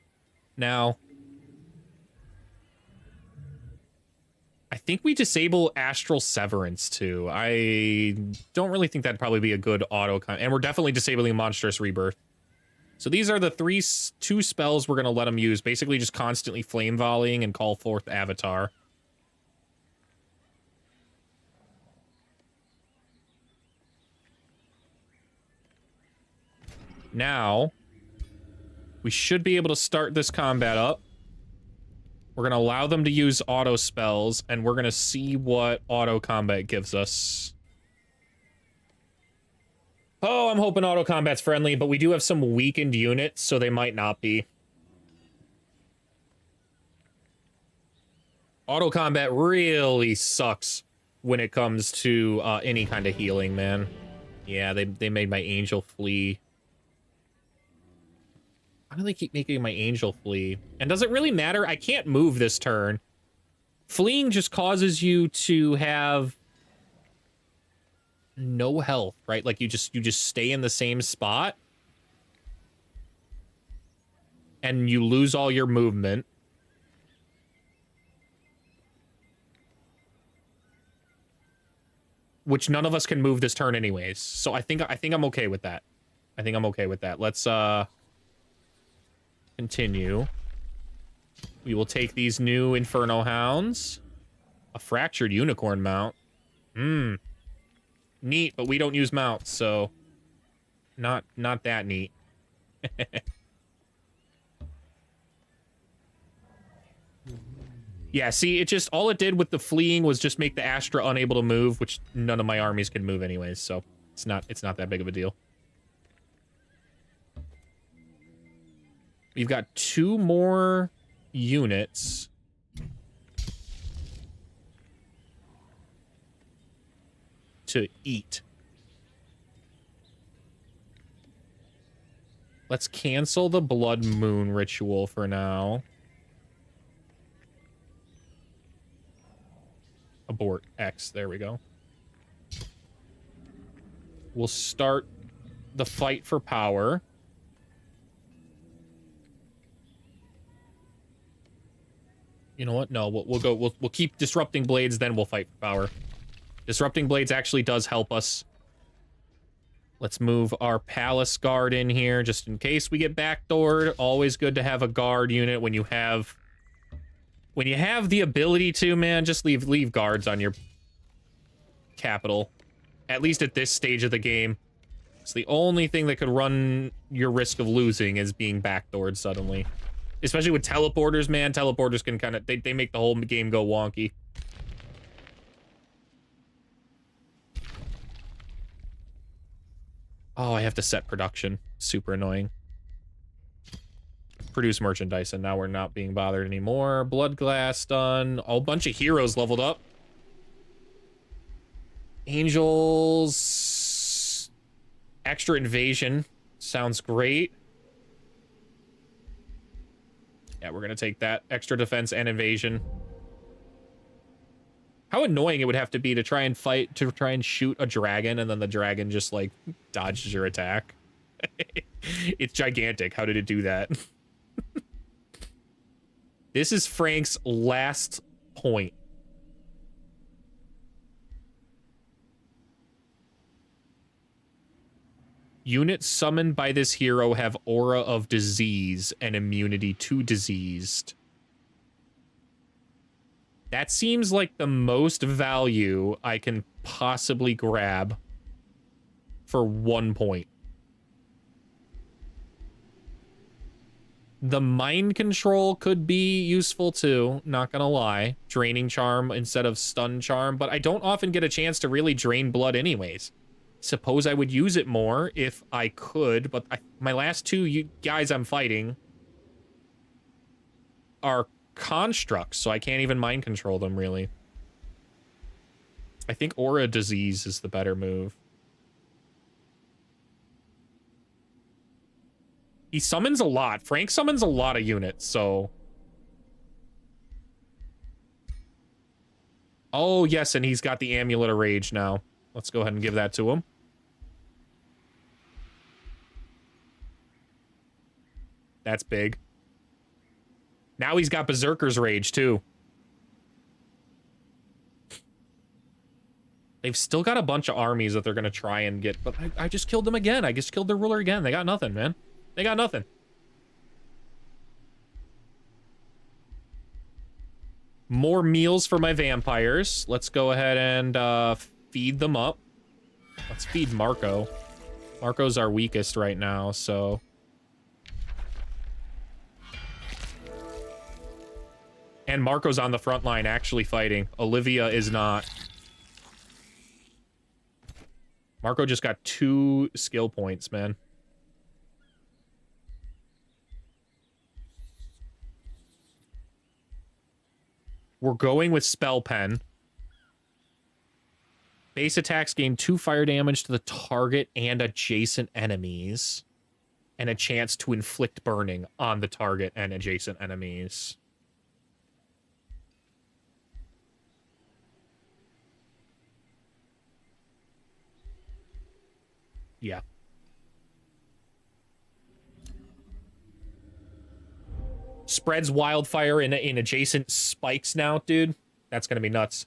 now. I think we disable Astral Severance, too. I don't really think that'd probably be a good auto... and we're definitely disabling Monstrous Rebirth. So these are the two spells we're going to let them use. Basically just constantly flame volleying and call forth Avatar. Now, we should be able to start this combat up. We're going to allow them to use auto spells, and we're going to see what auto combat gives us. Oh, I'm hoping auto combat's friendly, but we do have some weakened units, so they might not be. Auto combat really sucks when it comes to any kind of healing, man. Yeah, they made my angel flee. Why do they keep making my angel flee? And does it really matter? I can't move this turn. Fleeing just causes you to have no health, right? Like you just stay in the same spot. And you lose all your movement. Which none of us can move this turn anyways. So I think I'm okay with that. I think I'm okay with that. Let's continue. We will take these new Inferno Hounds. A fractured unicorn mount. Neat, but we don't use mounts, so not that neat. Yeah, see, it just, all it did with the fleeing was just make the Astra unable to move, which none of my armies can move anyways, so it's not that big of a deal. We've got 2 more units. To eat. Let's cancel the Blood Moon ritual for now. Abort X, there we go. We'll start the fight for power. You know what? No, we'll keep Disrupting Blades, then we'll fight for power. Disrupting Blades actually does help us. Let's move our Palace Guard in here, just in case we get backdoored. Always good to have a guard unit when you have the ability to, man. Just leave guards on your capital. At least at this stage of the game. It's the only thing that could run your risk of losing is being backdoored suddenly. Especially with teleporters, man. Teleporters can kind of, they make the whole game go wonky. Oh, I have to set production. Super annoying. Produce merchandise, and now we're not being bothered anymore. Bloodglass done. A whole bunch of heroes leveled up. Angels. Extra invasion. Sounds great. Yeah, we're gonna take that. Extra defense and invasion. How annoying it would have to be to try and shoot a dragon, and then the dragon just, like, dodges your attack. It's gigantic. How did it do that? This is Frank's last point. Units summoned by this hero have Aura of Disease and immunity to diseased. That seems like the most value I can possibly grab for 1 point. The mind control could be useful too, not gonna lie. Draining charm instead of stun charm, but I don't often get a chance to really drain blood anyways. Suppose I would use it more if I could, but my last 2 guys I'm fighting are constructs, so I can't even mind control them, really. I think Aura Disease is the better move. He summons a lot. Frank summons a lot of units, so... Oh, yes, and he's got the Amulet of Rage now. Let's go ahead and give that to him. That's big. Now he's got Berserker's Rage, too. They've still got a bunch of armies that they're going to try and get, but I just killed them again. I just killed their ruler again. They got nothing, man. They got nothing. More meals for my vampires. Let's go ahead and feed them up. Let's feed Marco. Marco's our weakest right now, so... And Marco's on the front line actually fighting. Olivia is not. Marco just got 2 skill points, man. We're going with Spell Pen. Base attacks gain 2 fire damage to the target and adjacent enemies, and a chance to inflict burning on the target and adjacent enemies. Yeah. Spreads wildfire in adjacent spikes now, dude. That's gonna be nuts.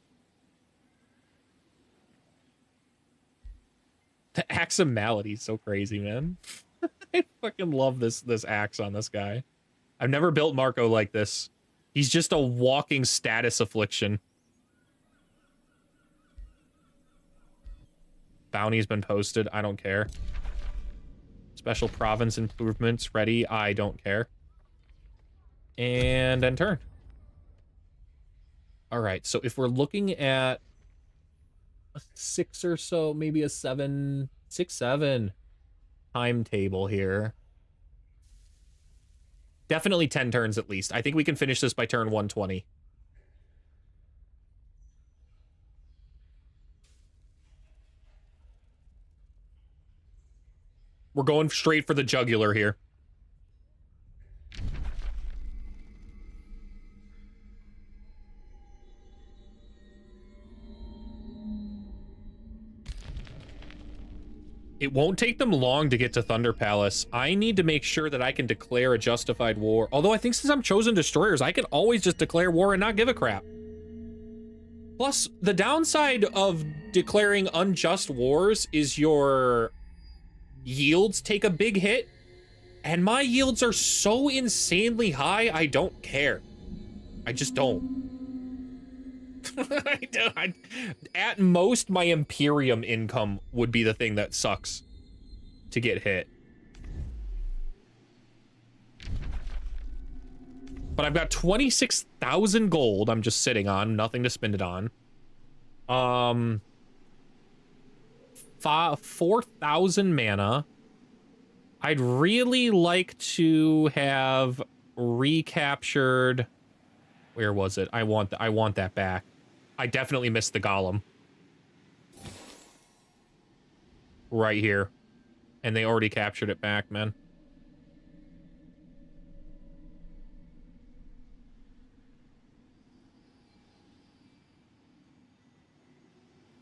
The axe of malady is so crazy, man. I fucking love this axe on this guy. I've never built Marco like this. He's just a walking status affliction. Bounty's been posted. I don't care. Special province improvements ready. I don't care. And end turn. All right, so if we're looking at a 6 or so, maybe a 7, 6, 7 timetable here. Definitely 10 turns at least. I think we can finish this by turn 120. We're going straight for the jugular here. It won't take them long to get to Thunder Palace. I need to make sure that I can declare a justified war. Although I think since I'm chosen destroyers, I can always just declare war and not give a crap. Plus, the downside of declaring unjust wars is your yields take a big hit. And my yields are so insanely high, I don't care. I just don't. At most, my Imperium income would be the thing that sucks to get hit. But I've got 26,000 gold I'm just sitting on, nothing to spend it on. 4,000 mana. I'd really like to have recaptured... Where was it? I want that back. I definitely missed the golem. Right here. And they already captured it back, man.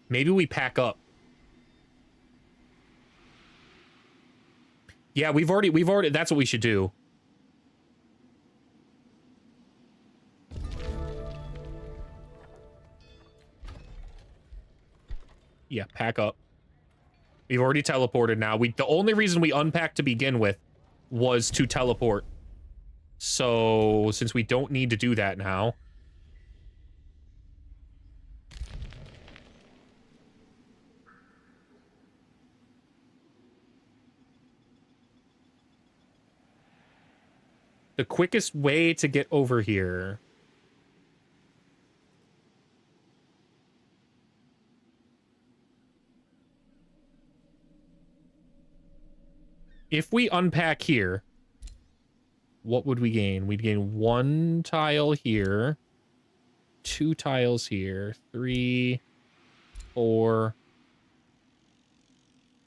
Maybe we pack up. Yeah, we've already, that's what we should do. Yeah, pack up. We've already teleported now. The only reason we unpacked to begin with was to teleport. So, since we don't need to do that now. The quickest way to get over here... If we unpack here, what would we gain? We'd gain 1 tile here, 2 tiles here, 3, 4.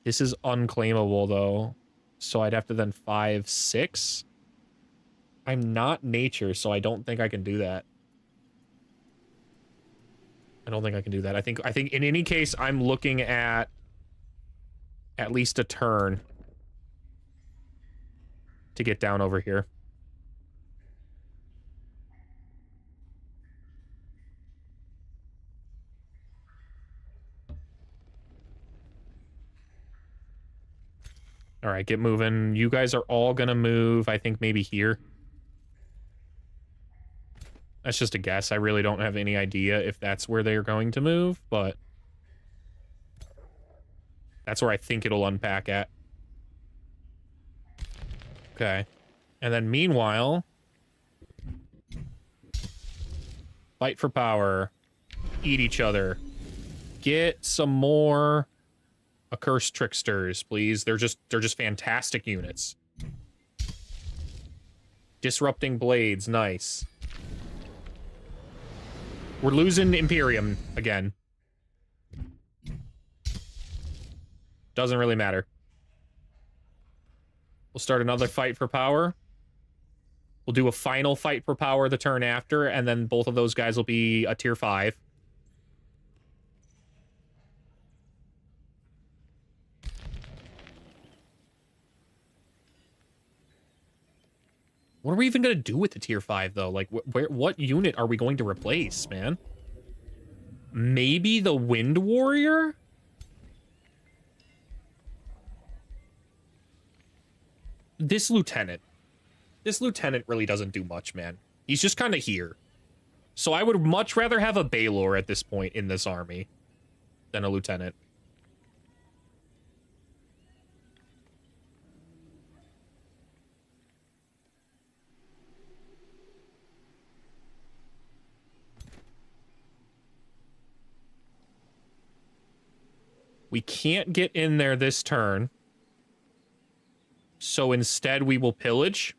This is unclaimable, though. So I'd have to then 5, 6. I'm not nature, so I don't think I can do that. I don't think I can do that. I think in any case, I'm looking at least a turn to get down over here. All right, get moving. You guys are all gonna move, I think maybe here. That's just a guess. I really don't have any idea if that's where they're going to move, but that's where I think it'll unpack at. Okay. And then meanwhile, fight for power, eat each other, get some more accursed tricksters, please. They're just fantastic units. Disrupting blades, nice. We're losing Imperium again. Doesn't really matter. We'll start another fight for power. We'll do a final fight for power the turn after, and then both of those guys will be a tier 5. What are we even going to do with the tier 5, though? Like, what unit are we going to replace, man? Maybe the Wind Warrior? This lieutenant really doesn't do much, man. He's just kind of here. So I would much rather have a Baylor at this point in this army than a lieutenant. We can't get in there this turn. So instead we will pillage.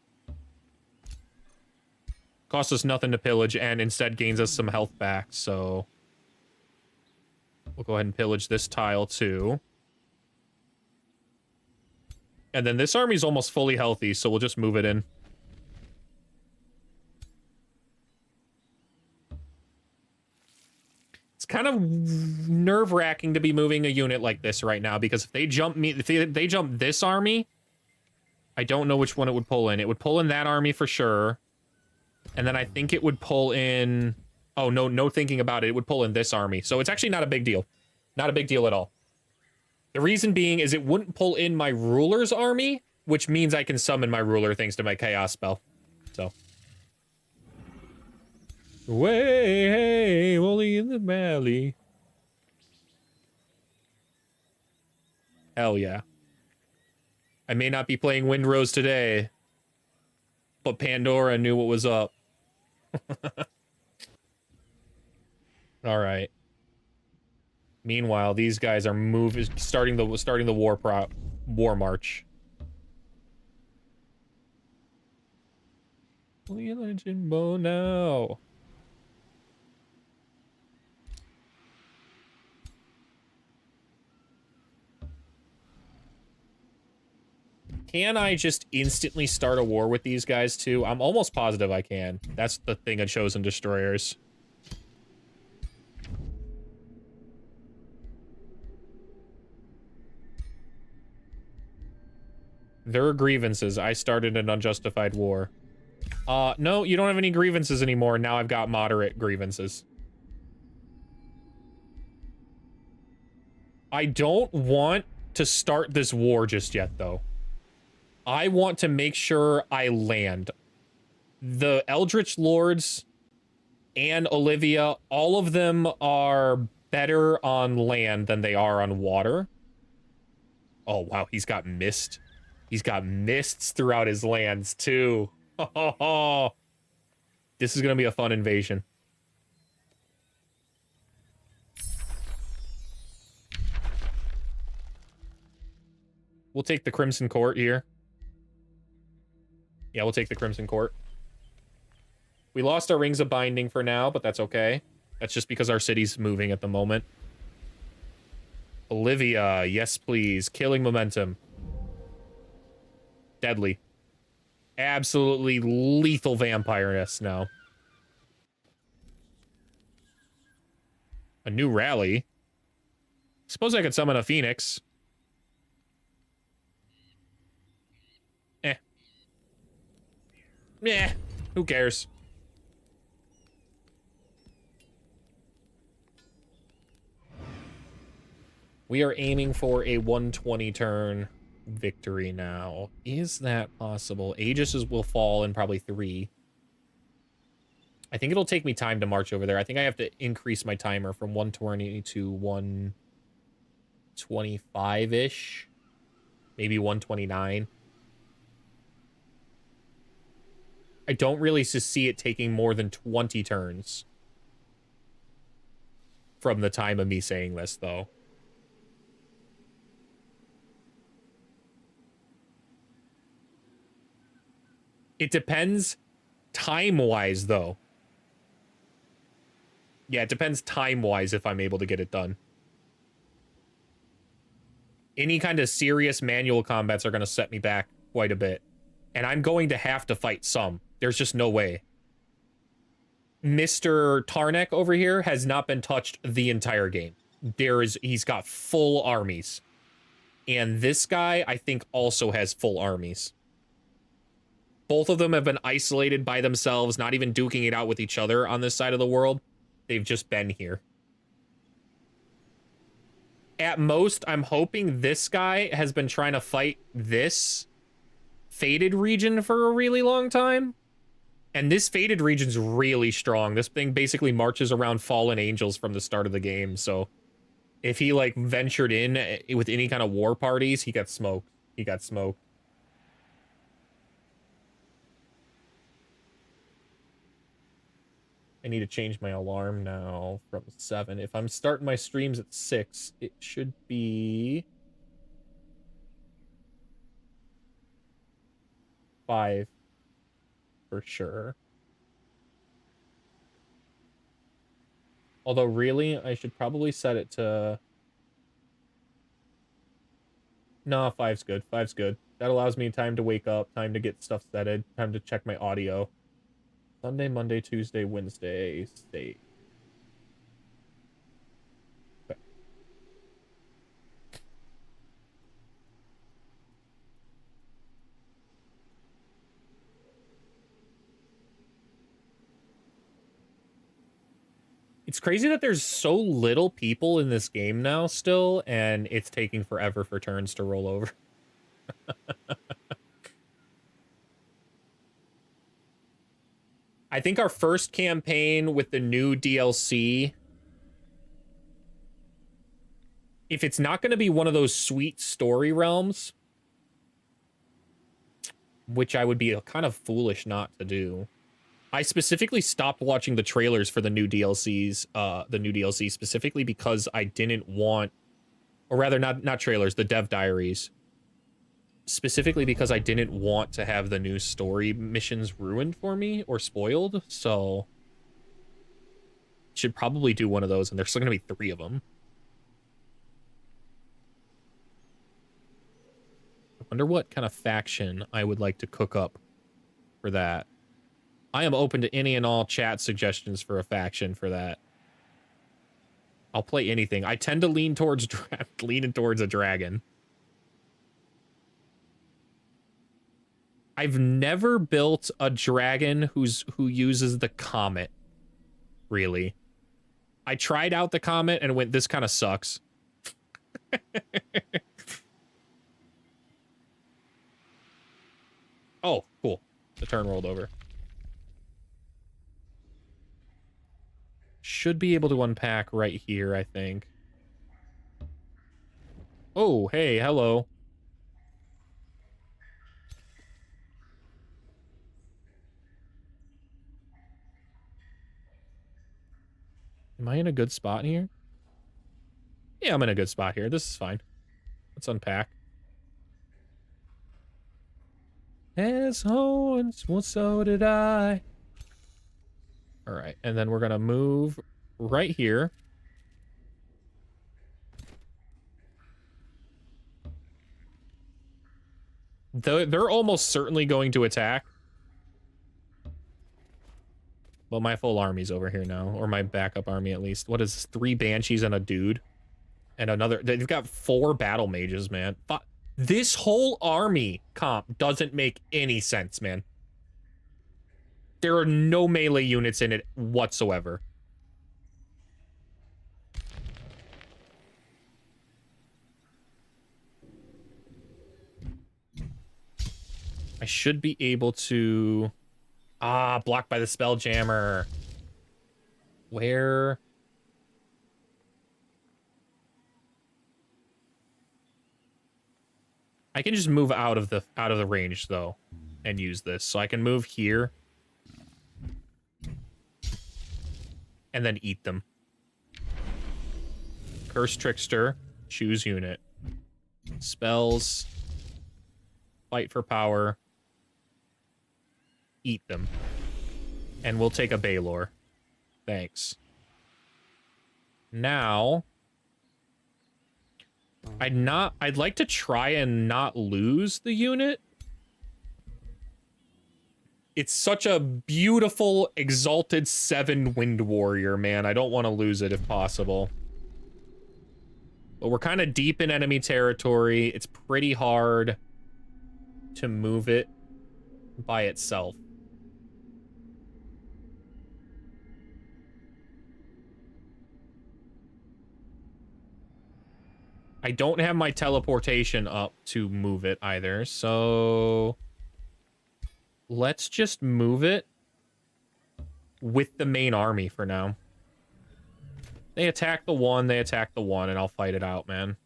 Costs us nothing to pillage and instead gains us some health back, so... We'll go ahead and pillage this tile too. And then this army's almost fully healthy, so we'll just move it in. It's kind of nerve-wracking to be moving a unit like this right now, because if they jump they jump this army, I don't know which one it would pull in. It would pull in that army for sure. And then I think it would pull in... Oh, no thinking about it. It would pull in this army. So it's actually not a big deal. Not a big deal at all. The reason being is it wouldn't pull in my ruler's army, which means I can summon my ruler thanks to my chaos spell. So... Way, hey, only in the valley. Hell yeah. I may not be playing Windrose today, but Pandora knew what was up. All right. Meanwhile, these guys are starting the war march. Legend bow now. Can I just instantly start a war with these guys, too? I'm almost positive I can. That's the thing of Chosen Destroyers. There are grievances. I started an unjustified war. No, you don't have any grievances anymore. Now I've got moderate grievances. I don't want to start this war just yet, though. I want to make sure I land. The Eldritch Lords and Olivia, all of them are better on land than they are on water. Oh, wow, he's got mist. He's got mists throughout his lands, too. This is going to be a fun invasion. We'll take the Crimson Court here. Yeah, we'll take the Crimson Court. We lost our Rings of Binding for now, but that's okay. That's just because our city's moving at the moment. Olivia, yes please. Killing momentum. Deadly. Absolutely lethal vampire-ness now. A new rally. Suppose I could summon a Phoenix. Yeah, who cares? We are aiming for a 120 turn victory now. Is that possible? Aegis will fall in probably 3. I think it'll take me time to march over there. I think I have to increase my timer from 120 to 125-ish. Maybe 129. I don't really see it taking more than 20 turns from the time of me saying this, though. It depends time-wise, though. Yeah, it depends time-wise if I'm able to get it done. Any kind of serious manual combats are going to set me back quite a bit. And I'm going to have to fight some. There's just no way. Mr. Tarnek over here has not been touched the entire game. He's got full armies. And this guy, I think, also has full armies. Both of them have been isolated by themselves, not even duking it out with each other on this side of the world. They've just been here. At most, I'm hoping this guy has been trying to fight this Fated region for a really long time. And this Fated region's really strong. This thing basically marches around fallen angels from the start of the game, so if he, like, ventured in with any kind of war parties, he got smoked. He got smoked. I need to change my alarm now from 7. If I'm starting my streams at 6, it should be 5 for sure. Although, really, I should probably set it to... No, 5's good. 5's good. That allows me time to wake up, time to get stuff setted, time to check my audio. Sunday, Monday, Tuesday, Wednesday, state. Okay. It's crazy that there's so little people in this game now still, and it's taking forever for turns to roll over. I think our first campaign with the new DLC, if it's not going to be one of those sweet story realms, which I would be kind of foolish not to do. I specifically stopped watching the trailers for the new DLCs, the new DLC specifically because I didn't want, or rather not trailers, the dev diaries. Specifically because I didn't want to have the new story missions ruined for me or spoiled, so should probably do one of those, and there's still gonna be 3 of them. I wonder what kind of faction I would like to cook up for that. I am open to any and all chat suggestions for a faction for that. I'll play anything. I tend to lean towards a dragon. I've never built a dragon who uses the comet, really. I tried out the comet and went, this kind of sucks. Oh, cool. The turn rolled over. Should be able to unpack right here, I think. Oh, hey, hello. Am I in a good spot here? Yeah, I'm in a good spot here. This is fine. Let's unpack. As horns, well, so did I. All right, and then we're gonna move right here. They're almost certainly going to attack. Well, my full army's over here now, or my backup army at least. What is this? 3 banshees and a dude, and another. They've got 4 battle mages, man. This whole army comp doesn't make any sense, man. There are no melee units in it whatsoever. I should be able to... Ah, blocked by the Spelljammer. Where... I can just move out of the range, though, and use this. So I can move here. And then eat them. Curse Trickster. Choose unit. Spells. Fight for power. Eat them. And we'll take a Baylor. Thanks. Now... I'd like to try and not lose the unit. It's such a beautiful, exalted 7 Wind Warrior, man. I don't want to lose it if possible. But we're kind of deep in enemy territory. It's pretty hard to move it by itself. I don't have my teleportation up to move it either, so let's just move it with the main army for now. They attack the one, and I'll fight it out, man.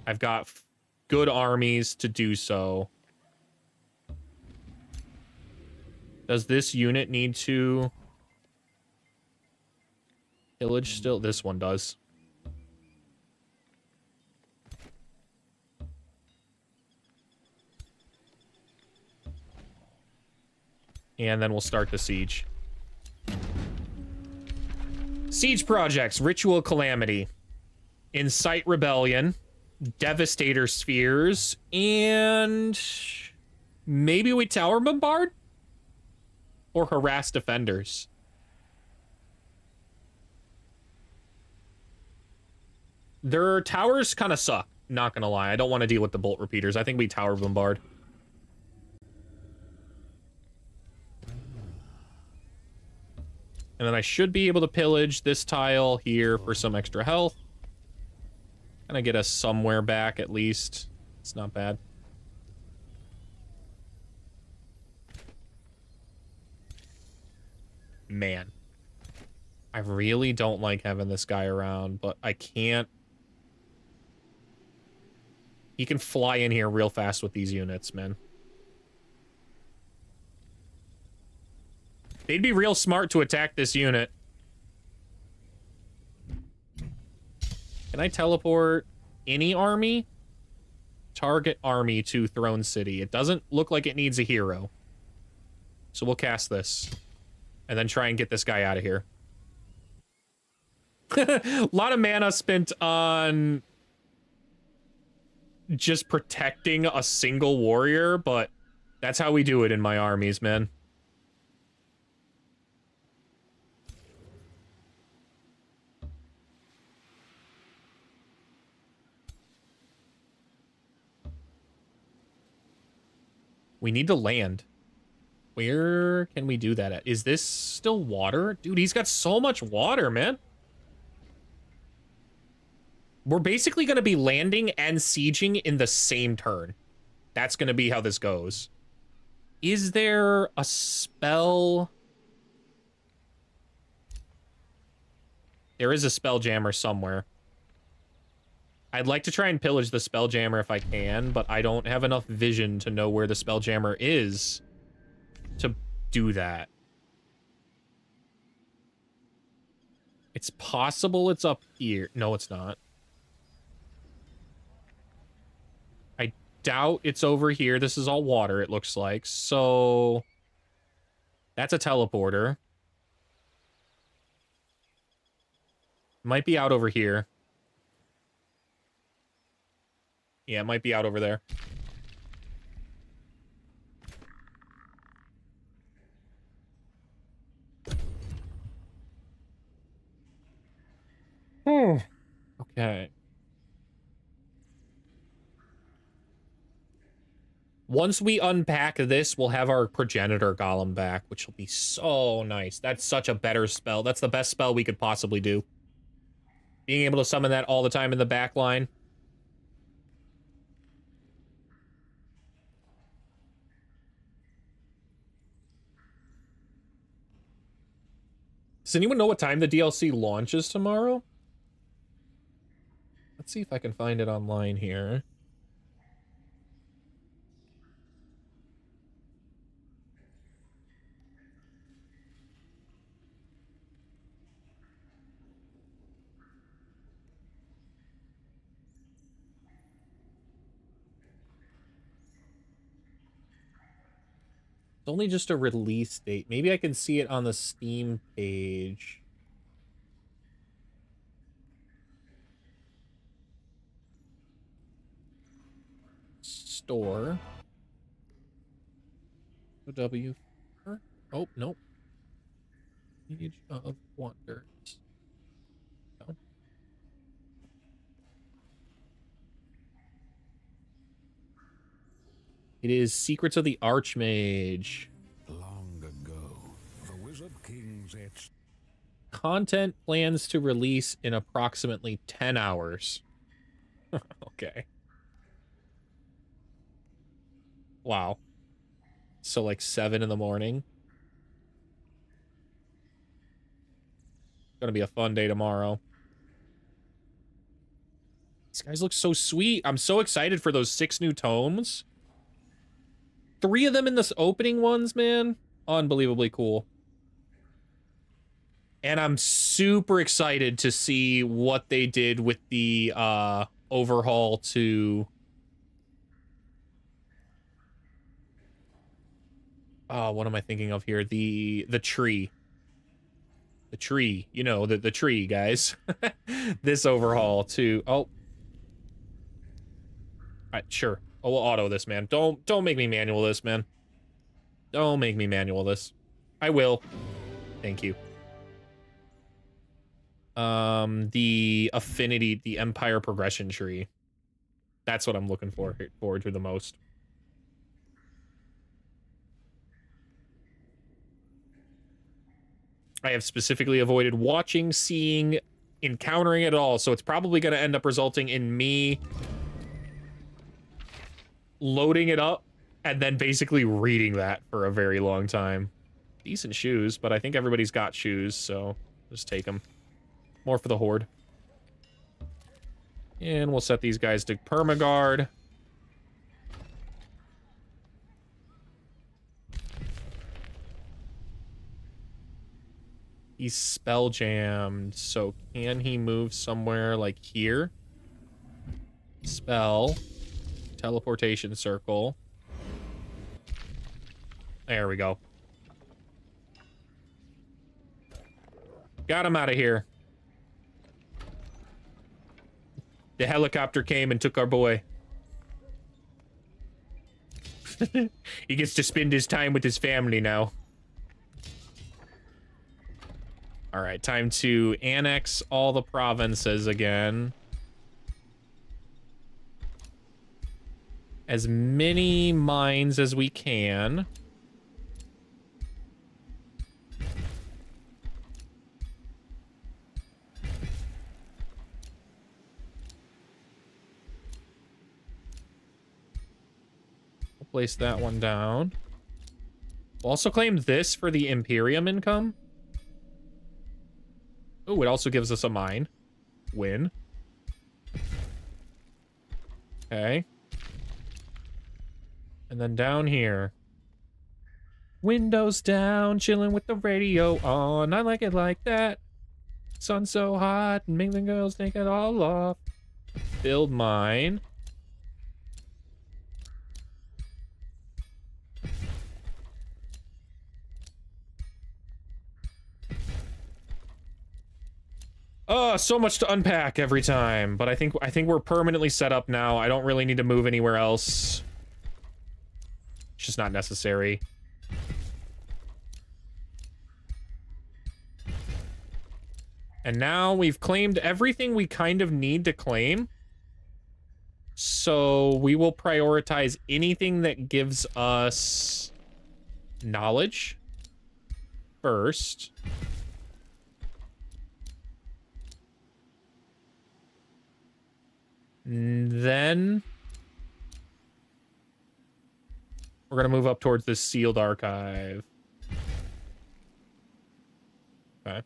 I've got good armies to do so. Does this unit need to pillage still? This one does. And then we'll start the siege. Siege projects, Ritual Calamity, Incite Rebellion, Devastator Spheres, and maybe we Tower Bombard? Or Harass Defenders. Their towers kind of suck, not gonna lie. I don't want to deal with the Bolt Repeaters. I think we Tower Bombard. And then I should be able to pillage this tile here for some extra health. Kind of get us somewhere back at least. It's not bad. Man. I really don't like having this guy around, but I can't. He can fly in here real fast with these units, man. They'd be real smart to attack this unit. Can I teleport any army? Target army to Throne City. It doesn't look like it needs a hero. So we'll cast this. And then try and get this guy out of here. A lot of mana spent on just protecting a single warrior, but that's how we do it in my armies, man. We need to land. Where can we do that at? Is this still water? Dude, he's got so much water, man. We're basically going to be landing and sieging in the same turn. That's going to be how this goes. Is there a spell? There is a Spelljammer somewhere. I'd like to try and pillage the Spelljammer if I can, but I don't have enough vision to know where the Spelljammer is to do that. It's possible it's up here. No, it's not. I doubt it's over here. This is all water, it looks like. So that's a teleporter. Might be out over here. Yeah, it might be out over there. Okay. Once we unpack this, we'll have our Progenitor Golem back, which will be so nice. That's such a better spell. That's the best spell we could possibly do. Being able to summon that all the time in the back line. Does anyone know what time the DLC launches tomorrow? Let's see if I can find it online here. It's only just a release date. Maybe I can see it on the Steam page. store. AOW4. Oh, nope. Age of Wonders. No. It is Secrets of the Archmage. Long ago, the Wizard King's its Content plans to release in approximately 10 hours. Okay. Wow. So like 7 in the morning. Gonna be a fun day tomorrow. These guys look so sweet. I'm so excited for those 6 new tomes. 3 of them in this opening ones, man. Unbelievably cool. And I'm super excited to see what they did with the overhaul to what am I thinking of here? The tree. The tree, you know, the tree, guys. This overhaul to oh. Alright, sure. Oh, we'll auto this, man. Don't make me manual this, man. Don't make me manual this. I will. Thank you. The affinity, the Empire progression tree. That's what I'm looking forward to the most. I have specifically avoided watching, seeing, encountering it all, so it's probably going to end up resulting in me loading it up and then basically reading that for a very long time. Decent shoes, but I think everybody's got shoes, so just take them. More for the horde. And we'll set these guys to permaguard. He's spell jammed, so can he move somewhere like here? Spell. Teleportation circle. There we go. Got him out of here. The helicopter came and took our boy. He gets to spend his time with his family now. All right, time to annex all the provinces again. As many mines as we can. We'll place that one down. We'll also claim this for the Imperium income. Oh, it also gives us a mine. Win. Okay. And then down here. Windows down, chilling with the radio on. I like it like that. Sun's so hot, and make the girls take it all off. Build mine. Oh, so much to unpack every time, but I think we're permanently set up now. I don't really need to move anywhere else. It's just not necessary. And now we've claimed everything we kind of need to claim. So we will prioritize anything that gives us knowledge first. Then we're going to move up towards this sealed archive. Okay.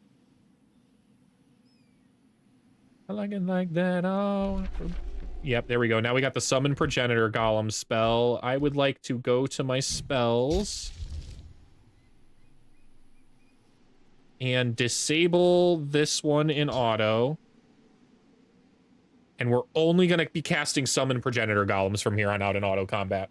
I like it like that. Oh. Yep, there we go. Now we got the Summon Progenitor Golem spell. I would like to go to my spells and disable this one in auto. And we're only going to be casting Summon Progenitor Golems from here on out in auto combat.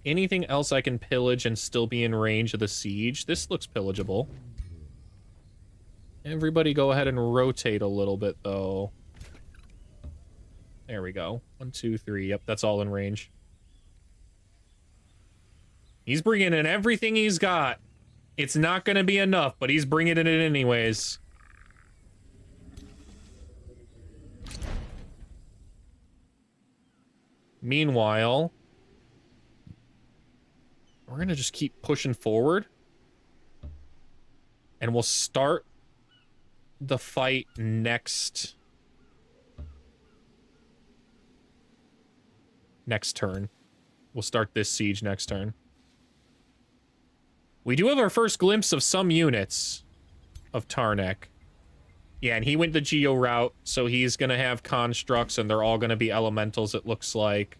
Anything else I can pillage and still be in range of the siege? This looks pillageable. Everybody go ahead and rotate a little bit, though. There we go. 1, 2, 3. Yep, that's all in range. He's bringing in everything he's got. It's not going to be enough, but he's bringing it in anyways. Meanwhile, we're going to just keep pushing forward. And we'll start the fight next turn. We'll start this siege next turn. We do have our first glimpse of some units of Tarnek. Yeah, and he went the Geo route, so he's gonna have constructs, and they're all gonna be elementals, it looks like.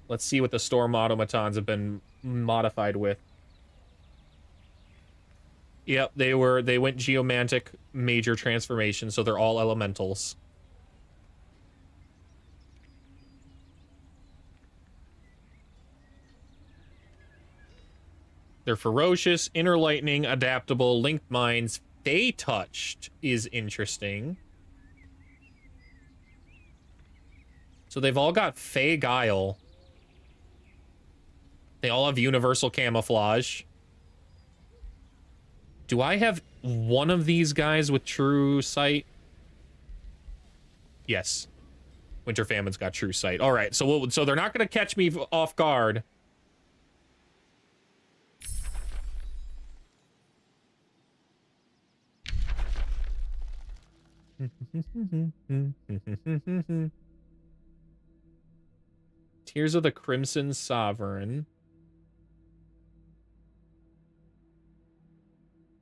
Let's see what the storm automatons have been modified with. Yep, they went Geomantic major transformation, so they're all elementals. They're ferocious, inner lightning, adaptable, linked minds. Fey touched is interesting. So they've all got Fey guile. They all have universal camouflage. Do I have one of these guys with true sight? Yes. Winter Famine's got true sight. All right, so so they're not going to catch me off guard. Tears of the Crimson Sovereign.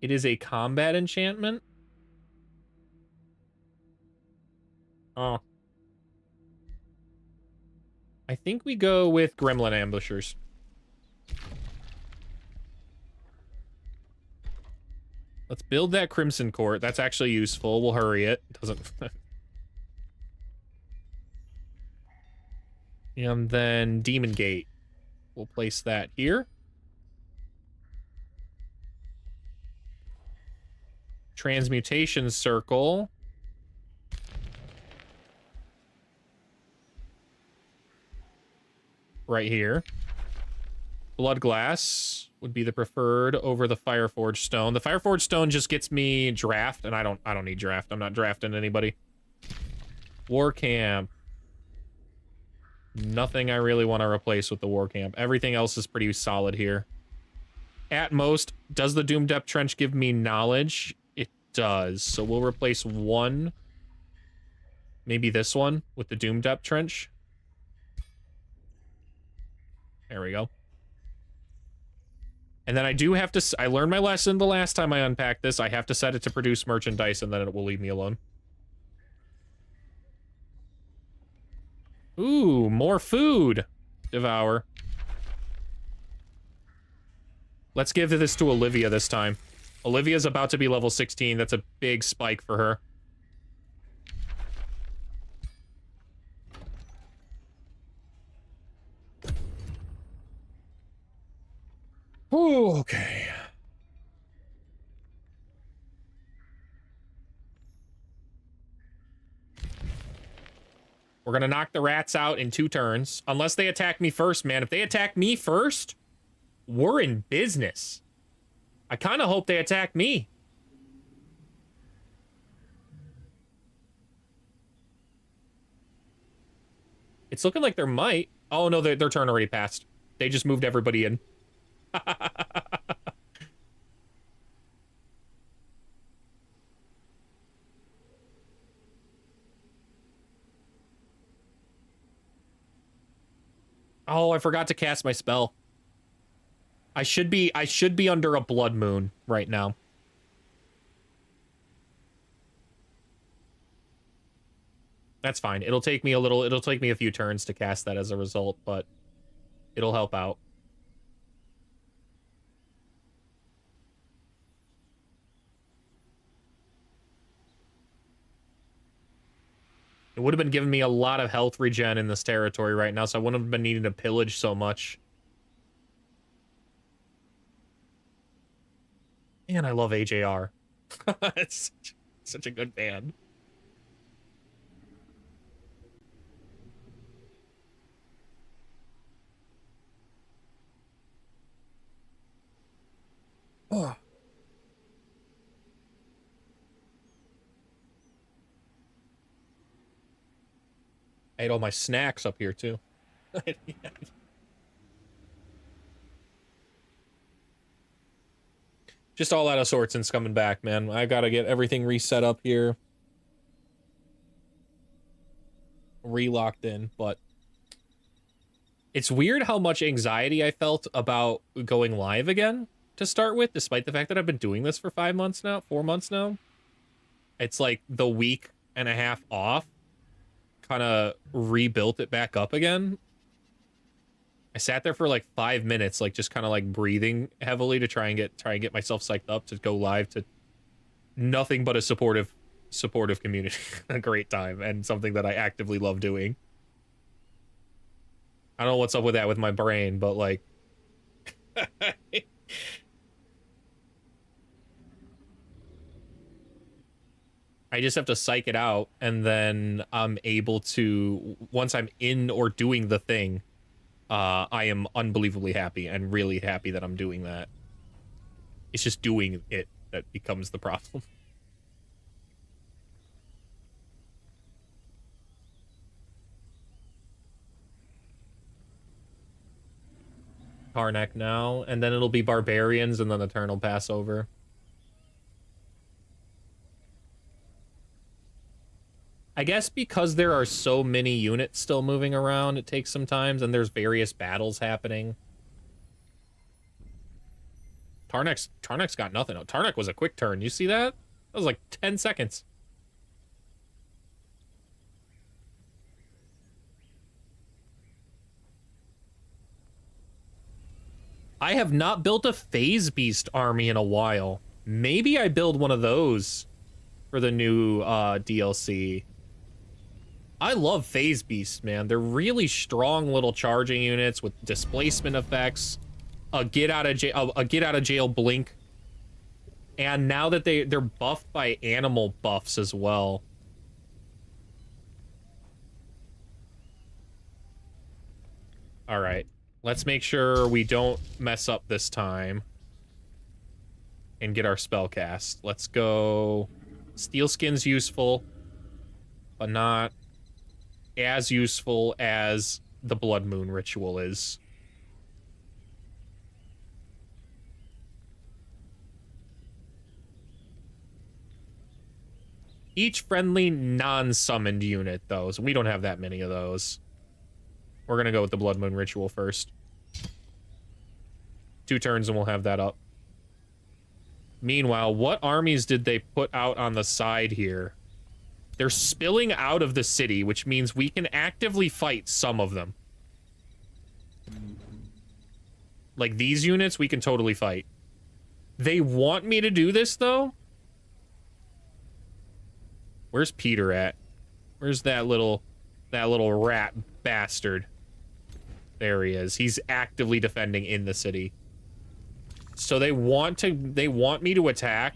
It is a combat enchantment? Oh. I think we go with Gremlin Ambushers. Let's build that Crimson Court. That's actually useful. We'll hurry it. Doesn't... And then Demon Gate. We'll place that here. Transmutation Circle. Right here. Blood Glass would be the preferred over the Fireforged Stone. The Fireforged Stone just gets me draft, and I don't need draft. I'm not drafting anybody. War Camp. Nothing I really want to replace with the War Camp. Everything else is pretty solid here. At most, does the Doom Depth Trench give me knowledge? It does. So we'll replace one. Maybe this one with the Doom Depth Trench. There we go. And then I do have to... I learned my lesson the last time I unpacked this. I have to set it to produce merchandise, and then it will leave me alone. Ooh, more food. Devour. Let's give this to Olivia this time. Olivia's about to be level 16. That's a big spike for her. Ooh, okay. We're gonna knock the rats out in 2 turns. Unless they attack me first, man. If they attack me first, we're in business. I kind of hope they attack me. It's looking like there might. Oh, no, their turn already passed. They just moved everybody in. Oh, I forgot to cast my spell. I should be under a blood moon right now. That's fine. It'll take me a few turns to cast that as a result, but it'll help out. It would have been giving me a lot of health regen in this territory right now, so I wouldn't have been needing to pillage so much. Man, I love AJR. It's such a good band. Oh. I ate all my snacks up here too. Just all out of sorts and coming back, man. I gotta get everything reset up here. Re-locked in, but it's weird how much anxiety I felt about going live again to start with, despite the fact that I've been doing this for 5 months now, 4 months now. It's like the week and a half off kind of rebuilt it back up again. I sat there for like 5 minutes, like just kind of like breathing heavily to try and get myself psyched up to go live to nothing but a supportive community. A great time and something that I actively love doing. I don't know what's up with that with my brain, but like I just have to psych it out, and then I'm able to, once I'm in or doing the thing, I am unbelievably happy and really happy that I'm doing that. It's just doing it that becomes the problem. Karnak now, and then it'll be barbarians, and then the turn will pass over. I guess because there are so many units still moving around, it takes some time, and there's various battles happening. Tarnek's got nothing. Oh, Tarnek was a quick turn. You see that? That was like 10 seconds. I have not built a Phase Beast army in a while. Maybe I build one of those for the new DLC. I love Phase Beasts, man. They're really strong little charging units with displacement effects, a get out of jail blink, and now that they're buffed by animal buffs as well. All right, let's make sure we don't mess up this time and get our spell cast. Let's go. Steel Skin's useful, but not as useful as the Blood Moon ritual is. Each friendly non-summoned unit, though, so we don't have that many of those. We're gonna go with the Blood Moon ritual first. 2 turns and we'll have that up. Meanwhile, what armies did they put out on the side here? They're spilling out of the city, which means we can actively fight some of them. Like these units, we can totally fight. They want me to do this, though? Where's Peter at? Where's that little rat bastard? There he is. He's actively defending in the city. So they want me to attack.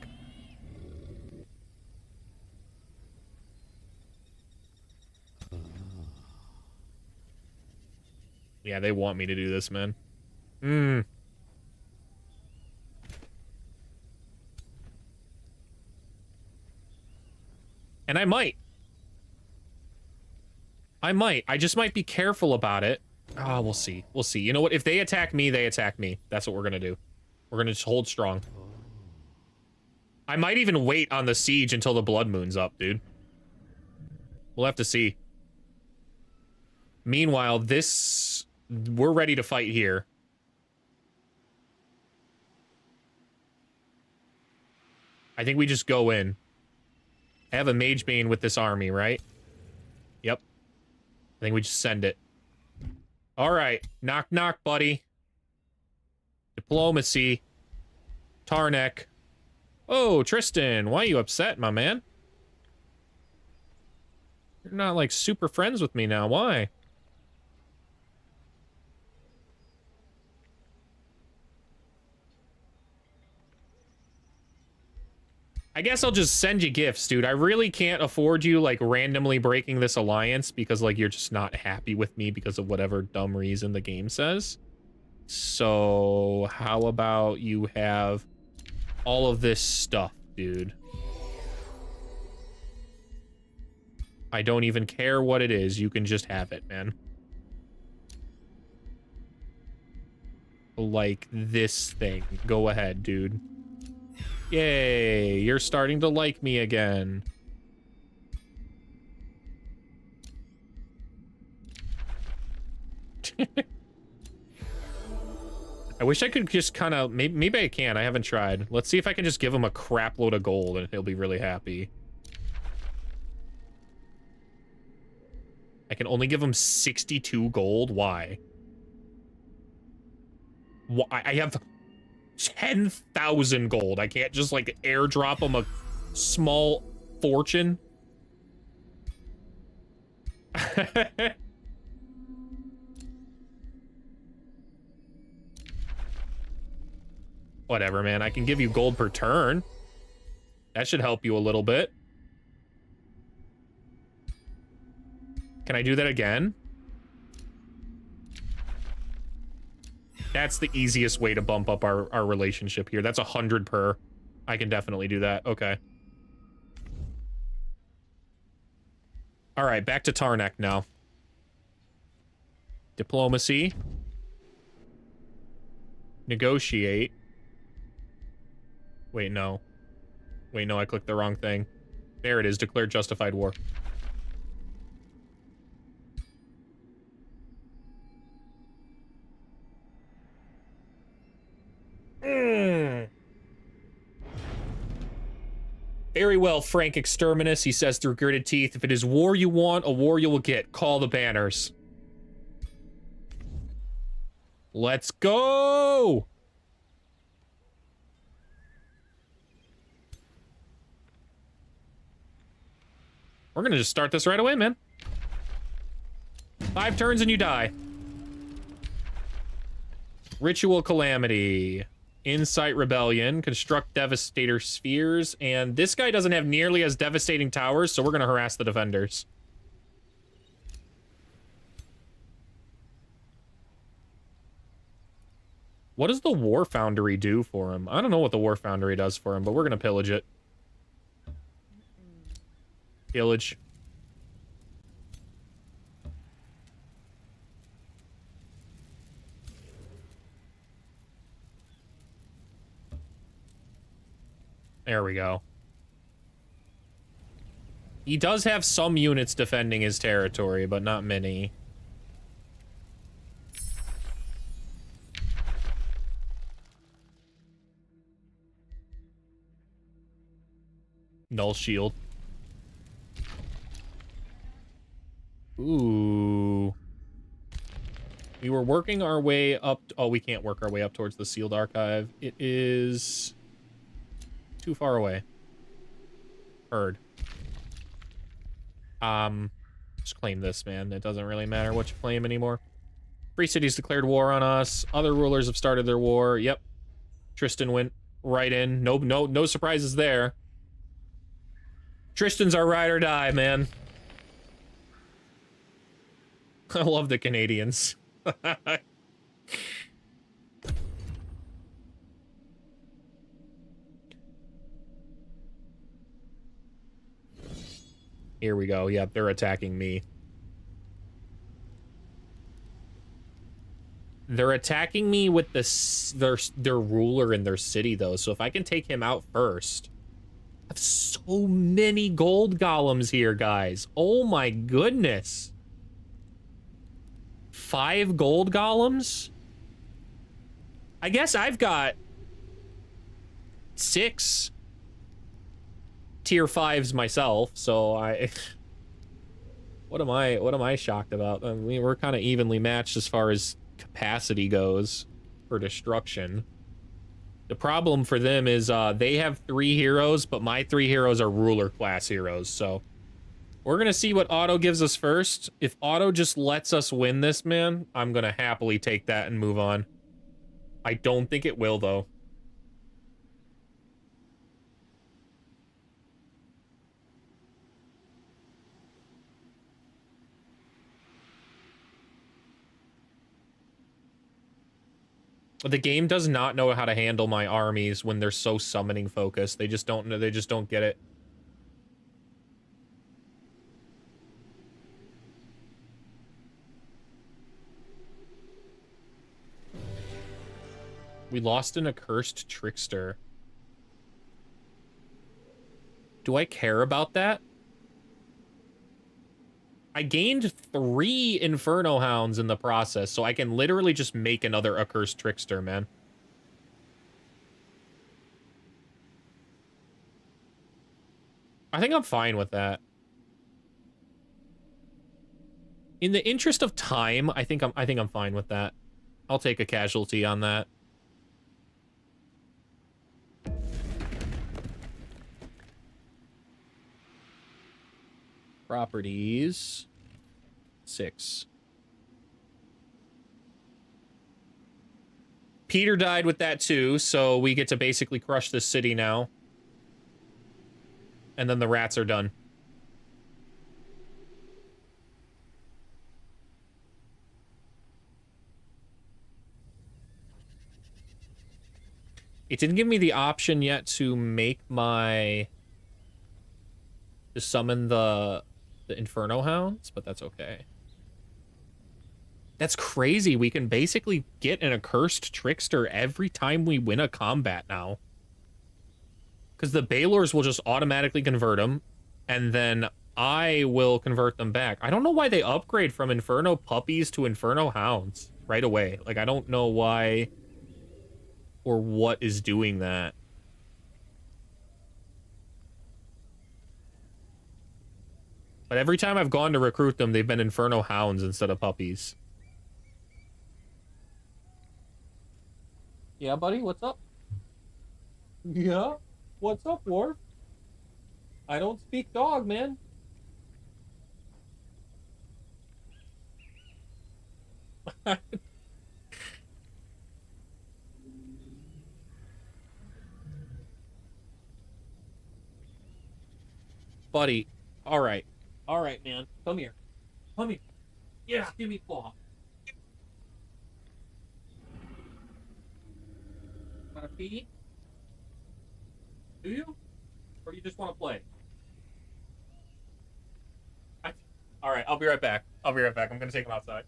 Yeah, they want me to do this, man. And I might. I just might be careful about it. Ah, we'll see. We'll see. You know what? If they attack me, they attack me. That's what we're gonna do. We're gonna just hold strong. I might even wait on the siege until the Blood Moon's up, dude. We'll have to see. Meanwhile, we're ready to fight here. I think we just go in. I have a Mage Bane with this army, right? Yep. I think we just send it. All right. Knock, knock, buddy. Diplomacy. Tarnek. Oh, Tristan, why are you upset, my man? You're not, like, super friends with me now. Why? I guess I'll just send you gifts, dude. I really can't afford you, like, randomly breaking this alliance because, like, you're just not happy with me because of whatever dumb reason the game says. So, how about you have all of this stuff, dude? I don't even care what it is. You can just have it, man. Like this thing. Go ahead, dude. Yay, you're starting to like me again. I wish I could just kind of, maybe I can, I haven't tried. Let's see if I can just give him a crap load of gold and he'll be really happy. I can only give him 62 gold, why? I have 10,000 gold. I can't just, like, airdrop him a small fortune. Whatever, man. I can give you gold per turn. That should help you a little bit. Can I do that again? That's the easiest way to bump up our relationship here. That's 100 per. I can definitely do that. Okay. All right, back to Tarnak now. Diplomacy. Negotiate. Wait, no. Wait, no, I clicked the wrong thing. There it is, declare justified war. Very well, Frank Exterminus, he says through gritted teeth. If it is war you want, a war you will get. Call the banners. Let's go! We're gonna just start this right away, man. 5 turns and you die. Ritual Calamity. Incite Rebellion. Construct Devastator Spheres. And this guy doesn't have nearly as devastating towers, so we're gonna harass the defenders. What does the War Foundry do for him? I don't know what the War Foundry does for him, but we're gonna pillage it. Pillage. There we go. He does have some units defending his territory, but not many. Null shield. Ooh. We were working our way up. Oh, we can't work our way up towards the sealed archive. It is too far away. Heard. Just claim this, man. It doesn't really matter what you claim anymore. Free cities declared war on us. Other rulers have started their war. Yep. Tristan went right in. No surprises there. Tristan's our ride or die, man. I love the Canadians. Here we go. Yep, they're attacking me. They're attacking me with their ruler in their city, though. So if I can take him out first. I have so many gold golems here, guys. Oh my goodness. 5 gold golems? I guess I've got 6 tier 5s myself, so I what am I shocked about? I mean, we're kind of evenly matched as far as capacity goes for destruction. The problem for them is they have 3 heroes, but my 3 heroes are ruler class heroes, so we're gonna see what Otto gives us first. If Otto just lets us win this, man, I'm gonna happily take that and move on. I don't think it will, though. The game does not know how to handle my armies when they're so summoning focused. They just don't know. They just don't get it. We lost an accursed trickster. Do I care about that? I gained 3 Inferno Hounds in the process, so I can literally just make another accursed trickster, man. I think I'm fine with that. In the interest of time, I think I'm fine with that. I'll take a casualty on that. Properties. 6. Peter died with that too, so we get to basically crush this city now. And then the rats are done. It didn't give me the option yet to make my... to summon the Inferno Hounds, but that's okay. That's crazy. We can basically get an accursed trickster every time we win a combat now. Because the Balors will just automatically convert them, and then I will convert them back. I don't know why they upgrade from Inferno Puppies to Inferno Hounds right away. Like, I don't know why or what is doing that. But every time I've gone to recruit them, they've been Inferno Hounds instead of puppies. Yeah, buddy, what's up? Yeah? What's up, Worf? I don't speak dog, man. Buddy, all right. All right, man. Come here. Come here. Yeah, give me claw. Want to pee? Do you? Or do you just want to play? All right, I'll be right back. I'll be right back. I'm going to take him outside.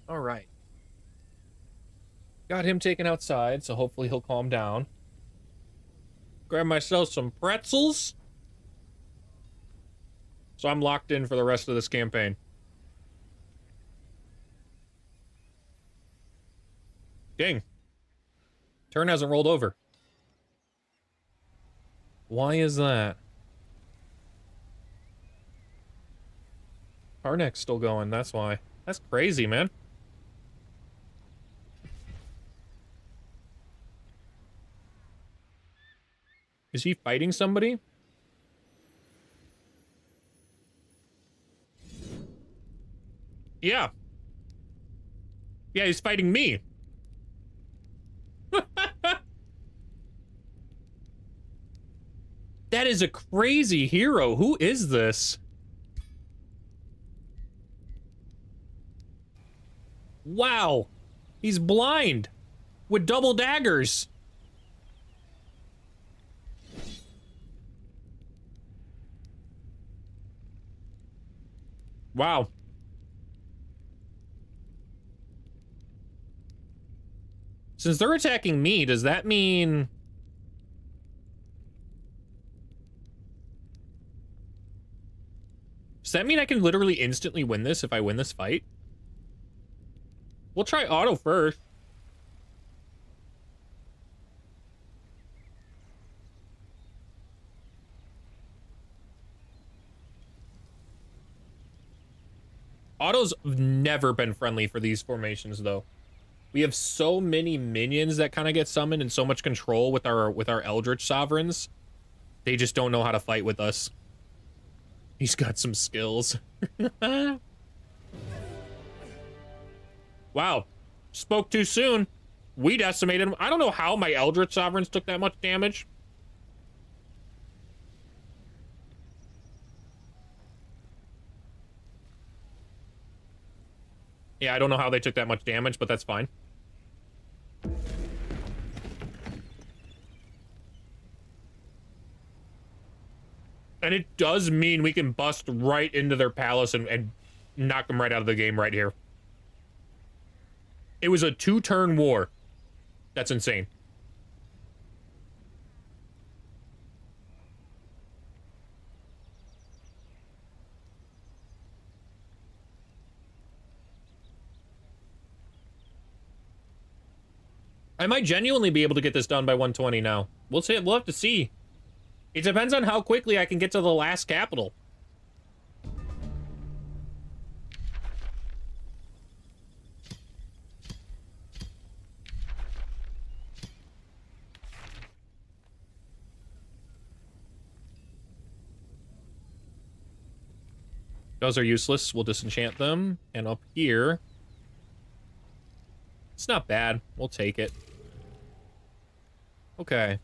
All right. Got him taken outside, so hopefully he'll calm down. Grab myself some pretzels. So I'm locked in for the rest of this campaign. Dang. Turn hasn't rolled over. Why is that? Karnak's still going, that's why. That's crazy, man. Is he fighting somebody? Yeah. Yeah, he's fighting me. That is a crazy hero. Who is this? Wow. He's blind. With double daggers. Wow. Since they're attacking me, does that mean... Does that mean I can literally instantly win this if I win this fight? We'll try auto first. Auto's never been friendly for these formations, though. We have so many minions that kind of get summoned and so much control with our Eldritch Sovereigns. They just don't know how to fight with us. He's got some skills. Wow. Spoke too soon. We decimated him. I don't know how my Eldritch Sovereigns took that much damage. Yeah, I don't know how they took that much damage, but that's fine. And it does mean we can bust right into their palace and knock them right out of the game right here. It was a 2-turn war. That's insane. I might genuinely be able to get this done by 120 now. We'll see. We'll have to see. It depends on how quickly I can get to the last capital. Those are useless. We'll disenchant them. And up here... It's not bad. We'll take it. Okay.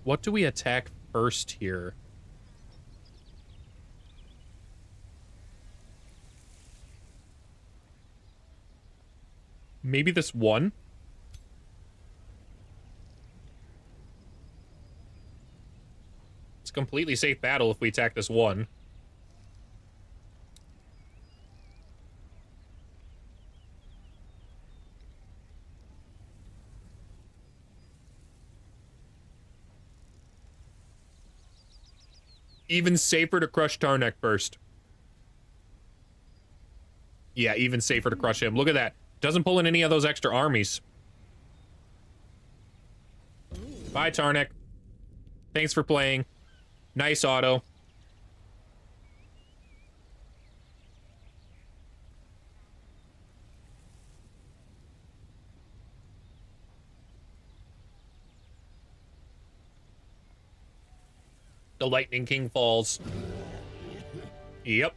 What do we attack first here? Maybe this one? It's a completely safe battle if we attack this one. Even safer to crush Tarnek first. Yeah, even safer to crush him. Look at that. Doesn't pull in any of those extra armies. Bye, Tarnek. Thanks for playing. Nice auto. The Lightning King falls. Yep.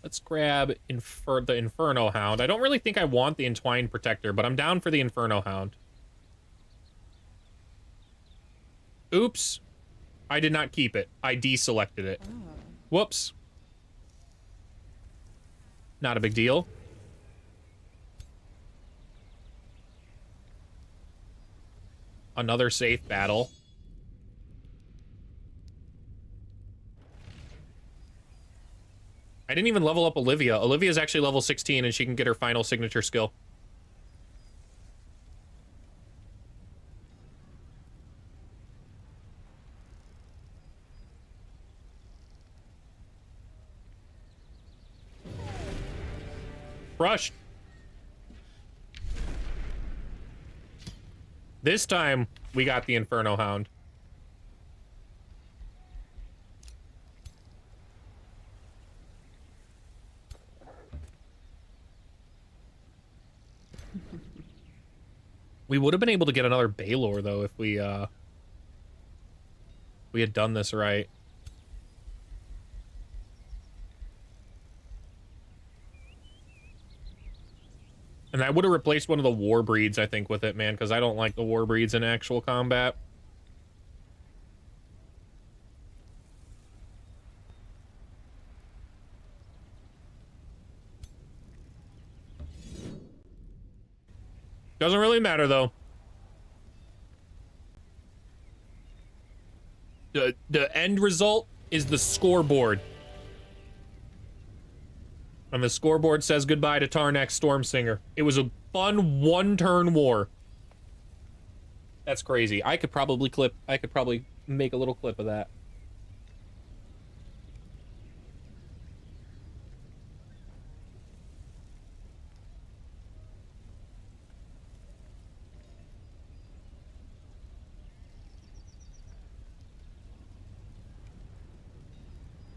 Let's grab the Inferno Hound. I don't really think I want the Entwined Protector, but I'm down for the Inferno Hound. Oops. I did not keep it. I deselected it. Oh. Whoops. Not a big deal. Another safe battle. I didn't even level up Olivia. Olivia's actually level 16 and she can get her final signature skill. Crushed. This time, we got the Inferno Hound. We would have been able to get another Baylor, though, if we had done this right. And I would have replaced one of the war breeds, I think, with it, man, because I don't like the war breeds in actual combat. Doesn't really matter, though. The end result is the scoreboard. And the scoreboard says goodbye to Tarnak's Stormsinger. It was a fun one-turn war. That's crazy. I could probably make a little clip of that.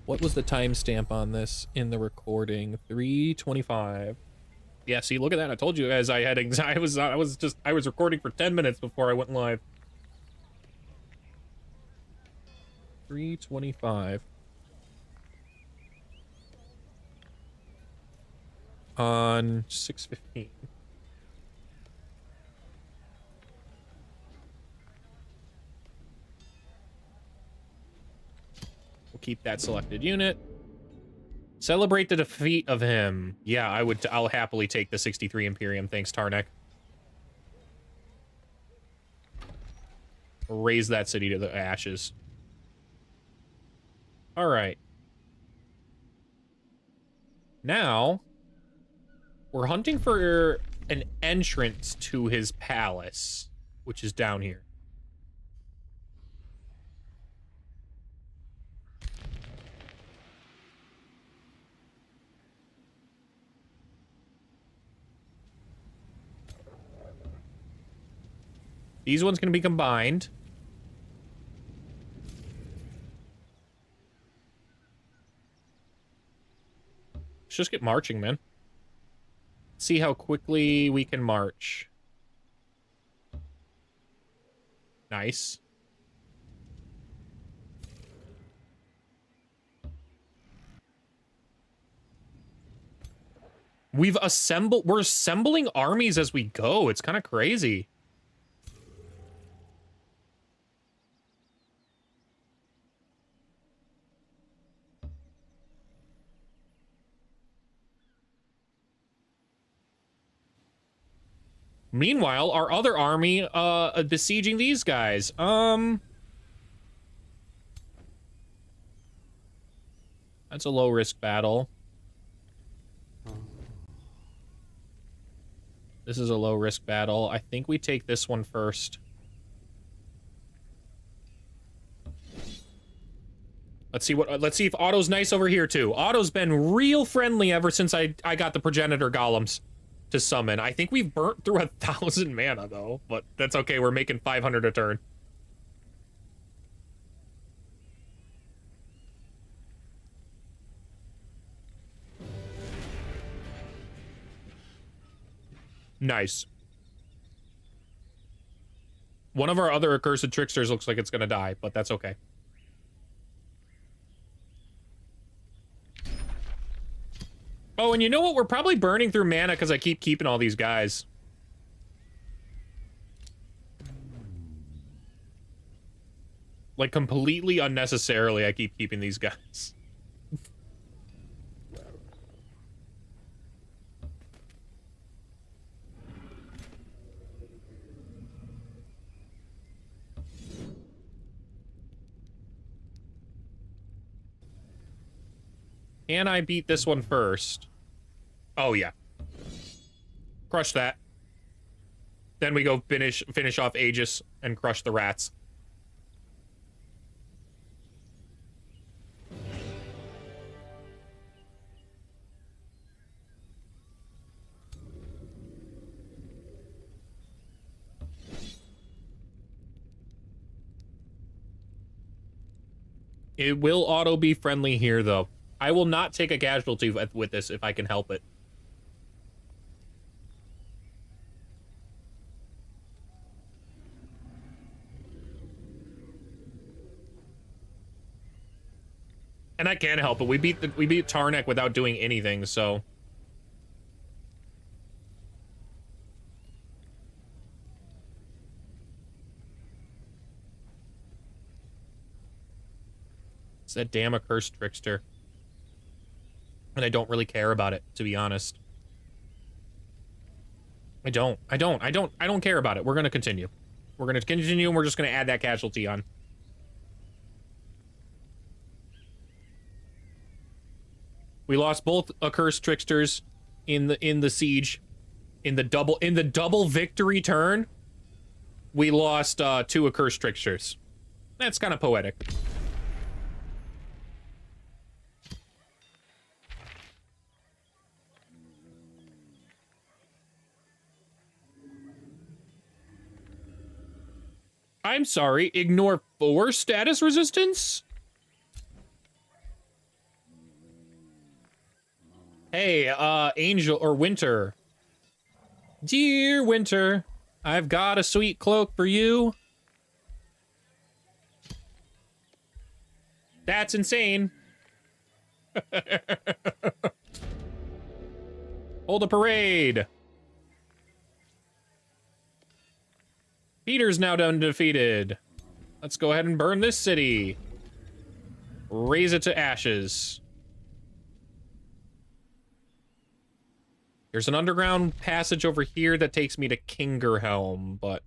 What was the timestamp on this in the recording? 3:25. Yeah, see, look at that. I told you guys I had I was recording for 10 minutes before I went live. 3:25. On 6:15. Keep that selected unit. Celebrate the defeat of him. Yeah, I'll happily take the 63 Imperium. Thanks, Tarnak. Raise that city to the ashes. All right. Now, we're hunting for an entrance to his palace, which is down here. These ones can be combined. Let's just get marching, man. See how quickly we can march. Nice. We're assembling armies as we go. It's kind of crazy. Meanwhile, our other army, besieging these guys. That's a low-risk battle. This is a low-risk battle. I think we take this one first. Let's see if Otto's nice over here, too. Otto's been real friendly ever since I got the progenitor golems to summon. I think we've burnt through 1,000 mana, though, but that's okay. We're making 500 a turn. Nice. One of our other accursed tricksters looks like it's gonna die, but that's okay. Oh, and you know what? We're probably burning through mana because I keep keeping all these guys. Like, completely unnecessarily, I keep keeping these guys. Can I beat this one first? Oh, yeah. Crush that. Then we go finish off Aegis and crush the rats. It will auto be friendly here, though. I will not take a casualty with this if I can help it. And I can't help it. We beat Tarnek without doing anything, so. It's that damn accursed trickster. And I don't really care about it, to be honest. I don't care about it. We're gonna continue. We're gonna continue and we're just gonna add that casualty on. We lost both accursed tricksters in the siege. In the double victory turn, we lost 2 accursed tricksters. That's kind of poetic. I'm sorry, ignore 4 status resistance? Hey, Angel or Winter. Dear Winter, I've got a sweet cloak for you. That's insane. Hold a parade. Peter's now done defeated. Let's go ahead and burn this city. Raise it to ashes. There's an underground passage over here that takes me to Kingerhelm, but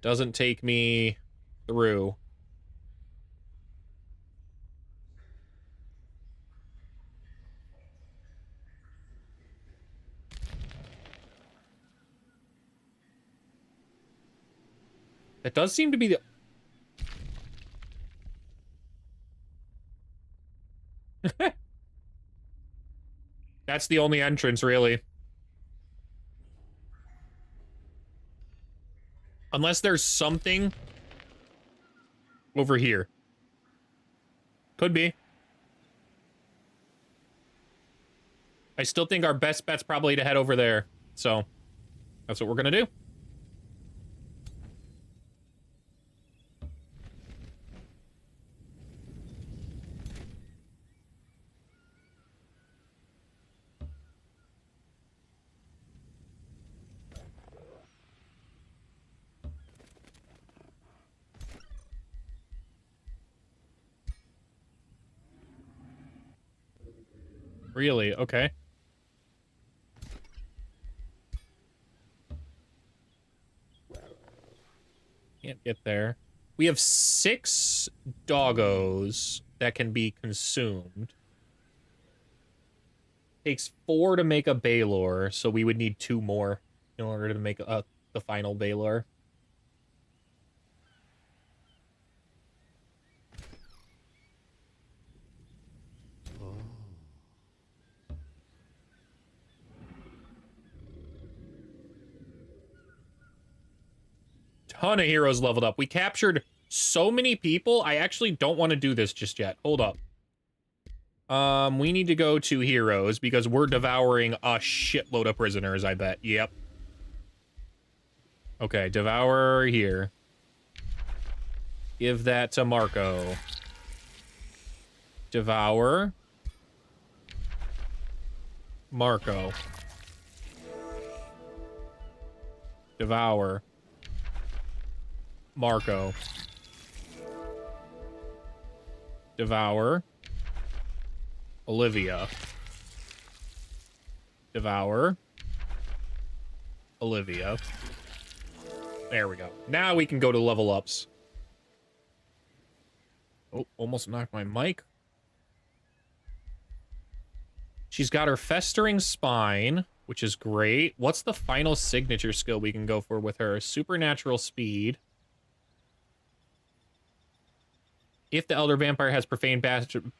doesn't take me through. That does seem to be the... That's the only entrance, really. Unless there's something over here. Could be. I still think our best bet's probably to head over there. So, that's what we're gonna do. Really? Okay. Can't get there. We have 6 doggos that can be consumed. Takes 4 to make a Baylor, so we would need 2 more in order to make the final Baylor. Ton of heroes leveled up. We captured so many people. I actually don't want to do this just yet. Hold up. We need to go to heroes because we're devouring a shitload of prisoners, I bet. Yep. Okay, devour here. Give that to Marco. Devour. Marco. Devour. Marco. Devour. Olivia. Devour. Olivia. There we go. Now we can go to level ups. Oh, almost knocked my mic. She's got her Festering Spine, which is great. What's the final signature skill we can go for with her? Supernatural Speed. If the Elder Vampire has Profane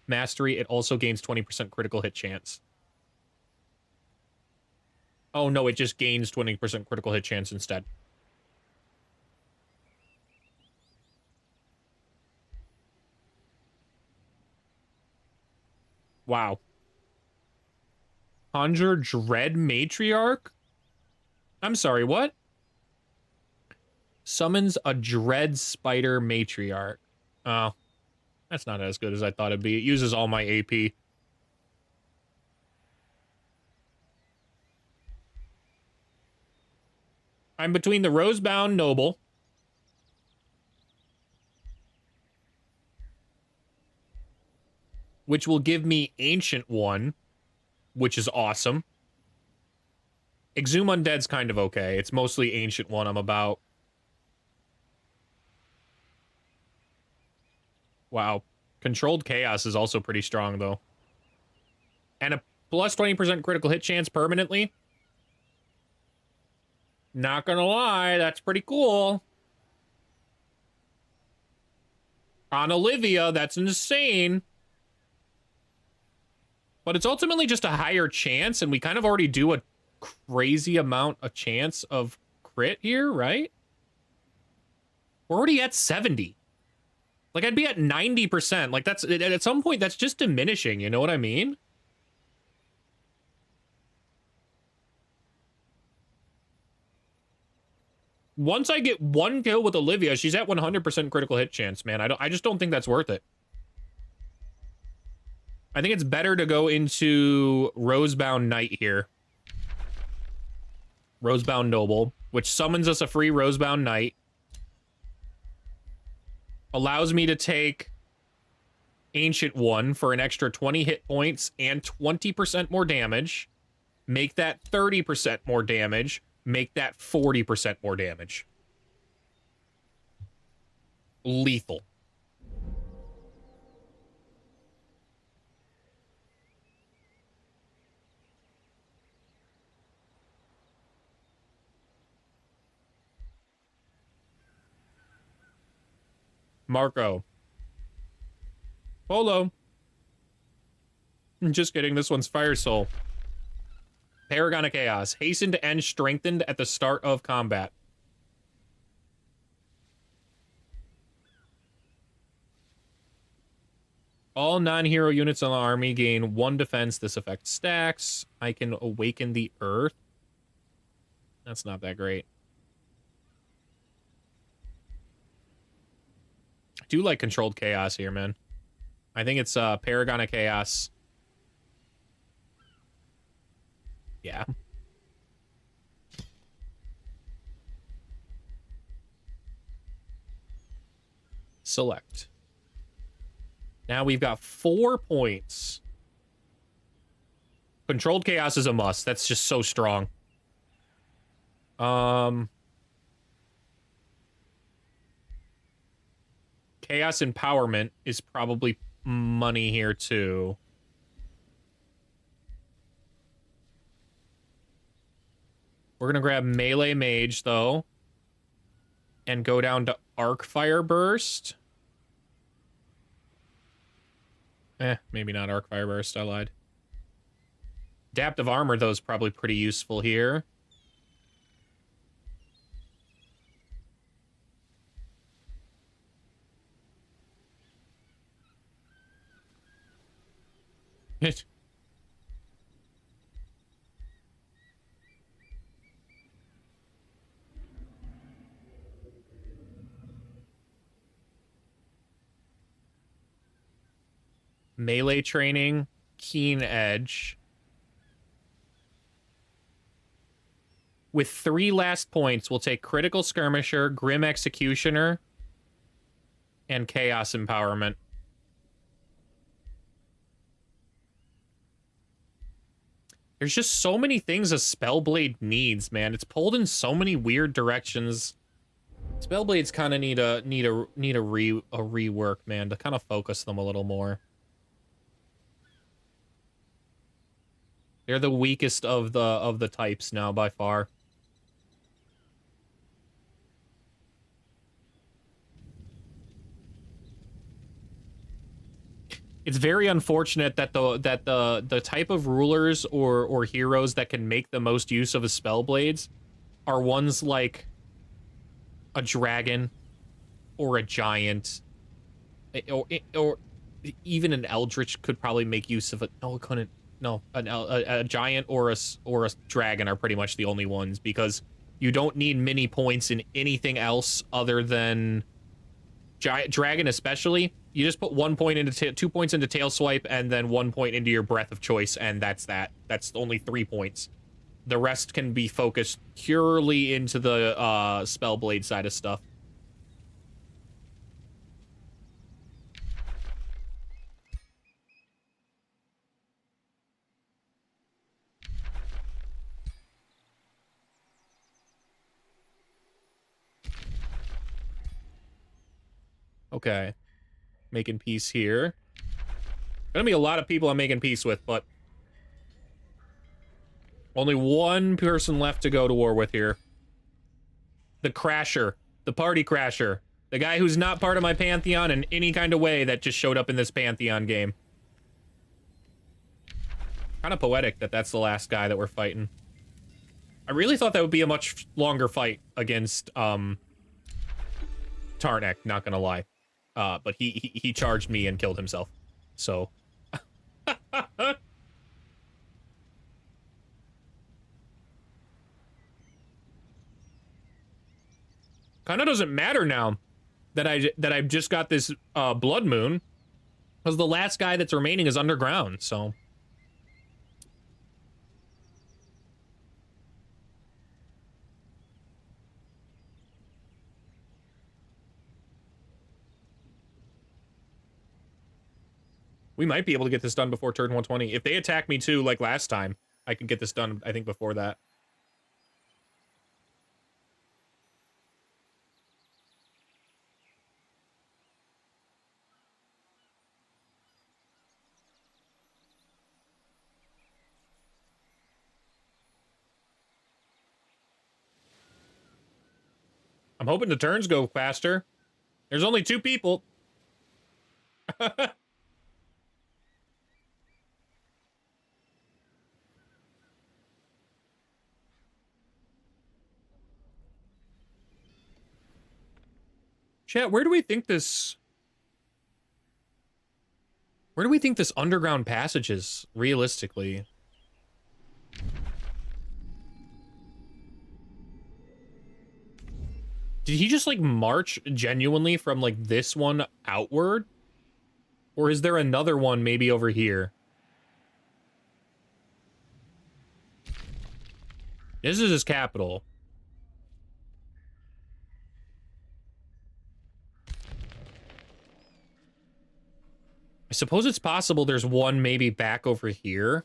Mastery, it also gains 20% critical hit chance. Oh no, it just gains 20% critical hit chance instead. Wow. Conjure Dread Matriarch? I'm sorry, what? Summons a Dread Spider Matriarch. Oh, that's not as good as I thought it'd be. It uses all my AP. I'm between the Rosebound Noble, which will give me Ancient One, which is awesome. Exhume Undead's kind of okay. It's mostly Ancient One I'm about. Wow. Controlled Chaos is also pretty strong, though. And a plus 20% critical hit chance permanently. Not gonna lie, that's pretty cool. On Olivia, that's insane. But it's ultimately just a higher chance, and we kind of already do a crazy amount of chance of crit here, right? We're already at 70. Like, I'd be at 90%. Like, that's, at some point, that's just diminishing, you know what I mean? Once I get one kill with Olivia, she's at 100% critical hit chance, man. I just don't think that's worth it. I think it's better to go into Rosebound Knight here. Rosebound Noble, which summons us a free Rosebound Knight. Allows me to take Ancient One for an extra 20 hit points and 20% more damage. Make that 30% more damage. Make that 40% more damage. Lethal. Marco. Polo. Just kidding, this one's Fire Soul. Paragon of Chaos. Hasten to end strengthened at the start of combat. All non-hero units in the army gain 1 defense. This effect stacks. I can awaken the earth. That's not that great. I do like Controlled Chaos here, man. I think it's Paragon of Chaos. Yeah. Select. Now we've got 4 points. Controlled Chaos is a must. That's just so strong. Chaos Empowerment is probably money here, too. We're going to grab Melee Mage, though. And go down to Arcfire Burst. Maybe not Arcfire Burst, I lied. Adaptive Armor, though, is probably pretty useful here. Melee training, Keen Edge. With 3 last points, we'll take Critical Skirmisher, Grim Executioner, and Chaos Empowerment. There's just so many things a Spellblade needs, man. It's pulled in so many weird directions. Spellblades kind of need a rework, man, to kind of focus them a little more. They're the weakest of the types now by far. It's very unfortunate that the type of rulers or heroes that can make the most use of a Spellblades are ones like a dragon or a giant or even an eldritch could probably make use of it. No, it couldn't. No, a giant or a dragon are pretty much the only ones, because you don't need many points in anything else other than dragon, especially. You just put 1 point into 2 points into tail swipe and then 1 point into your breath of choice, and that's that. That's only 3 points. The rest can be focused purely into the Spellblade side of stuff. Okay. Making peace here. Gonna be a lot of people I'm making peace with, but only one person left to go to war with here. The Crasher. The Party Crasher. The guy who's not part of my Pantheon in any kind of way that just showed up in this Pantheon game. Kind of poetic that that's the last guy that we're fighting. I really thought that would be a much longer fight against, Tarnak, not gonna lie. But he charged me and killed himself. So. Kind of doesn't matter now that I've just got this blood moon, because the last guy that's remaining is underground. So. We might be able to get this done before turn 120. If they attack me too, like last time, I can get this done, I think, before that. I'm hoping the turns go faster. There's only 2 people. Chat, where do we think this underground passage is, realistically? Did he just, like, march genuinely from, like, this one outward? Or is there another one maybe over here? This is his capital. I suppose it's possible there's one maybe back over here.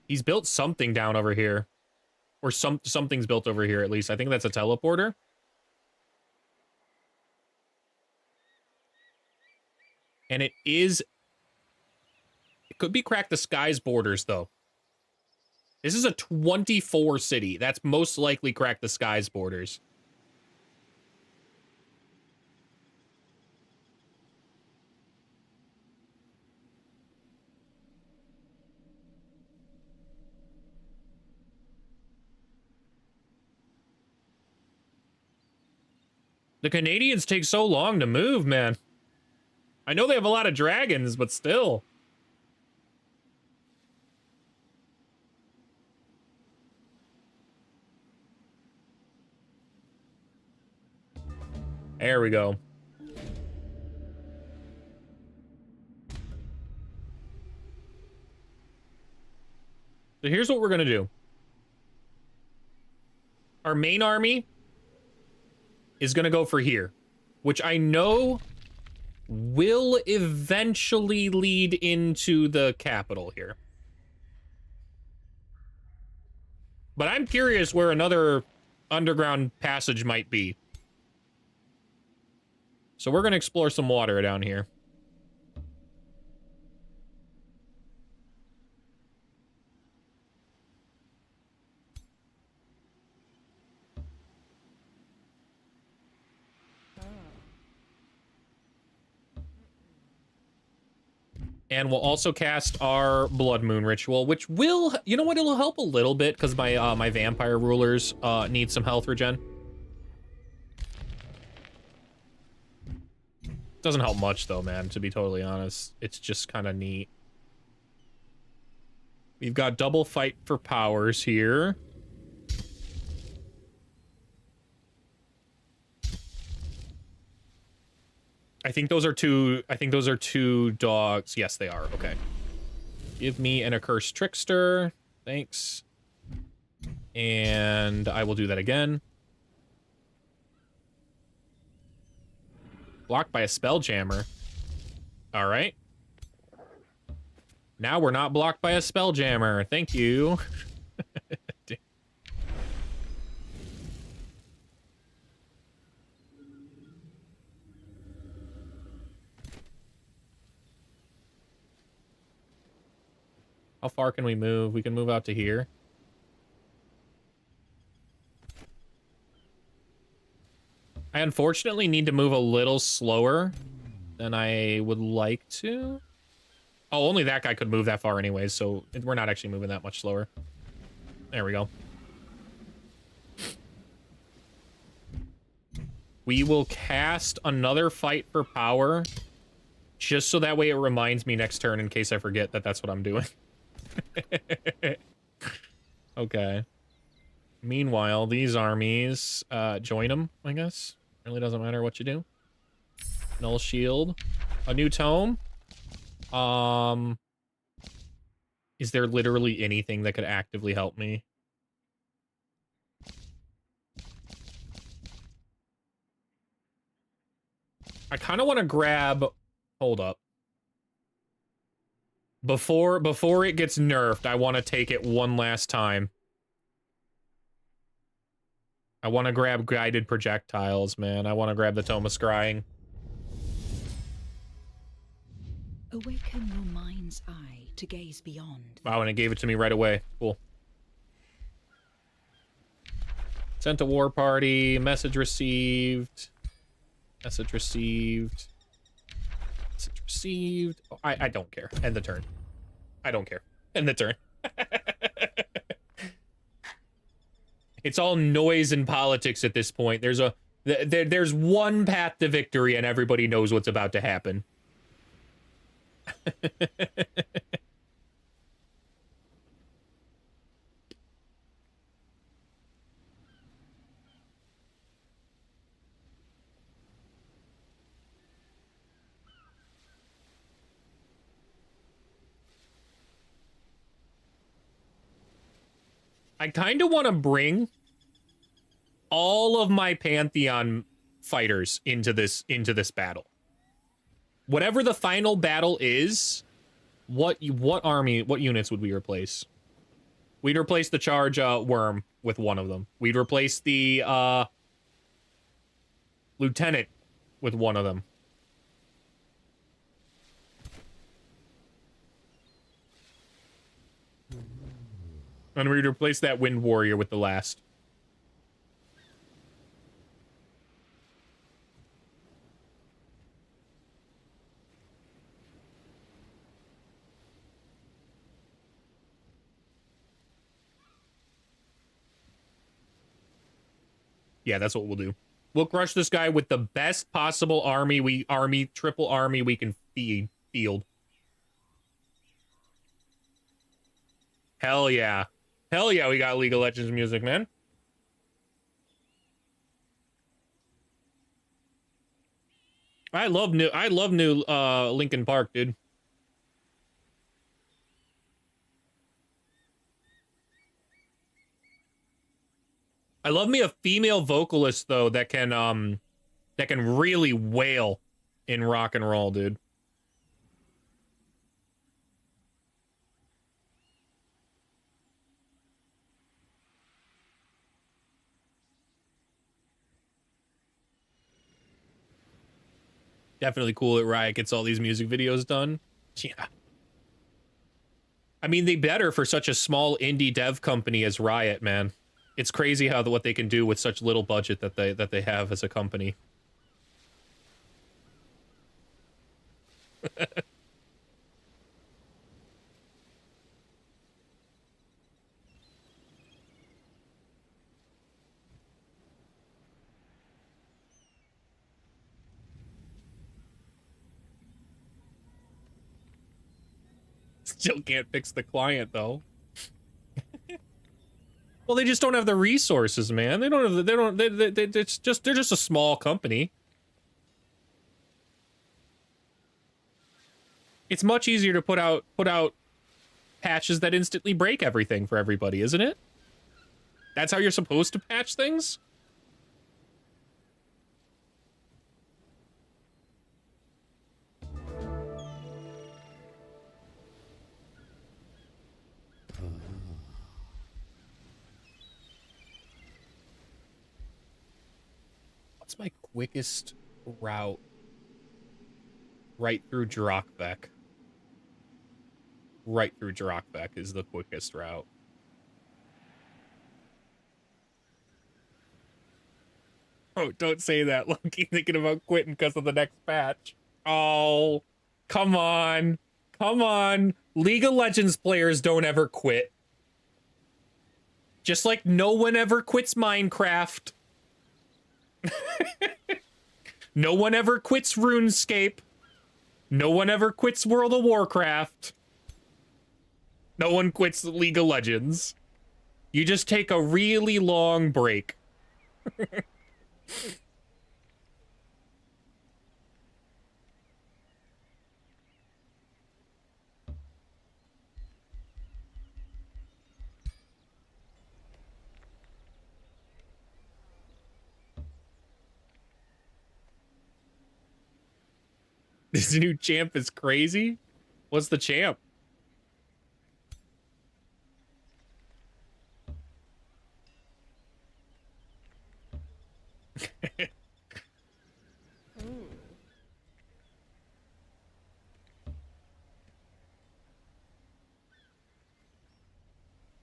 He's built something down over here. Or something's built over here, at least. I think that's a teleporter. And it could be Crack the Sky's borders, though. This is a 24 city. That's most likely Crack the Sky's borders. The Canadians take so long to move, man. I know they have a lot of dragons, but still. There we go. So here's what we're gonna do. Our main army is gonna go for here, which I know will eventually lead into the capital here. But I'm curious where another underground passage might be. So we're gonna explore some water down here. And we'll also cast our Blood Moon Ritual, which will, you know what, it'll help a little bit because my my vampire rulers need some health regen. Doesn't help much though, man, to be totally honest. It's just kind of neat. We've got double fight for powers here. I think those are two dogs. Yes, they are. Okay. Give me an accursed trickster. Thanks. And I will do that again. Blocked by a spelljammer. All right. Now we're not blocked by a spelljammer. Thank you. How far can we move? We can move out to here. I unfortunately need to move a little slower than I would like to. Oh, only that guy could move that far anyways, so we're not actually moving that much slower. There we go. We will cast another fight for power, just so that way it reminds me next turn in case I forget that that's what I'm doing. Okay. Meanwhile, these armies, join them, I guess. Really doesn't matter what you do. Null shield. A new tome. Is there literally anything that could actively help me? I kind of want to grab... Hold up. Before it gets nerfed, I want to take it one last time. I want to grab guided projectiles, man. I want to grab the Tome of Scrying. Awaken your mind's eye to gaze beyond. Wow, and it gave it to me right away. Cool. Sent to war party. Message received. Message received. Message received. Oh, I don't care. End the turn. I don't care. End the turn. It's all noise and politics at this point. There's one path to victory, and everybody knows what's about to happen. I kind of want to bring all of my Pantheon fighters into this battle. Whatever the final battle is, what units would we replace? We'd replace the charge worm with one of them. We'd replace the lieutenant with one of them. And we'd replace that wind warrior with the last. Yeah, that's what we'll do. We'll crush this guy with the best possible triple army we can field. Hell yeah. Hell yeah, we got League of Legends music, man. I love new Linkin Park, dude. I love me a female vocalist though that can really wail in rock and roll, dude. Definitely cool that Riot gets all these music videos done. Yeah. I mean, they better for such a small indie dev company as Riot, man. It's crazy how what they can do with such little budget that they have as a company. Still can't fix the client though. Well, they just don't have the resources, man. They don't have. They're just a small company. It's much easier to put out patches that instantly break everything for everybody, isn't it? That's how you're supposed to patch things? What's my quickest route? Right through Drakvek. Right through Drakvek is the quickest route. Oh, don't say that. Loki thinking about quitting because of the next patch. Oh, come on. Come on. League of Legends players don't ever quit. Just like no one ever quits Minecraft. No one ever quits RuneScape. No one ever quits World of Warcraft. No one quits League of Legends. You just take a really long break. This new champ is crazy. What's the champ?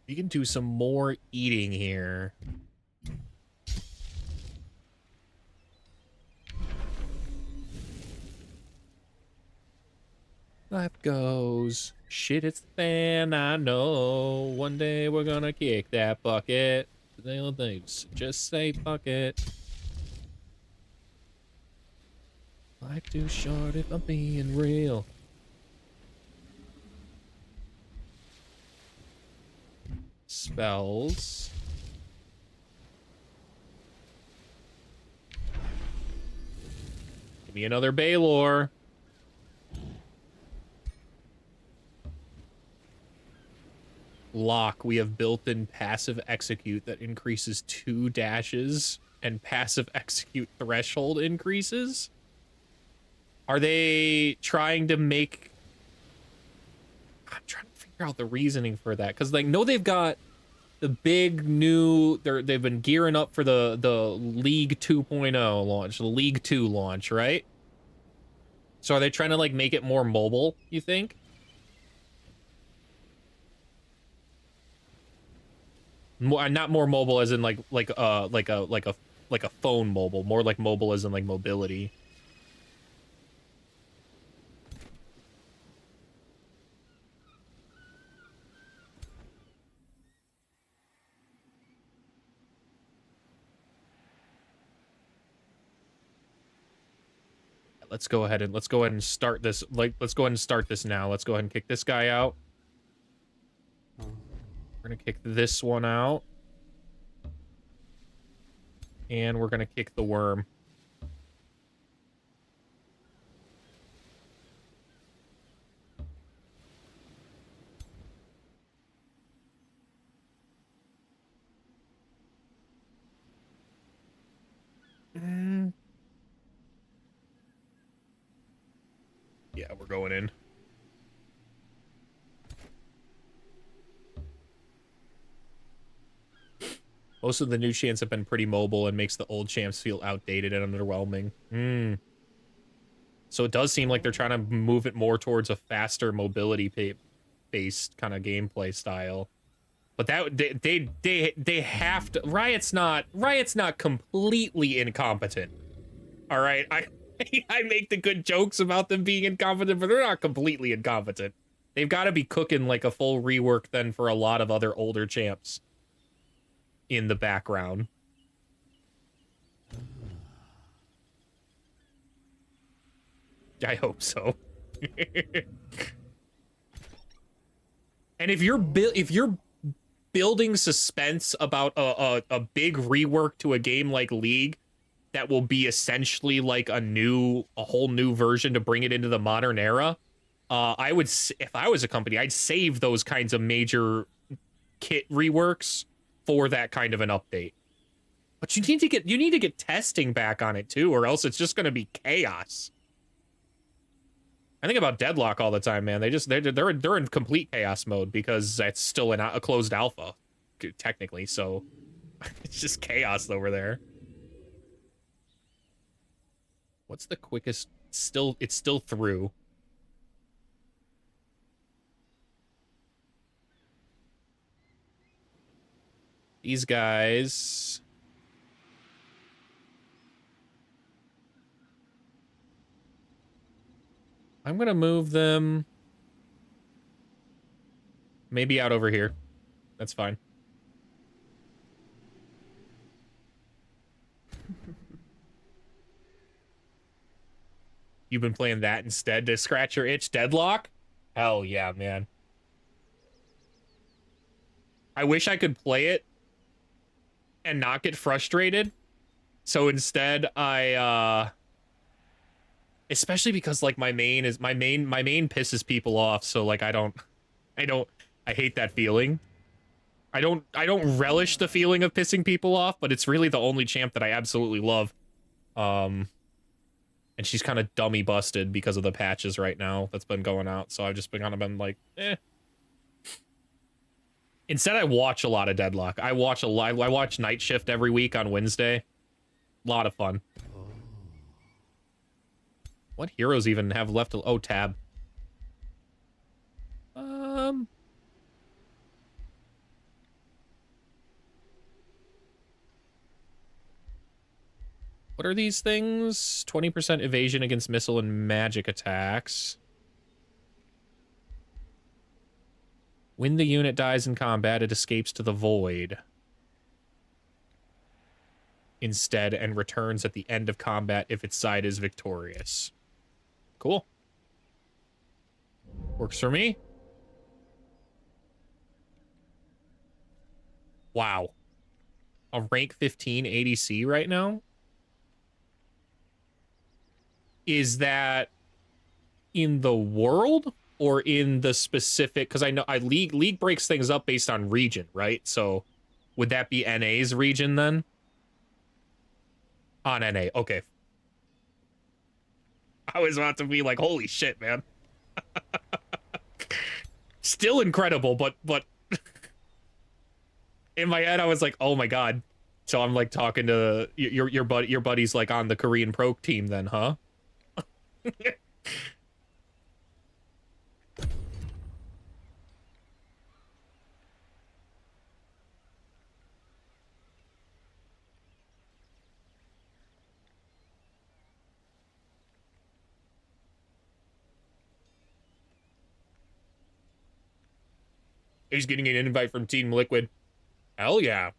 We can do some more eating here. Life goes. Shit, it's the fan, I know. One day we're gonna kick that bucket. They'll just say fuck it. Life too short if I'm being real. Spells. Give me another Baylor. Lock, we have built-in passive execute that increases 2 dashes and passive execute threshold increases. Are they trying to make... I'm trying to figure out the reasoning for that, because like, no, they've got the big new... They've been gearing up for the League 2.0 launch, the League 2 launch, right? So are they trying to like make it more mobile, you think? More, not more mobile as in like a phone mobile, more like mobile as in like mobility. Let's go ahead and start this. Let's go ahead and start this now. Let's go ahead and kick this guy out. We're gonna kick this one out. And we're gonna kick the worm. Yeah, we're going in. Most of the new champs have been pretty mobile and makes the old champs feel outdated and underwhelming. So it does seem like they're trying to move it more towards a faster mobility-based kind of gameplay style. But that they have to. Riot's not completely incompetent. All right, I make the good jokes about them being incompetent, but they're not completely incompetent. They've got to be cooking like a full rework then for a lot of other older champs in the background. I hope so. And if you're building suspense about a big rework to a game like League that will be essentially like a whole new version to bring it into the modern era, I would, if I was a company, I'd save those kinds of major kit reworks for that kind of an update. But you need to get testing back on it too, or else it's just going to be chaos. I think about Deadlock all the time, man. They're in complete chaos mode because it's still in a closed alpha, technically. So it's just chaos over there. What's the quickest? It's still through. These guys. I'm gonna move them maybe out over here. That's fine. You've been playing that instead to scratch your itch, Deadlock? Hell yeah, man. I wish I could play it and not get frustrated. So instead especially because like my main pisses people off, so like I hate that feeling. I don't relish the feeling of pissing people off, but it's really the only champ that I absolutely love. And she's kind of dummy busted because of the patches right now that's been going out, so I've just been kind of been like, eh. Instead, I watch a lot of Deadlock. I watch Night Shift every week on Wednesday. A lot of fun. What heroes even have left? Oh, tab. What are these things? 20% evasion against missile and magic attacks. When the unit dies in combat, it escapes to the void instead and returns at the end of combat if its side is victorious. Cool. Works for me. Wow. A rank 15 ADC right now? Is that in the world or in the specific? Because I know League breaks things up based on region, right? So would that be NA's region then? On NA, okay. I was about to be like, holy shit, man. Still incredible, but in my head I was like, oh my god. So I'm like talking to your buddy's like on the Korean pro team then, huh? He's getting an invite from Team Liquid. Hell yeah.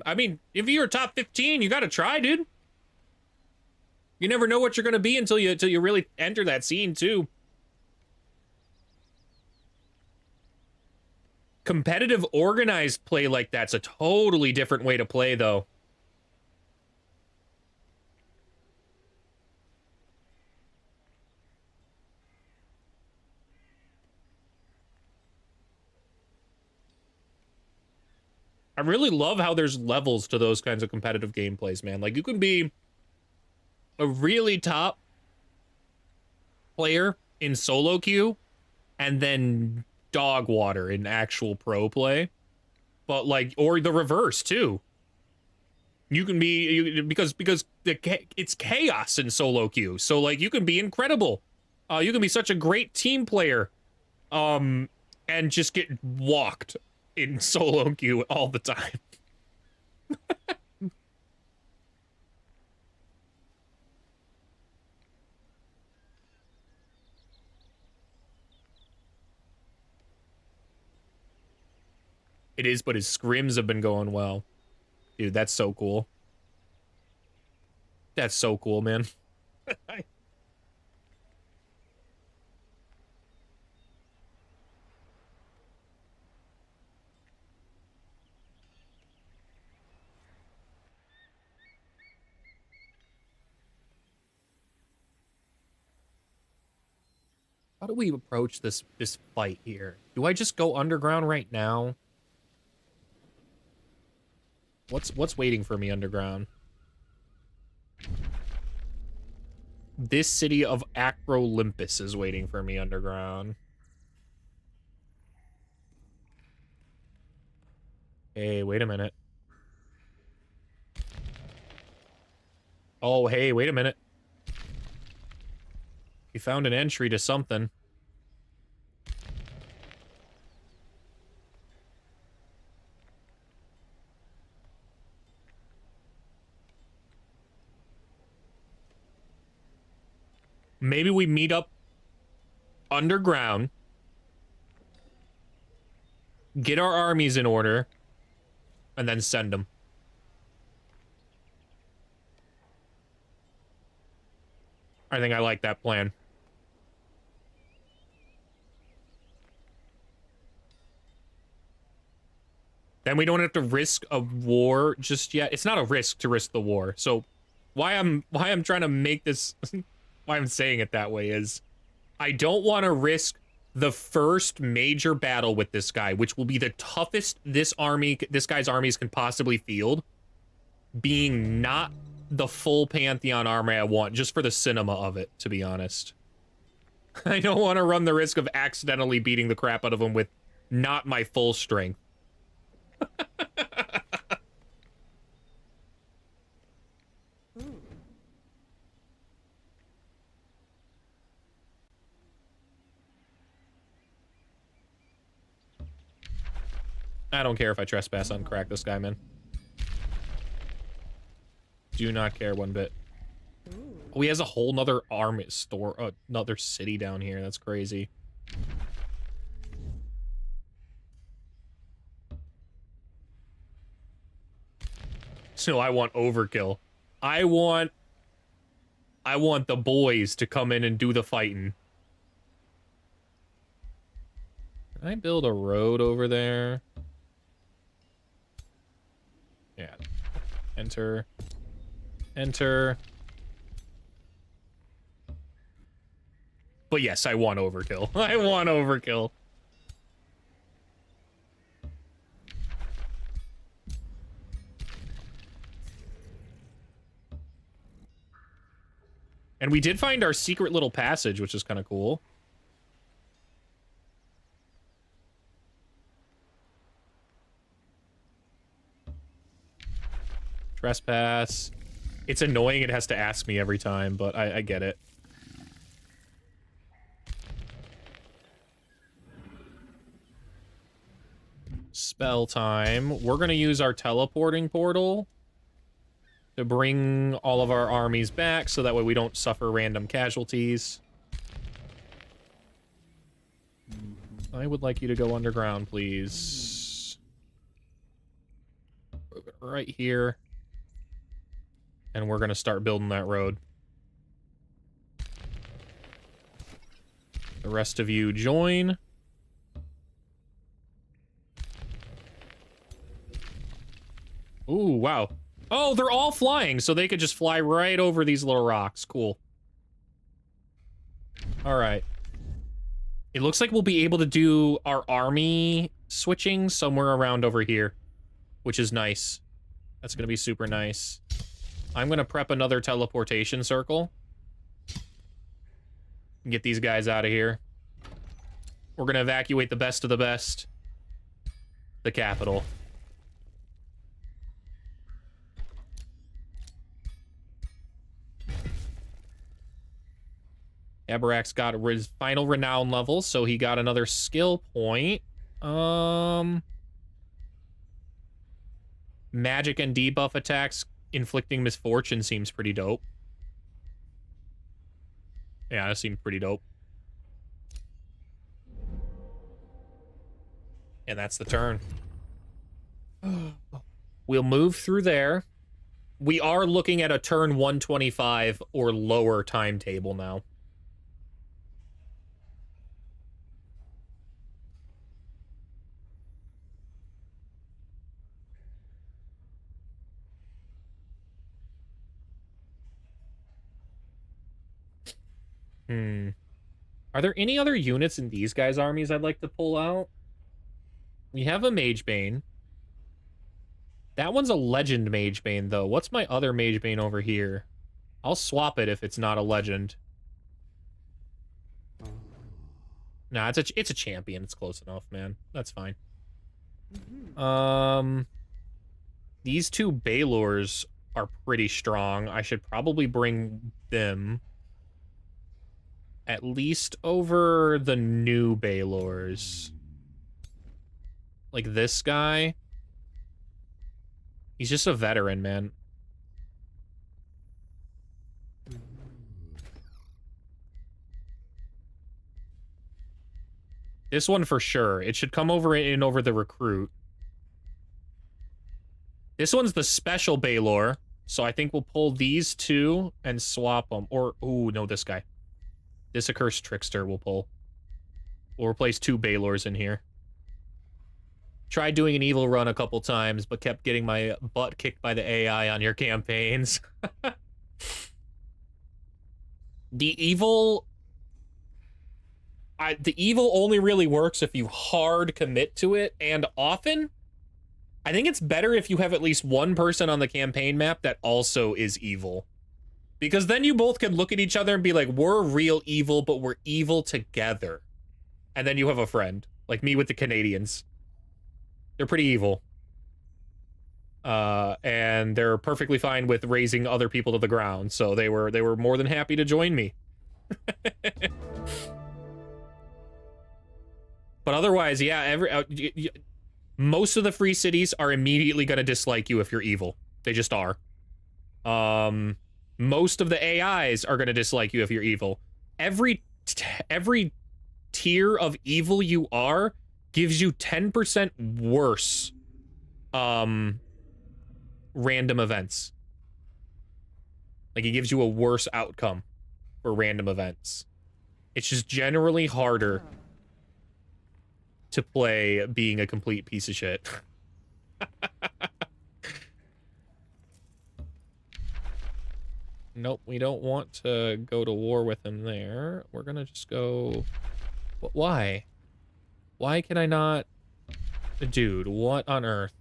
I mean, if you're top 15, you gotta try, dude. You never know what you're gonna be until you really enter that scene too. Competitive organized play like that's a totally different way to play though. I really love how there's levels to those kinds of competitive gameplays, man. Like you can be a really top player in solo queue and then dog water in actual pro play. But like, or the reverse too. You can be because it's chaos in solo queue. So like you can be incredible. You can be such a great team player. And just get walked in solo queue all the time. It is, but his scrims have been going well. Dude, that's so cool. That's so cool, man. How do we approach this fight here? Do I just go underground right now? What's waiting for me underground? This city of Acrolympus is waiting for me underground. Hey, wait a minute. Oh, hey, wait a minute. We found an entry to something. Maybe we meet up underground, get our armies in order, and then send them. I think I like that plan. Then we don't have to risk a war just yet. It's not a risk to risk the war. So why I'm trying to make this why I'm saying it that way is I don't want to risk the first major battle with this guy, which will be the toughest this guy's armies can possibly field, being not the full Pantheon army I want, just for the cinema of it, to be honest. I don't want to run the risk of accidentally beating the crap out of him with not my full strength. I don't care if I trespass on crack this guy, man. Do not care one bit. Oh, he has a whole nother army store, another city down here. That's crazy. So I want overkill. I want the boys to come in and do the fighting. Can I build a road over there? Yeah. Enter. Enter. But yes, I want overkill. I want overkill. And we did find our secret little passage, which is kind of cool. Trespass. It's annoying it has to ask me every time, but I get it. Spell time. We're gonna use our teleporting portal to bring all of our armies back, so that way we don't suffer random casualties. I would like you to go underground, please. Move it right here. And we're gonna start building that road. The rest of you join. Ooh, wow. Oh, they're all flying, so they could just fly right over these little rocks. Cool. All right. It looks like we'll be able to do our army switching somewhere around over here, which is nice. That's gonna be super nice. I'm gonna prep another teleportation circle. And get these guys out of here. We're gonna evacuate the best of the best. The capital. Abarak's got his final renown level, so he got another skill point. Magic and debuff attacks inflicting misfortune seems pretty dope. Yeah, that seemed pretty dope. And that's the turn. We'll move through there. We are looking at a turn 125 or lower timetable now. Are there any other units in these guys' armies I'd like to pull out? We have a Magebane. That one's a Legend Magebane, though. What's my other Magebane over here? I'll swap it if it's not a Legend. Nah, it's a champion. It's close enough, man. That's fine. These two Baylors are pretty strong. I should probably bring them at least over the new Baylors. Like this guy. He's just a veteran, man. This one for sure. It should come over over the recruit. This one's the special Baylor, so I think we'll pull these two and swap them. Or, ooh, no, this guy. This accursed trickster we'll pull. We'll replace two Baylors in here. Tried doing an evil run a couple times, but kept getting my butt kicked by the AI on your campaigns. The evil only really works if you hard commit to it, and often, I think it's better if you have at least one person on the campaign map that also is evil. Because then you both can look at each other and be like, we're real evil, but we're evil together. And then you have a friend, like me with the Canadians. They're pretty evil. And they're perfectly fine with raising other people to the ground, so they were more than happy to join me. But otherwise, yeah, most of the free cities are immediately going to dislike you if you're evil. They just are. Most of the AIs are going to dislike you if you're evil. Every tier of evil you are gives you 10% worse random events. Like, it gives you a worse outcome for random events. It's just generally harder to play being a complete piece of shit. Nope, we don't want to go to war with him there. We're gonna just go... Why? Why can I not... Dude, what on earth?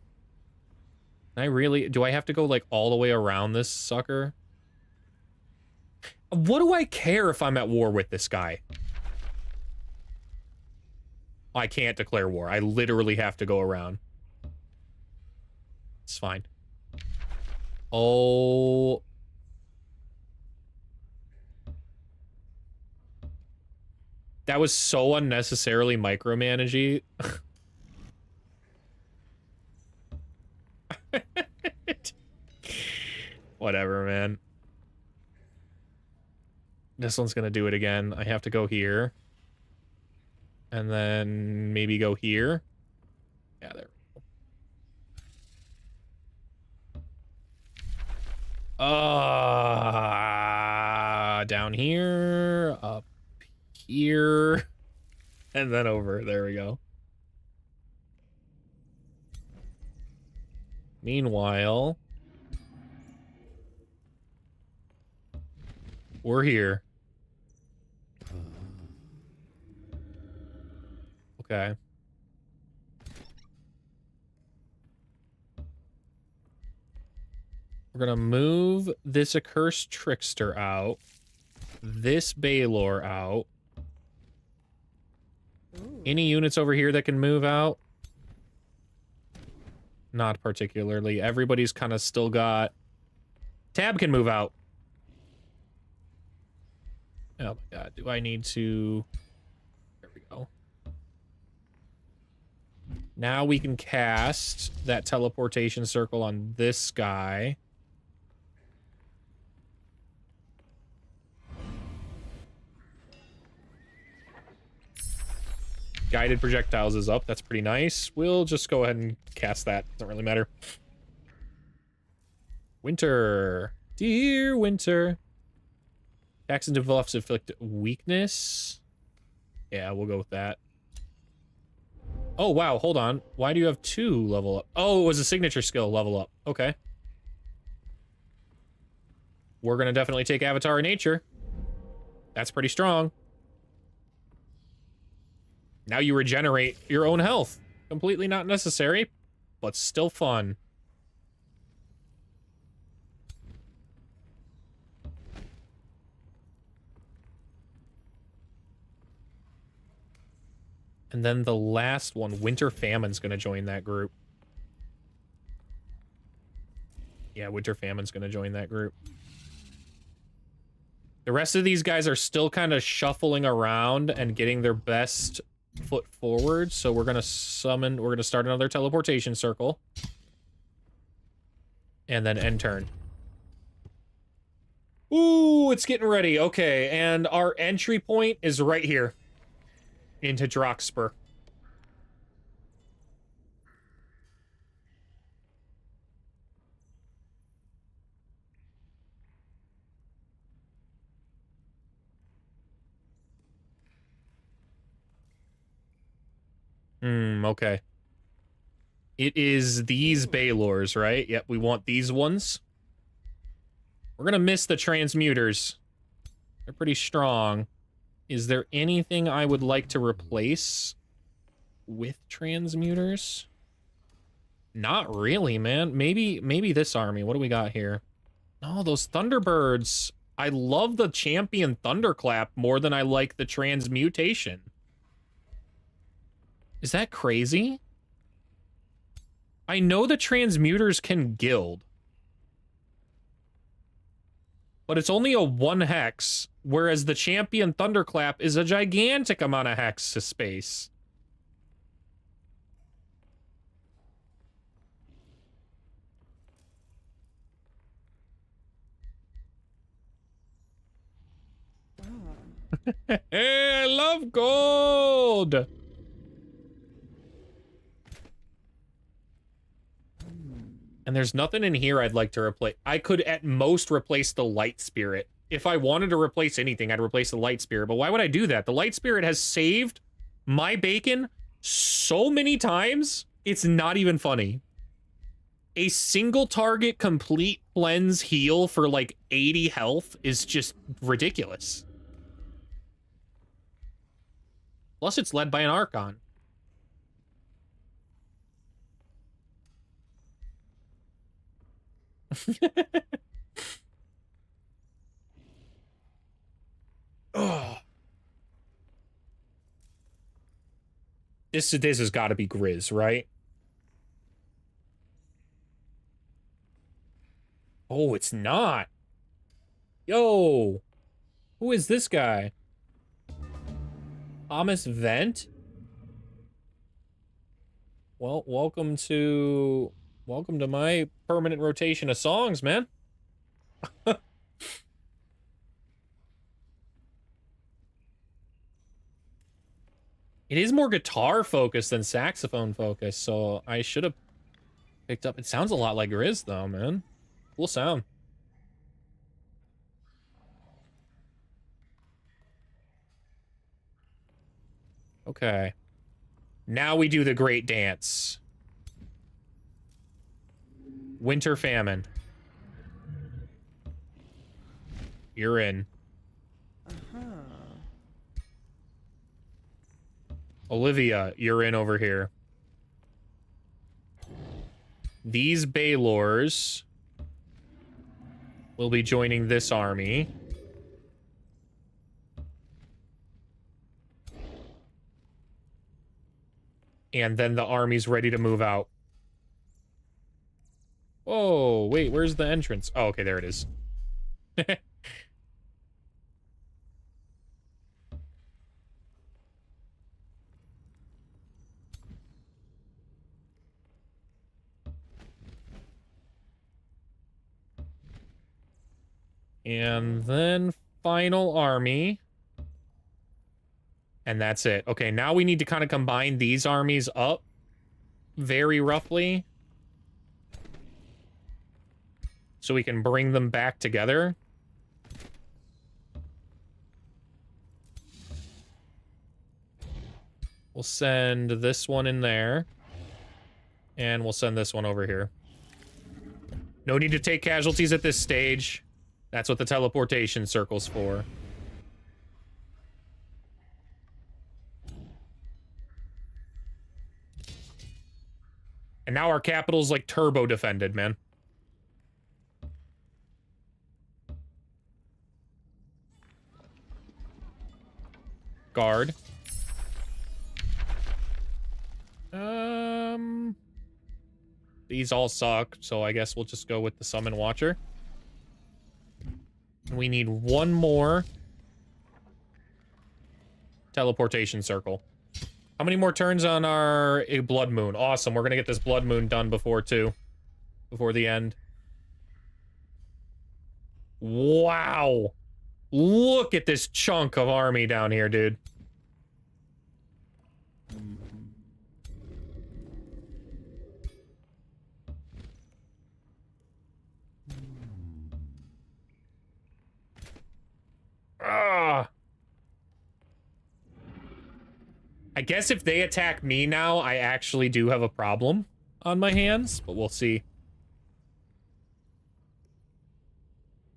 Can I really... Do I have to go, like, all the way around this sucker? What do I care if I'm at war with this guy? I can't declare war. I literally have to go around. It's fine. Oh... That was so unnecessarily micromanagey. Whatever, man. This one's gonna do it again. I have to go here. And then maybe go here. Yeah, there we go. Down here. Up here. And then over. There we go. Meanwhile, we're here. Okay. We're gonna move this accursed trickster out. This Baylor out. Any units over here that can move out? Not particularly. Everybody's kind of still got... Tab can move out. Oh my god, do I need to... There we go. Now we can cast that teleportation circle on this guy. Guided projectiles is up. That's pretty nice. We'll just go ahead and cast that. Doesn't really matter. Winter. Dear Winter. Attacks and debuffs inflict weakness. Yeah, we'll go with that. Oh, wow. Hold on. Why do you have 2 level up? Oh, it was a signature skill level up. Okay. We're going to definitely take Avatar of Nature. That's pretty strong. Now you regenerate your own health. Completely not necessary, but still fun. And then the last one, Winter Famine's gonna join that group. Yeah, Winter Famine's gonna join that group. The rest of these guys are still kind of shuffling around and getting their best foot forward, so we're gonna start another teleportation circle. And then end turn. Ooh, it's getting ready. Okay, and our entry point is right here. Into Droxper. Okay. It is these Baylors, right? Yep, we want these ones. We're gonna miss the transmuters. They're pretty strong. Is there anything I would like to replace with transmuters? Not really, man. Maybe this army. What do we got here? No, those Thunderbirds. I love the champion Thunderclap more than I like the transmutation. Is that crazy? I know the transmuters can guild. But it's only a 1 hex, whereas the champion Thunderclap is a gigantic amount of hex to space. Hey, I love gold! And there's nothing in here I'd like to replace. I could at most replace the Light Spirit. If I wanted to replace anything, I'd replace the Light Spirit. But why would I do that? The Light Spirit has saved my bacon so many times, it's not even funny. A single target complete cleanse heal for like 80 health is just ridiculous. Plus, it's led by an Archon. Oh. This has got to be Grizz, right? Oh, it's not. Yo. Who is this guy? Thomas Vent? Well, welcome to my permanent rotation of songs, man. It is more guitar focused than saxophone focused, so I should have picked up. It sounds a lot like Grizz, though, man. Cool sound. Okay. Now we do the great dance. Winter Famine. You're in. Olivia, you're in over here. These Baylors will be joining this army. And then the army's ready to move out. Oh, wait, where's the entrance? Oh, okay, there it is. And then final army. And that's it. Okay, now we need to kind of combine these armies up very roughly, so we can bring them back together. We'll send this one in there. And we'll send this one over here. No need to take casualties at this stage. That's what the teleportation circle's for. And now our capital's like turbo defended, man. Guard. These all suck, so I guess we'll just go with the Summon Watcher. We need one more teleportation circle. How many more turns on our Blood Moon? Awesome, we're gonna get this Blood Moon done before the end. Wow. Look at this chunk of army down here, dude. Ah. I guess if they attack me now, I actually do have a problem on my hands, but we'll see.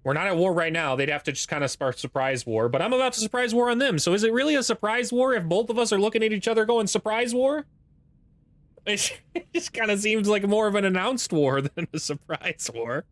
We're not at war right now. They'd have to just kind of spark surprise war, but I'm about to surprise war on them. So is it really a surprise war if both of us are looking at each other going surprise war? It just kind of seems like more of an announced war than a surprise war.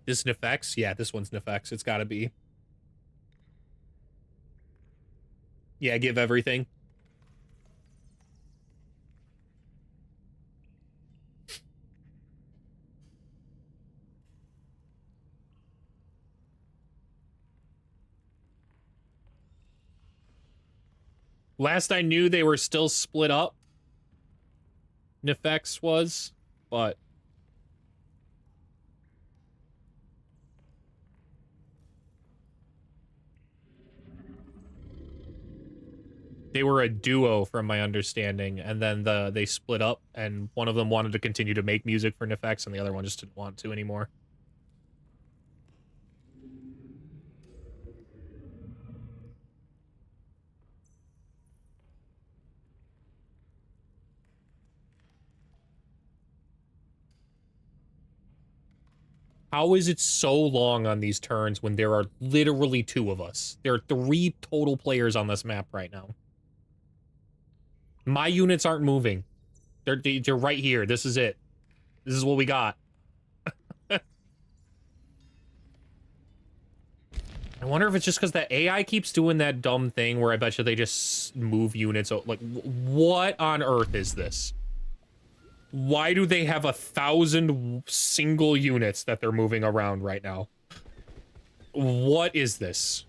This Nefex? Yeah, this one's Nefex. It's gotta be. Yeah, give everything. Last I knew, they were still split up. Nefex was, but... they were a duo, from my understanding, and then they split up, and one of them wanted to continue to make music for Nefex, and the other one just didn't want to anymore. How is it so long on these turns when there are literally 2 of us? There are 3 total players on this map right now. My units aren't moving. They're right here. This is it. This is what we got. I wonder if it's just because the AI keeps doing that dumb thing where I bet you they just move units. Like, what on earth is this? Why do they have 1,000 single units that they're moving around right now? What is this?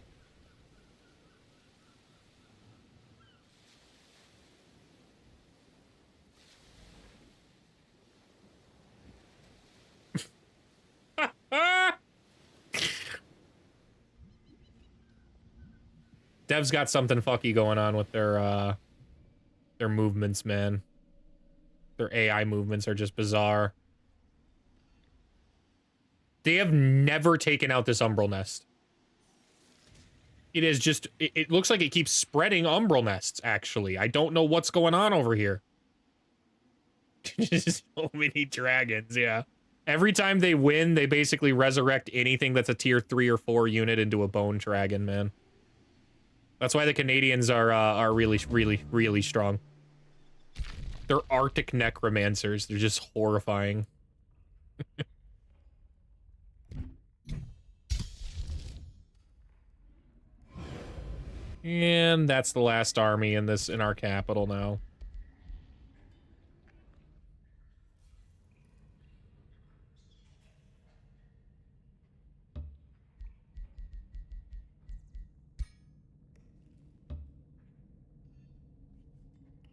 Dev's got something fucky going on with their movements, man. Their AI movements are just bizarre. They have never taken out this umbral nest. It is just, it looks like it keeps spreading umbral nests, actually. I don't know what's going on over here. So many dragons, yeah. Every time they win, they basically resurrect anything that's a tier 3 or 4 unit into a bone dragon, man. That's why the Canadians are really, really, really strong. They're Arctic necromancers. They're just horrifying. And that's the last army in our capital now.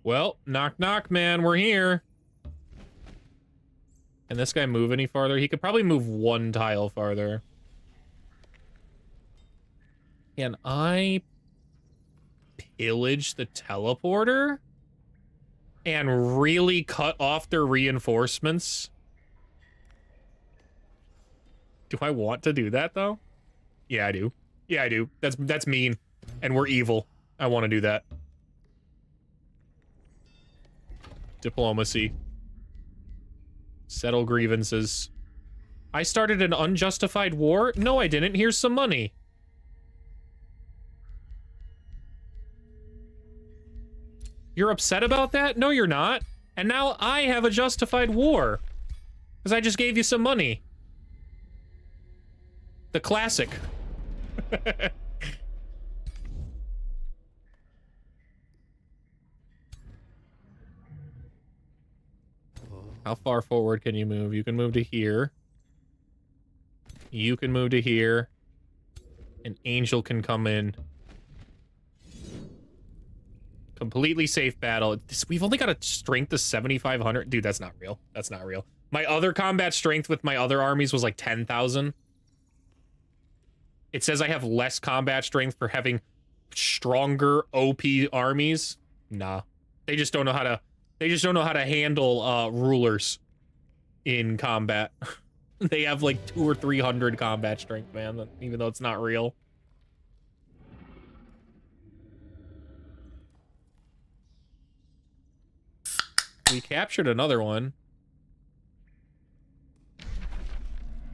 Well, knock knock, man, we're here. Can this guy move any farther? He could probably move 1 tile farther. Can I pillage the teleporter and really cut off their reinforcements? Do I want to do that, though? Yeah, I do. Yeah, I do. That's mean. And we're evil. I want to do that. Diplomacy. Settle grievances. I started an unjustified war? No, I didn't. Here's some money. You're upset about that? No, you're not. And now I have a justified war. Because I just gave you some money. The classic. How far forward can you move? You can move to here. You can move to here. An angel can come in. Completely safe battle. We've only got a strength of 7,500. Dude, that's not real. That's not real. My other combat strength with my other armies was like 10,000. It says I have less combat strength for having stronger OP armies. Nah. They just don't know how to... They just don't know how to handle rulers in combat. They have like 200 or 300 combat strength, man, even though it's not real. We captured another one.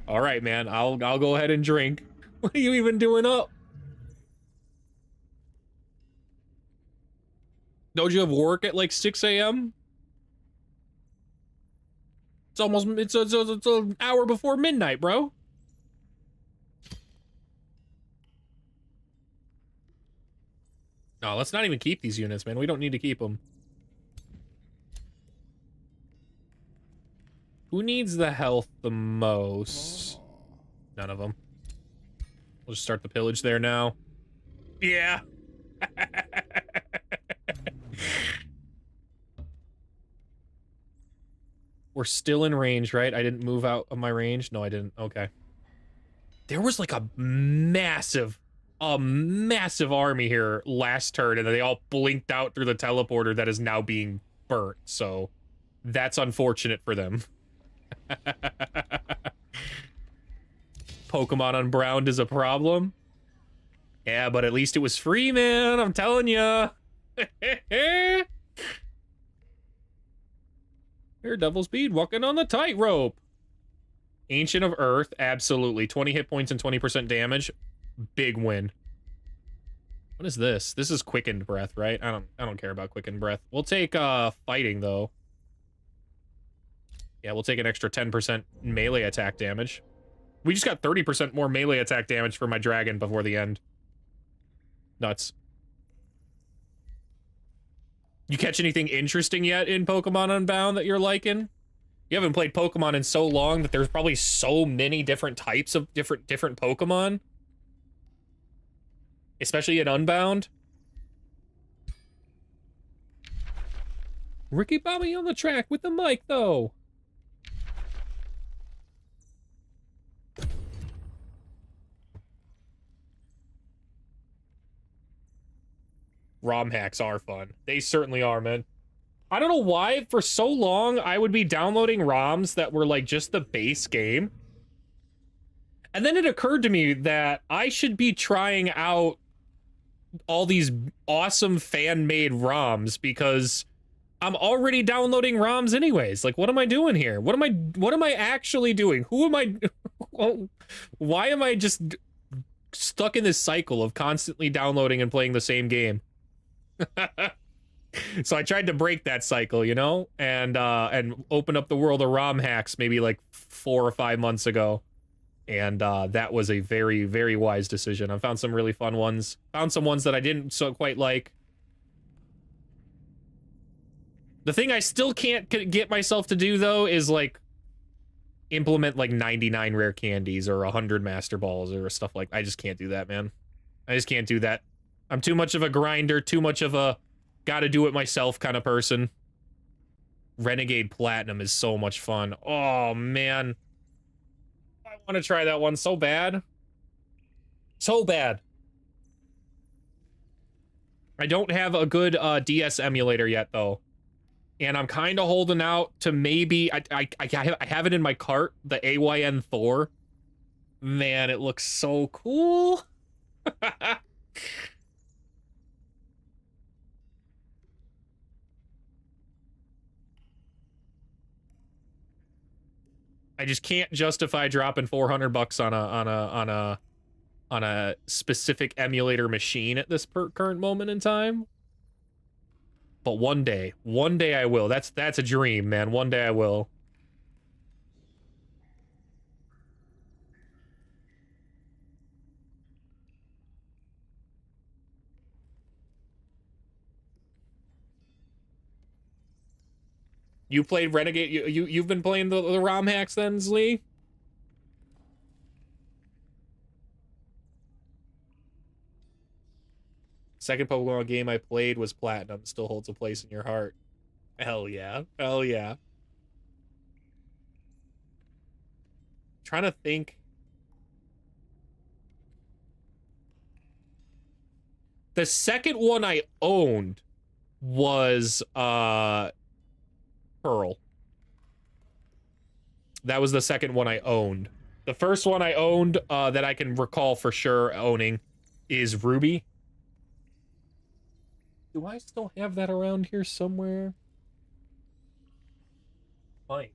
All right, man, I'll go ahead and drink. What are you even doing up? Don't you have work at like 6 a.m.? It's almost, it's an hour before midnight, bro. No, let's not even keep these units, man. We don't need to keep them. Who needs the health the most? None of them. We'll just start the pillage there now. Yeah. We're still in range, right? I didn't move out of my range? No, I didn't. Okay. There was like a massive army here last turn, and then they all blinked out through the teleporter that is now being burnt, so that's unfortunate for them. Pokemon Unbound is a problem. Yeah, but at least it was free, man. I'm telling ya. Daredevil speed, walking on the tightrope. Ancient of Earth, absolutely. 20 hit points and 20% damage. Big win. What is this? This is quickened breath, right? I don't care about quickened breath. We'll take fighting though. Yeah, we'll take an extra 10% melee attack damage. We just got 30% more melee attack damage for my dragon before the end. Nuts. You catch anything interesting yet in Pokemon Unbound that you're liking? You haven't played Pokemon in so long that there's probably so many different types of different Pokemon. Especially in Unbound. Ricky Bobby on the track with the mic, though. ROM hacks are fun. They certainly are, man. I don't know why, for so long, I would be downloading ROMs that were, like, just the base game. And then it occurred to me that I should be trying out all these awesome fan-made ROMs because I'm already downloading ROMs anyways. Like, what am I doing here? What am I actually doing? Who am I? Why am I just stuck in this cycle of constantly downloading and playing the same game? So I tried to break that cycle, you know, and open up the world of ROM hacks maybe like 4 or 5 months ago. And that was a very, very wise decision. I found some really fun ones. Found some ones that I didn't so quite like. The thing I still can't get myself to do, though, is, like, implement, like, 99 rare candies or 100 master balls or stuff like that. I just can't do that, man. I just can't do that. I'm too much of a grinder, too much of a gotta-do-it-myself kind of person. Renegade Platinum is so much fun. Oh, man. I want to try that one so bad. So bad. I don't have a good DS emulator yet, though. And I'm kind of holding out to maybe... I have it in my cart, the AOW4. Man, it looks so cool. I just can't justify dropping $400 on a specific emulator machine at this current moment in time. But one day I will. That's a dream, man. One day I will. You played Renegade? You've been playing the ROM hacks then, Zlee? Second Pokemon game I played was Platinum. Still holds a place in your heart. Hell yeah. Hell yeah. Trying to think. The second one I owned was Pearl. That was the second one I owned. The first one I owned that I can recall for sure owning is Ruby. Do I still have that around here somewhere? Fine.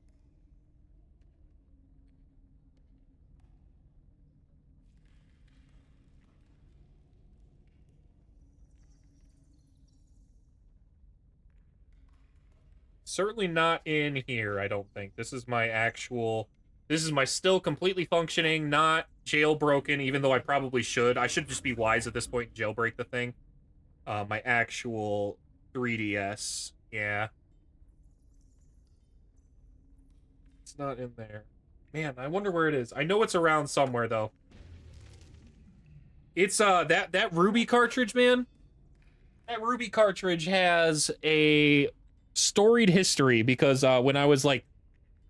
Certainly not in here, I don't think. This is my actual... This is my still completely functioning, not jailbroken, even though I probably should. I should just be wise at this point and jailbreak the thing. My actual 3DS. Yeah. It's not in there. Man, I wonder where it is. I know it's around somewhere, though. It's, that Ruby cartridge, man. That Ruby cartridge has a storied history because, when I was, like,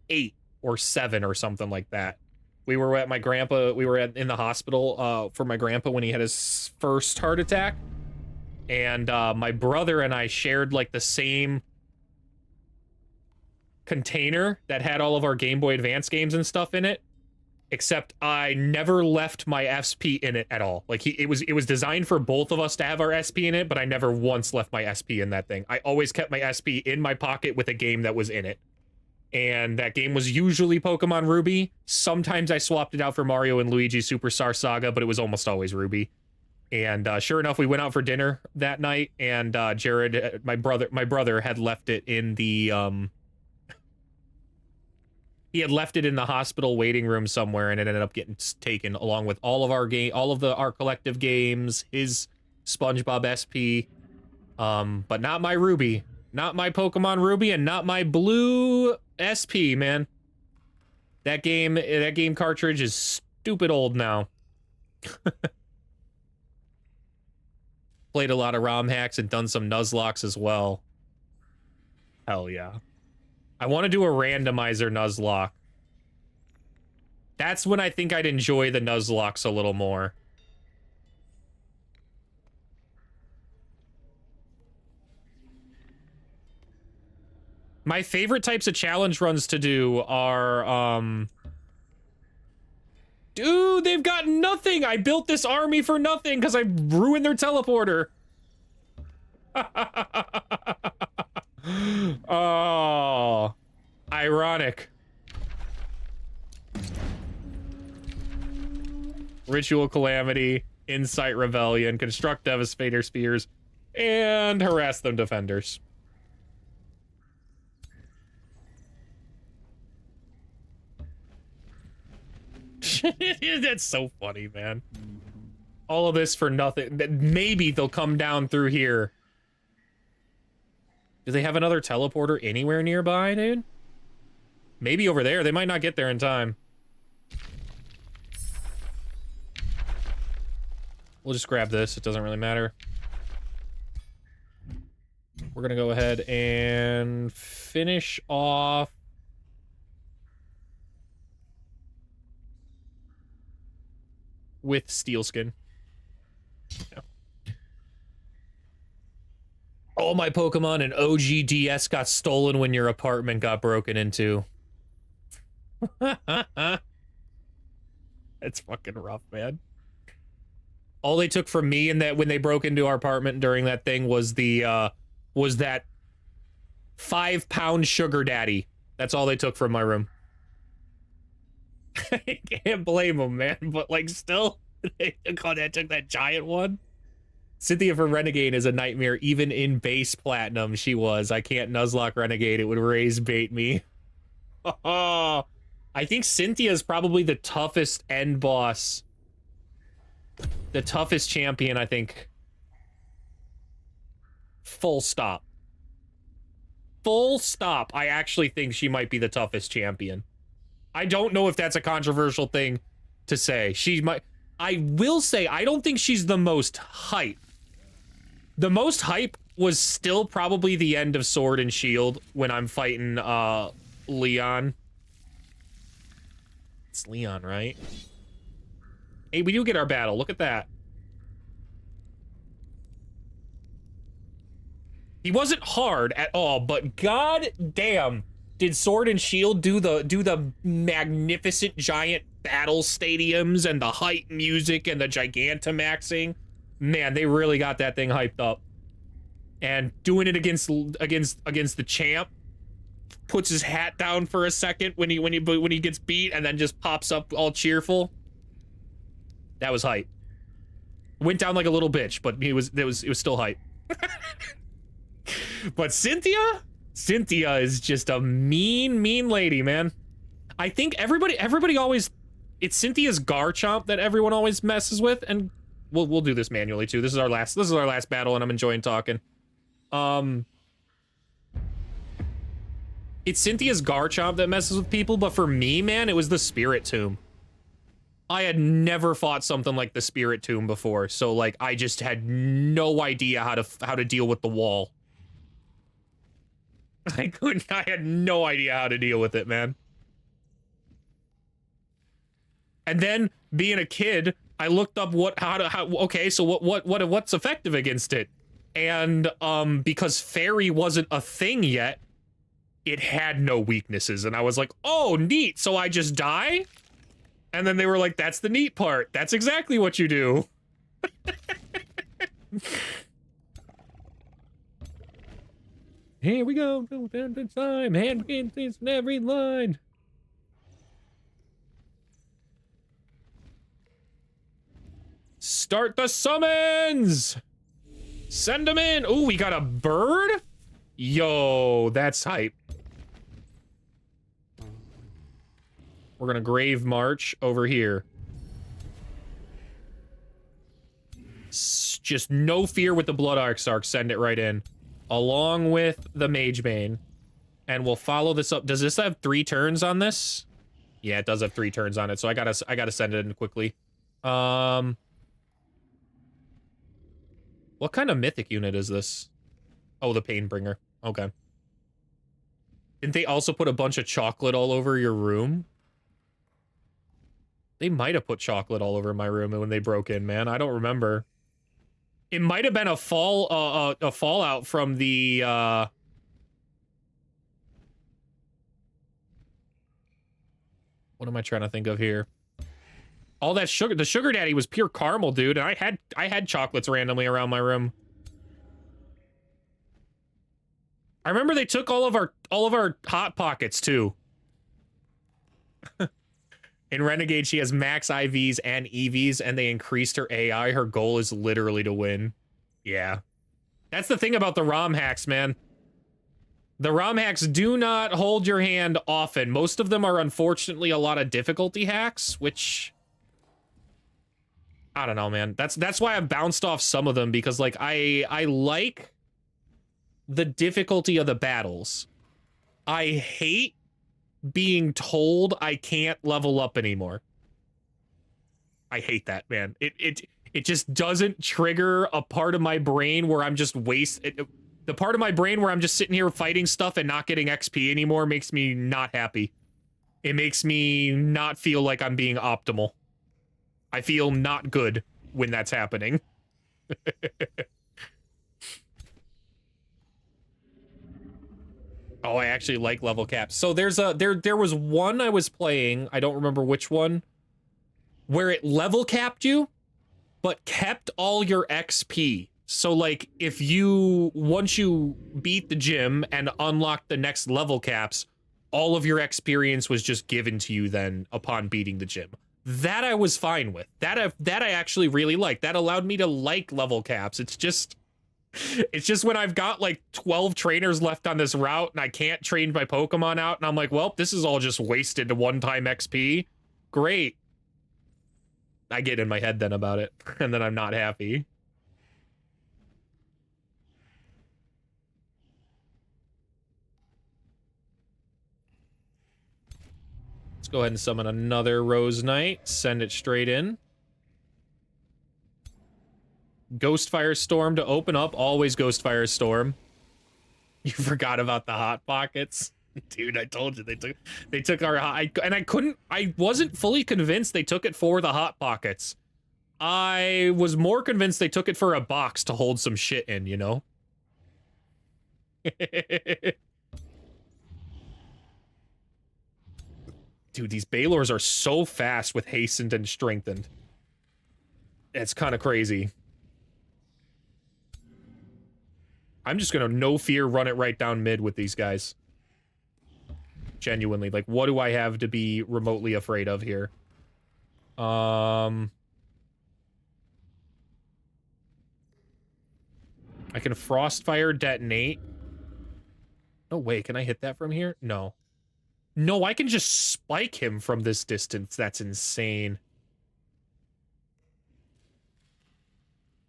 8 or 7 or something like that, we were at my grandpa, in the hospital, for my grandpa when he had his first heart attack. And my brother and I shared like the same container that had all of our Game Boy Advance games and stuff in it, except I never left my SP in it at all. Like it was designed for both of us to have our SP in it, but I never once left my SP in that thing. I always kept my SP in my pocket with a game that was in it. And that game was usually Pokemon Ruby. Sometimes I swapped it out for Mario and Luigi Superstar Saga, but it was almost always Ruby. And sure enough, we went out for dinner that night, and Jared, my brother had left it in the he had left it in the hospital waiting room somewhere, and it ended up getting taken along with all of our collective games, his SpongeBob SP, but not my Ruby, not my Pokemon Ruby, and not my Blue SP, man. That game cartridge is stupid old now. Played a lot of ROM hacks and done some Nuzlocks as well. Hell yeah. I want to do a randomizer Nuzlocke. That's when I think I'd enjoy the Nuzlocks a little more. My favorite types of challenge runs to do are, Dude, they've got nothing. I built this army for nothing because I ruined their teleporter. Oh, ironic. Ritual Calamity, Incite Rebellion, Construct Devastator Spears, and Harass Them Defenders. That's so funny, man. All of this for nothing. Maybe they'll come down through here. Do they have another teleporter anywhere nearby, dude? Maybe over there. They might not get there in time. We'll just grab this. It doesn't really matter. We're gonna go ahead and finish off with Steelskin. Yeah. All my Pokemon and OG DS got stolen when your apartment got broken into. It's fucking rough, man. All they took from me and that when they broke into our apartment during that thing was the was that 5-pound sugar daddy. That's all they took from my room. I can't blame them, man, but like still they took that giant one. Cynthia for Renegade is a nightmare even in base platinum. She was. I can't Nuzlocke Renegade. It would raise bait me. Oh, I think Cynthia is probably the toughest end boss. The toughest champion, I think. Full stop. Full stop. I actually think she might be the toughest champion. I don't know if that's a controversial thing to say. She might. I will say, I don't think she's the most hype. The most hype was still probably the end of Sword and Shield when I'm fighting Leon. It's Leon, right? Hey, we do get our battle. Look at that. He wasn't hard at all, but god damn, did Sword and Shield do the magnificent giant battle stadiums and the hype music and the Gigantamaxing? Man, they really got that thing hyped up. And doing it against the champ, puts his hat down for a second when he gets beat and then just pops up all cheerful. That was hype. Went down like a little bitch, but it was still hype. But Cynthia is just a mean lady, man. I think everybody always, it's Cynthia's Garchomp that everyone always messes with, and we'll do this manually too. This is our last battle, and I'm enjoying talking. It's Cynthia's Garchomp that messes with people, but for me, man, it was the Spirit Tomb. I had never fought something like the Spirit Tomb before, so like I just had no idea how to deal with the wall. I had no idea how to deal with it, man. And then being a kid, I looked up okay, so what's effective against it? And because Fairy wasn't a thing yet, it had no weaknesses, and I was like, oh, neat, so I just die? And then they were like, that's the neat part. That's exactly what you do. Here we go. Time. Hand in every line. Start the summons. Send them in. Ooh, we got a bird? Yo, that's hype. We're gonna Grave March over here. Just no fear with the Blood Arc. Send it right in. Along with the Mage Bane. And we'll follow this up. Does this have 3 turns on this? Yeah, it does have 3 turns on it, so I gotta send it in quickly. What kind of mythic unit is this? Oh, the Painbringer. Okay. Didn't they also put a bunch of chocolate all over your room? They might have put chocolate all over my room when they broke in, man. I don't remember. It might have been a fallout from the what am I trying to think of here? All that sugar, the sugar daddy was pure caramel, dude, and I had chocolates randomly around my room. I remember they took all of our hot pockets too. In Renegade, she has max IVs and EVs, and they increased her AI. Her goal is literally to win. Yeah. That's the thing about the ROM hacks, man. The ROM hacks do not hold your hand often. Most of them are unfortunately a lot of difficulty hacks, which... I don't know, man. That's why I've bounced off some of them, because, like, I like the difficulty of the battles. I hate being told I can't level up anymore. I hate that, man. It just doesn't trigger a part of my brain where I'm just the part of my brain where I'm just sitting here fighting stuff and not getting XP anymore makes me not happy. It makes me not feel like I'm being optimal. I feel not good when that's happening. Oh, I actually like level caps. So there was one I was playing, I don't remember which one, where it level capped you, but kept all your XP. So, like, once you beat the gym and unlocked the next level caps, all of your experience was just given to you then upon beating the gym. That I was fine with. That I actually really liked. That allowed me to like level caps. It's just when I've got like 12 trainers left on this route and I can't train my Pokemon out and I'm like, well, this is all just wasted one-time XP. Great. I get in my head then about it, and then I'm not happy. Let's go ahead and summon another Rose Knight. Send it straight in. Ghost Firestorm to open up. Always Ghost Firestorm. You forgot about the Hot Pockets. Dude, I told you they took our I wasn't fully convinced they took it for the Hot Pockets. I was more convinced they took it for a box to hold some shit in, you know? Dude, these Baylors are so fast with hastened and strengthened. It's kind of crazy. I'm just gonna no fear run it right down mid with these guys. Genuinely, like, what do I have to be remotely afraid of here? I can Frostfire detonate. No way, can I hit that from here? No. No, I can just spike him from this distance. That's insane.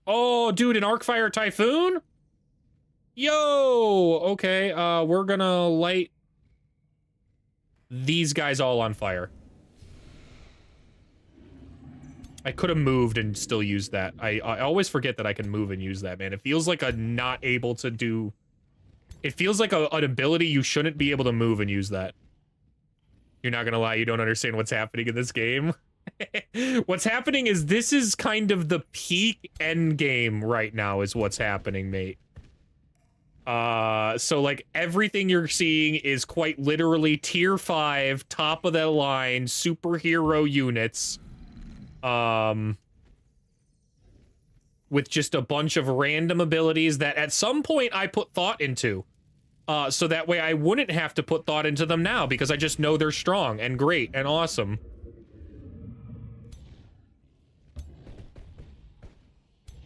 Oh, dude, an Arcfire Typhoon? Yo! Okay, we're gonna light these guys all on fire. I could have moved and still used that. I always forget that I can move and use that, man. It feels like a not able to do... It feels like an ability you shouldn't be able to move and use that. You're not gonna lie, you don't understand what's happening in this game. What's happening is this is kind of the peak end game right now is what's happening, mate. So, like, everything you're seeing is quite literally tier 5, top of the line, superhero units. With just a bunch of random abilities that at some point I put thought into. So that way I wouldn't have to put thought into them now, because I just know they're strong and great and awesome.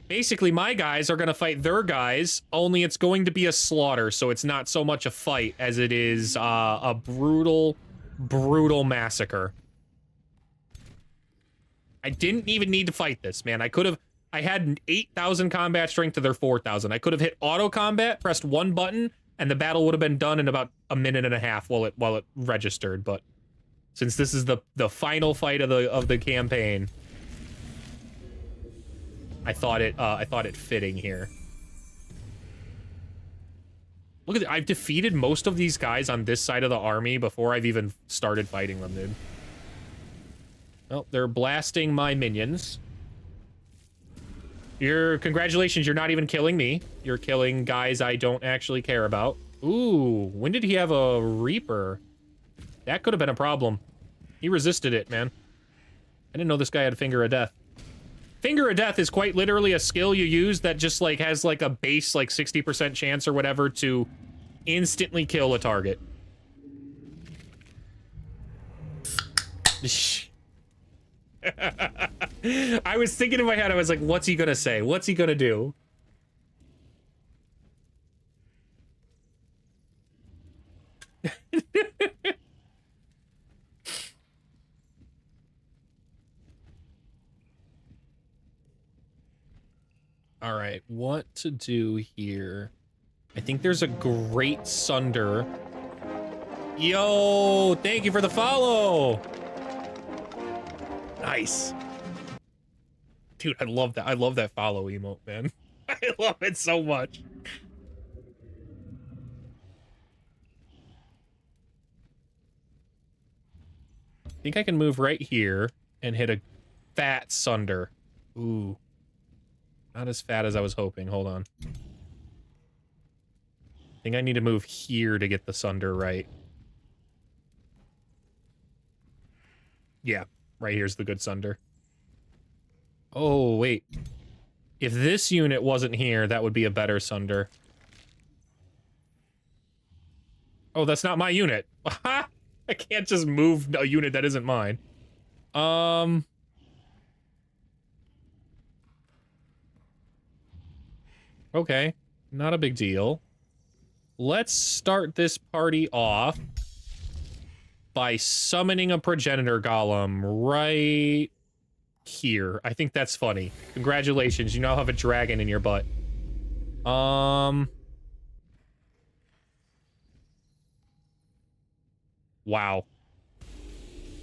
Basically, my guys are gonna fight their guys, only it's going to be a slaughter, so it's not so much a fight as it is a brutal, brutal massacre. I didn't even need to fight this, man. I had 8,000 combat strength to their 4,000. I could have hit auto combat, pressed one button, and the battle would have been done in about a minute and a half while it registered. But since this is the final fight of the campaign, I thought it fitting here. Look at it. I've defeated most of these guys on this side of the army before I've even started fighting them, dude. Oh, they're blasting my minions. Congratulations, you're not even killing me. You're killing guys I don't actually care about. Ooh, when did he have a Reaper? That could have been a problem. He resisted it, man. I didn't know this guy had Finger of Death. Finger of Death is quite literally a skill you use that just, like, has, like, a base, like, 60% chance or whatever to instantly kill a target. I was thinking in my head, I was like, what's he gonna say? What's he gonna do? All right, what to do here? I think there's a great Sunder. Yo, thank you for the follow. Nice. Dude, I love that. I love that follow emote, man. I love it so much. I think I can move right here and hit a fat Sunder. Ooh. Not as fat as I was hoping. Hold on. I think I need to move here to get the Sunder right. Yeah, right here's the good Sunder. Oh, wait. If this unit wasn't here, that would be a better Sunder. Oh, that's not my unit. I can't just move a unit that isn't mine. Okay, not a big deal. Let's start this party off by summoning a progenitor golem right here. I think that's funny. Congratulations, you now have a dragon in your butt. Wow.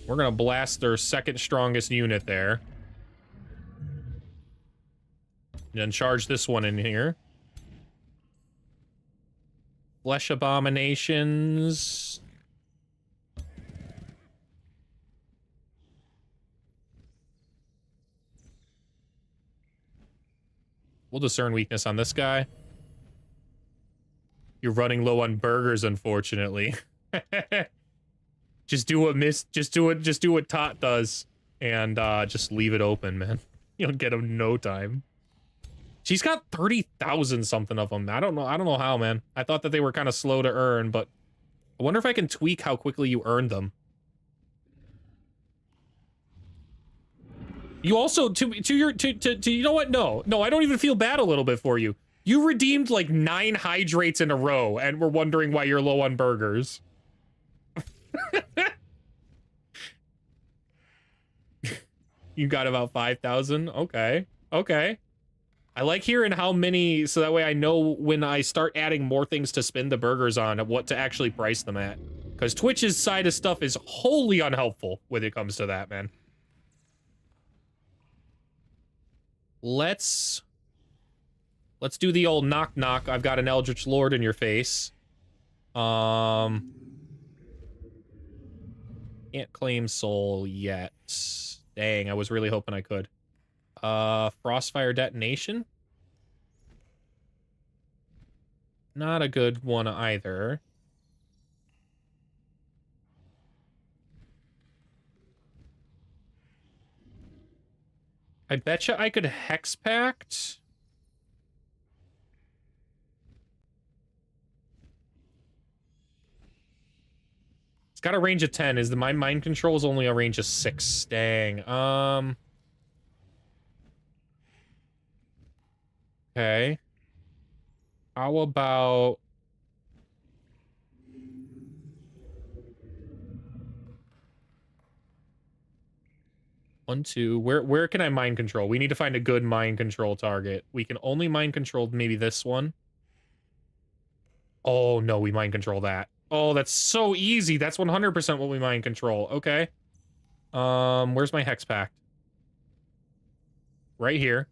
We're gonna blast their second strongest unit there. And then charge this one in here. Flesh abominations. We'll discern weakness on this guy. You're running low on burgers, unfortunately. Just do what Tot does, and just leave it open, man. You'll get him no time. She's got 30,000 something of them. I don't know how, man. I thought that they were kind of slow to earn, but I wonder if I can tweak how quickly you earn them. You also to you know what? No, I don't even feel bad a little bit for you. You redeemed like 9 hydrates in a row, and we're wondering why you're low on burgers. You got about 5,000. Okay. I like hearing how many, so that way I know when I start adding more things to spin the burgers on, what to actually price them at. Because Twitch's side of stuff is wholly unhelpful when it comes to that, man. Let's do the old knock knock. I've got an Eldritch Lord in your face. Can't claim soul yet. Dang, I was really hoping I could. Frostfire Detonation? Not a good one either. I betcha I could Hex Pact. It's got a range of 10. Is my mind control is only a range of 6. Dang. Okay. How about... One, two. Where can I mind control? We need to find a good mind control target. We can only mind control maybe this one. Oh, no, we mind control that. Oh, that's so easy. That's 100% what we mind control. Okay. Where's my Hex Pact? Right here.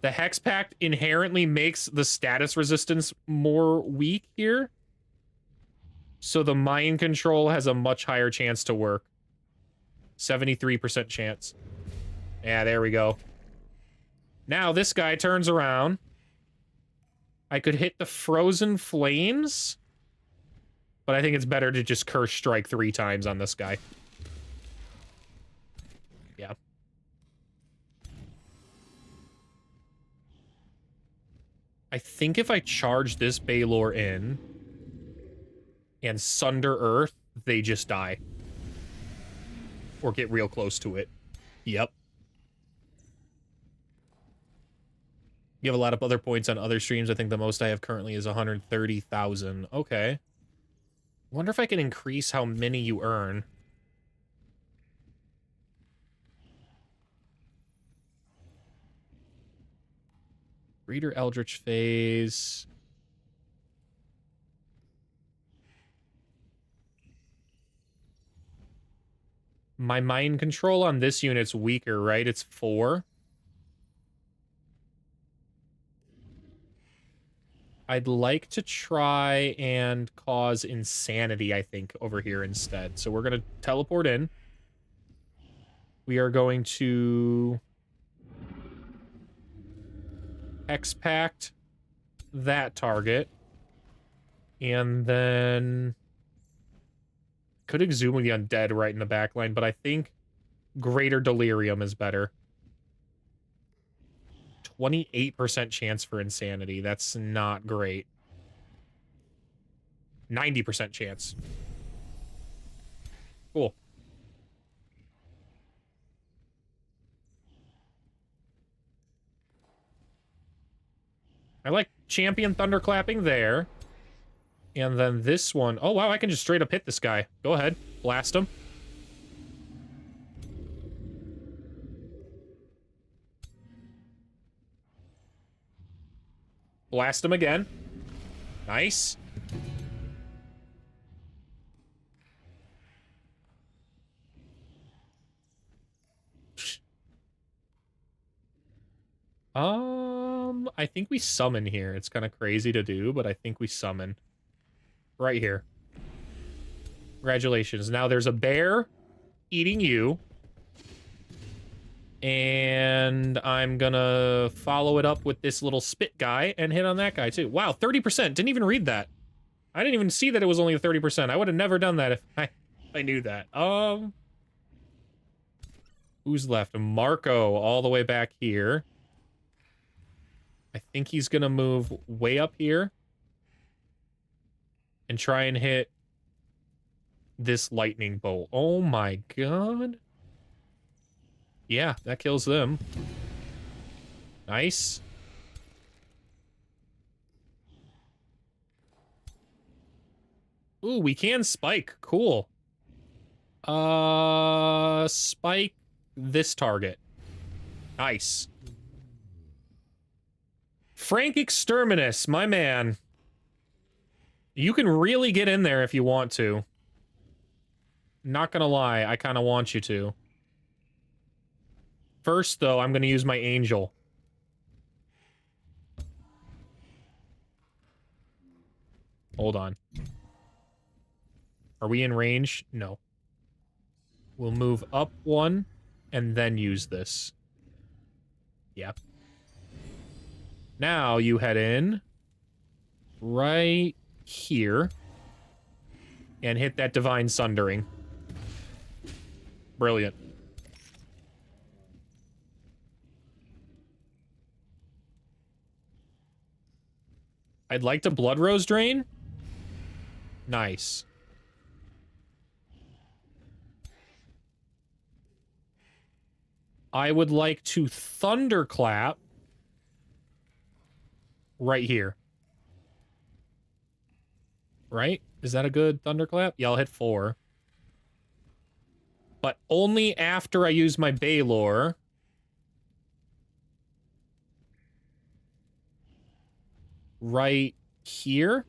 The Hex Pact inherently makes the status resistance more weak here. So the mind control has a much higher chance to work. 73% chance. Yeah, there we go. Now this guy turns around. I could hit the Frozen Flames. But I think it's better to just Curse Strike 3 times on this guy. Yeah. I think if I charge this Baylor in and Sunder Earth, they just die. Or get real close to it. Yep. You have a lot of other points on other streams. I think the most I have currently is 130,000. Okay. Wonder if I can increase how many you earn. Reader Eldritch Phase. My mind control on this unit's weaker, right? It's 4. I'd like to try and cause insanity, I think, over here instead. So we're going to teleport in. We are going to X-Pact that target. And then could exhume the undead right in the back line, but I think Greater Delirium is better. 28% chance for insanity. That's not great. 90% chance. Cool. I like champion thunderclapping there. And then this one. Oh, wow, I can just straight up hit this guy. Go ahead. Blast him. Blast him again. Nice. I think we summon here. It's kind of crazy to do, but I think we summon. Right here. Congratulations. Now there's a bear eating you. And I'm gonna follow it up with this little spit guy and hit on that guy too. Wow, 30%. Didn't even read that. I didn't even see that it was only a 30%. I would have never done that if I knew that. Who's left? Marco all the way back here. I think he's gonna move way up here and try and hit this lightning bolt. Oh my god. Yeah, that kills them. Nice. Ooh, we can spike. Cool. Spike this target. Nice. Frank Exterminus, my man. You can really get in there if you want to. Not gonna lie, I kind of want you to. First, though, I'm gonna use my angel. Hold on. Are we in range? No. We'll move up one, and then use this. Yep. Now you head in right here and hit that Divine Sundering. Brilliant. I'd like to Blood Rose Drain. Nice. I would like to Thunderclap right here. Right? Is that a good Thunderclap? Yeah, I'll hit 4. But only after I use my Baylor. Right here?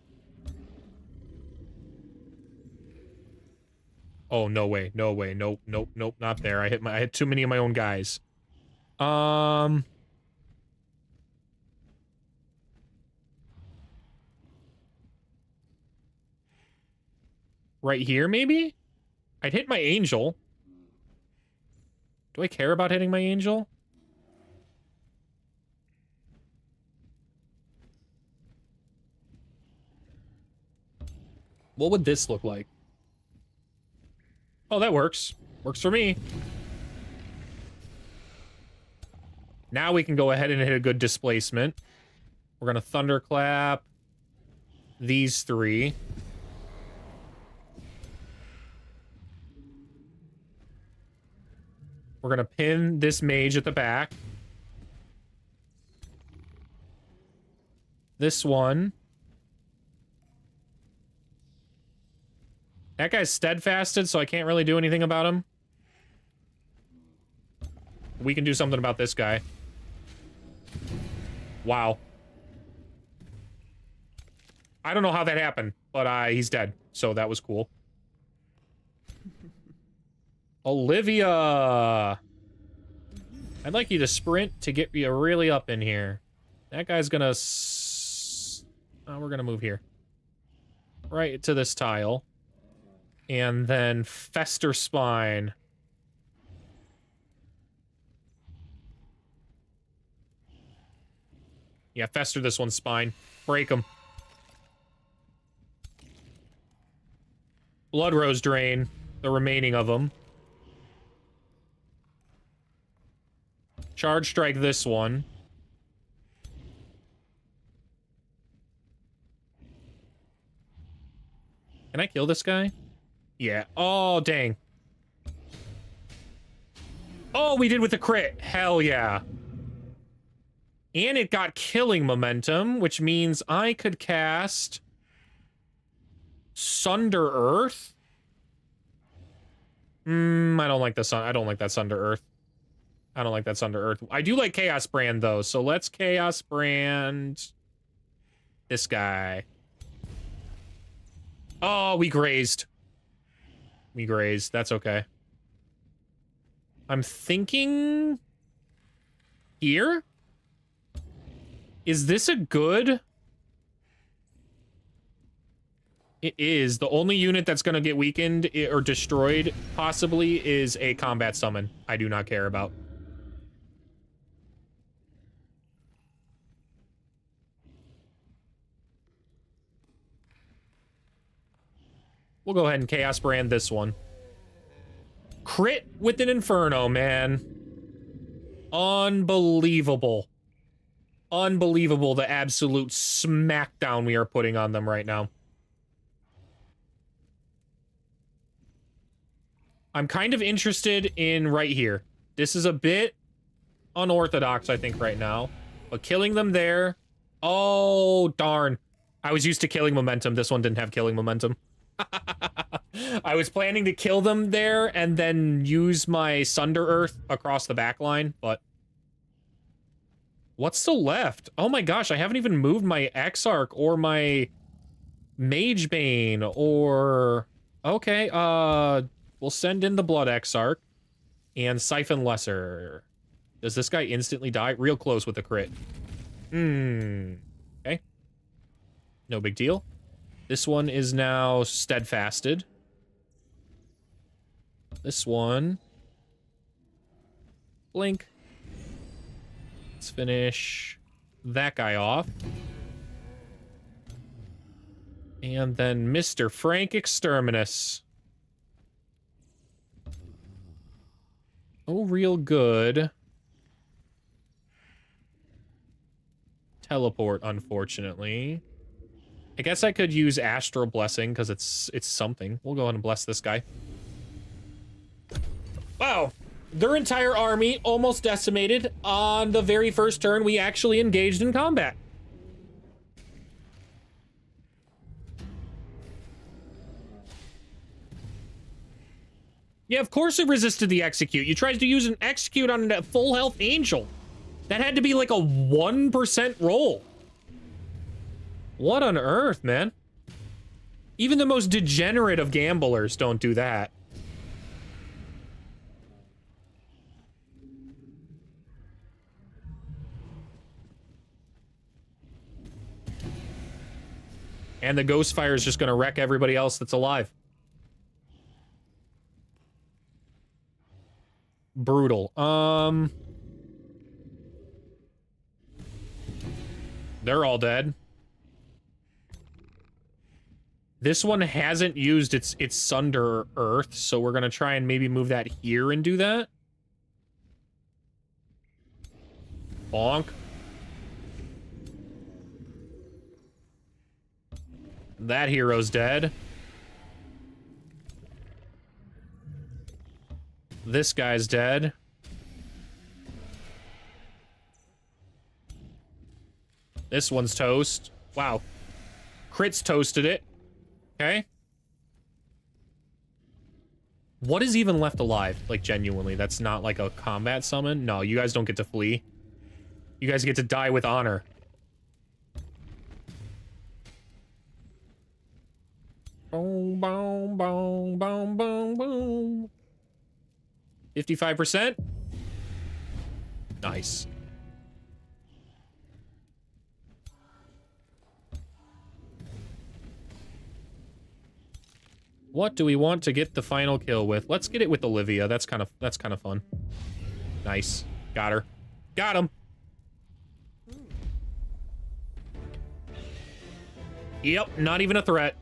Oh, no way. No way. Nope, nope, nope, not there. I hit too many of my own guys. Right here, maybe? I'd hit my angel. Do I care about hitting my angel? What would this look like? Oh, that works. Works for me. Now we can go ahead and hit a good displacement. We're gonna thunderclap these 3. We're gonna pin this mage at the back. This one. That guy's steadfasted, so I can't really do anything about him. We can do something about this guy. Wow. I don't know how that happened, but he's dead, so that was cool. Olivia! I'd like you to sprint to get you really up in here. That guy's gonna... Oh, we're gonna move here. Right to this tile. And then Fester Spine. Yeah, Fester this one's spine. Break him. Blood Rose Drain. The remaining of them. Charge Strike this one. Can I kill this guy? Yeah. Oh, dang. Oh, we did with the crit. Hell yeah. And it got killing momentum, which means I could cast Sunder Earth. I don't like the I don't like that Sunder Earth. I don't like that Sunder Earth. I do like Chaos Brand though, so let's Chaos Brand this guy. Oh, we grazed. We grazed. That's okay. I'm thinking here. Is this a good? It is. The only unit that's going to get weakened or destroyed, possibly, is a combat summon. I do not care about. We'll go ahead and Chaos Brand this one. Crit with an Inferno, man. Unbelievable. Unbelievable the absolute smackdown we are putting on them right now. I'm kind of interested in right here. This is a bit unorthodox, I think, right now. But killing them there... Oh, darn. I was used to killing momentum. This one didn't have killing momentum. I was planning to kill them there and then use my Sunder Earth across the back line, but... What's still left? Oh my gosh, I haven't even moved my Exarch or my Magebane or... Okay, we'll send in the Blood Exarch and Siphon Lesser. Does this guy instantly die? Real close with the crit. Okay. No big deal. This one is now steadfasted. This one... Blink. Let's finish that guy off. And then Mr. Frank Exterminus. Oh, real good. Teleport, unfortunately. I guess I could use Astral Blessing, because it's something. We'll go ahead and bless this guy. Wow. Their entire army almost decimated on the very first turn we actually engaged in combat. Yeah, of course it resisted the execute. You tried to use an execute on a full health angel. That had to be like a 1% roll. What on earth, man? Even the most degenerate of gamblers don't do that. And the Ghost Fire is just going to wreck everybody else that's alive. Brutal. They're all dead. This one hasn't used its Sunder Earth, so we're going to try and maybe move that here and do that. Bonk. That hero's dead. This guy's dead. This one's toast. Wow. Crits toasted it. Okay. What is even left alive? Like, genuinely, that's not like a combat summon? No, you guys don't get to flee. You guys get to die with honor. Boom, boom, boom, boom, boom, boom. 55%? Nice. What do we want to get the final kill with? Let's get it with Olivia. That's kind of fun. Nice. Got her. Got him. Yep, not even a threat.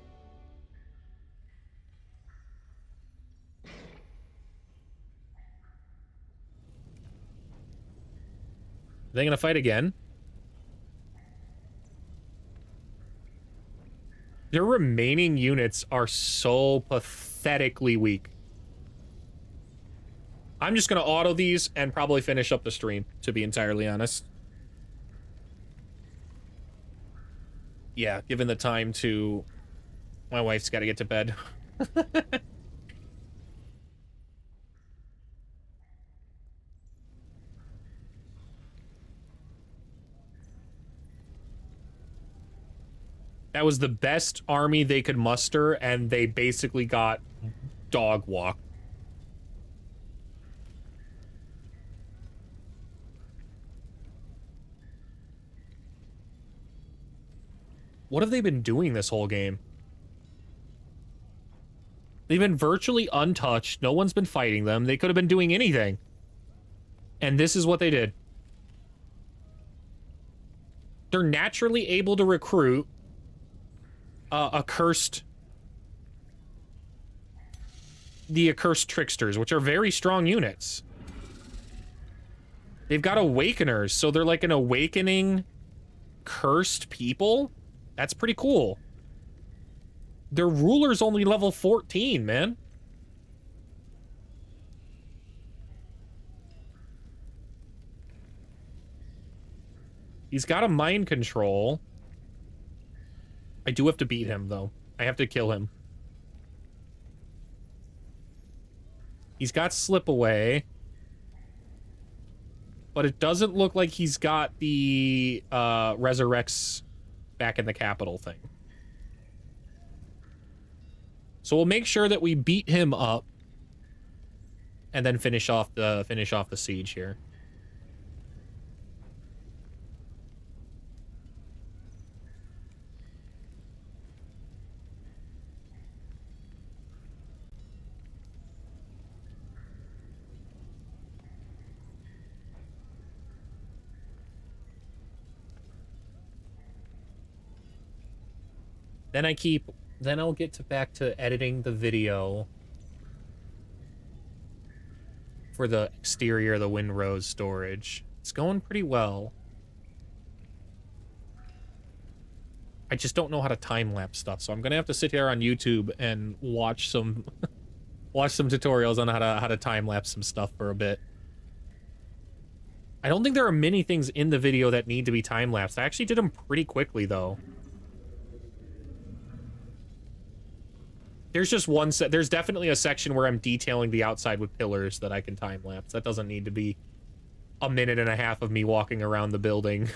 Are they gonna fight again? Their remaining units are so pathetically weak. I'm just gonna auto these and probably finish up the stream, to be entirely honest. Yeah, given the time to... My wife's gotta get to bed. That was the best army they could muster, and they basically got dog walk. What have they been doing this whole game? They've been virtually untouched. No one's been fighting them. They could have been doing anything. And this is what they did. They're naturally able to recruit the accursed tricksters, which are very strong units. They've got awakeners, so they're like an awakening cursed people. That's pretty cool. Their ruler's only level 14, man. He's got a mind control. I do have to beat him, though. I have to kill him. He's got slip away. But it doesn't look like he's got the resurrects back in the capital thing. So we'll make sure that we beat him up and then finish off the siege here. Then I'll get back to editing the video for the exterior of the Windrose storage. It's going pretty well. I just don't know how to time-lapse stuff, so I'm gonna have to sit here on YouTube and watch some tutorials on how to time-lapse some stuff for a bit. I don't think there are many things in the video that need to be time-lapsed. I actually did them pretty quickly, though. There's just one set. There's definitely a section where I'm detailing the outside with pillars that I can time lapse. That doesn't need to be a minute and a half of me walking around the building,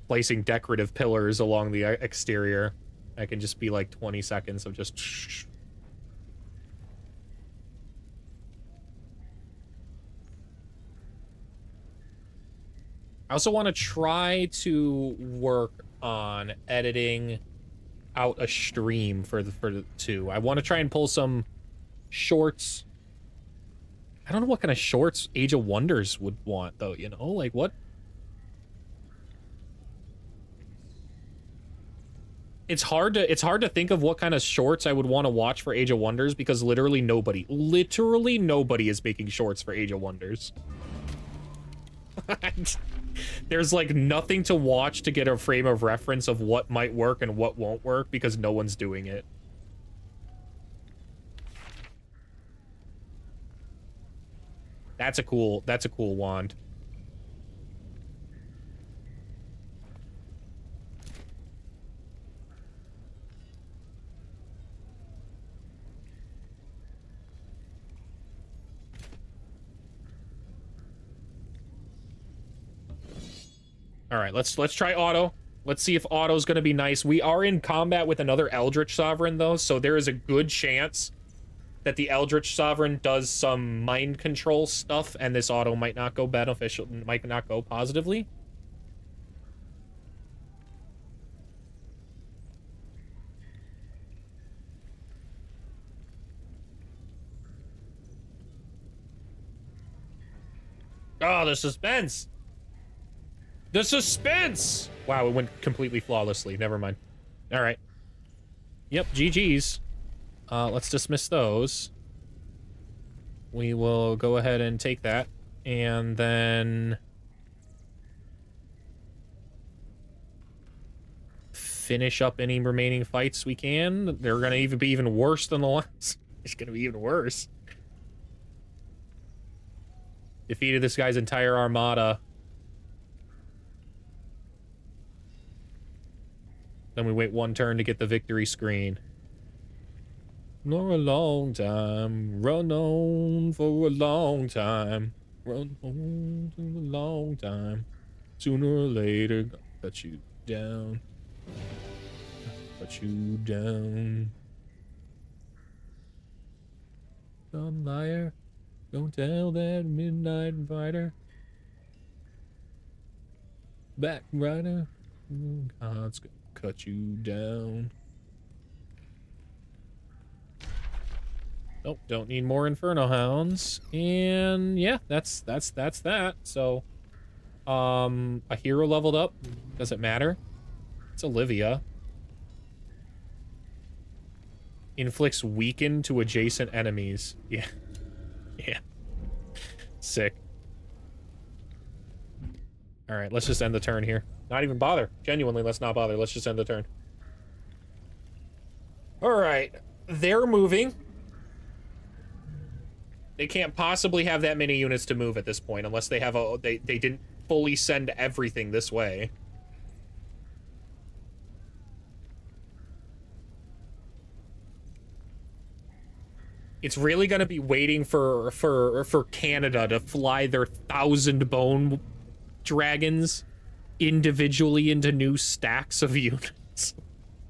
placing decorative pillars along the exterior. I can just be like 20 seconds of just. I also want to try to work on editing out a stream for the two. I want to try and pull some shorts. I don't know what kind of shorts Age of Wonders would want, though, you know? Like, what? It's hard to think of what kind of shorts I would want to watch for Age of Wonders, because literally nobody is making shorts for Age of Wonders. There's like nothing to watch to get a frame of reference of what might work and what won't work because no one's doing it. That's a cool wand. All right, let's try auto. Let's see if auto's gonna be nice. We are in combat with another Eldritch Sovereign though, so there is a good chance that the Eldritch Sovereign does some mind control stuff, and this auto might not go beneficial, might not go positively. Oh, the suspense! The suspense! Wow, it went completely flawlessly. Never mind. All right. Yep, GG's. Let's dismiss those. We will go ahead and take that. And then... finish up any remaining fights we can. They're gonna even be even worse than the last. It's gonna be even worse. Defeated this guy's entire armada. Then we wait one turn to get the victory screen. For a long time, run on for a long time. Run on for a long time. Sooner or later, cut you down. Cut you down. Some liar, don't tell that midnight rider. Back rider, God's gonna cut you down. Nope, don't need more Inferno Hounds. And yeah, that's that. So, a hero leveled up. Doesn't matter. It's Olivia. Inflicts weaken to adjacent enemies. Yeah. Yeah. Sick. Alright, let's just end the turn here. Not even bother. Genuinely, let's not bother. Let's just end the turn. Alright. They're moving. They can't possibly have that many units to move at this point unless they have a... They didn't fully send everything this way. It's really gonna be waiting for Canada to fly their 1,000 bone dragons individually into new stacks of units.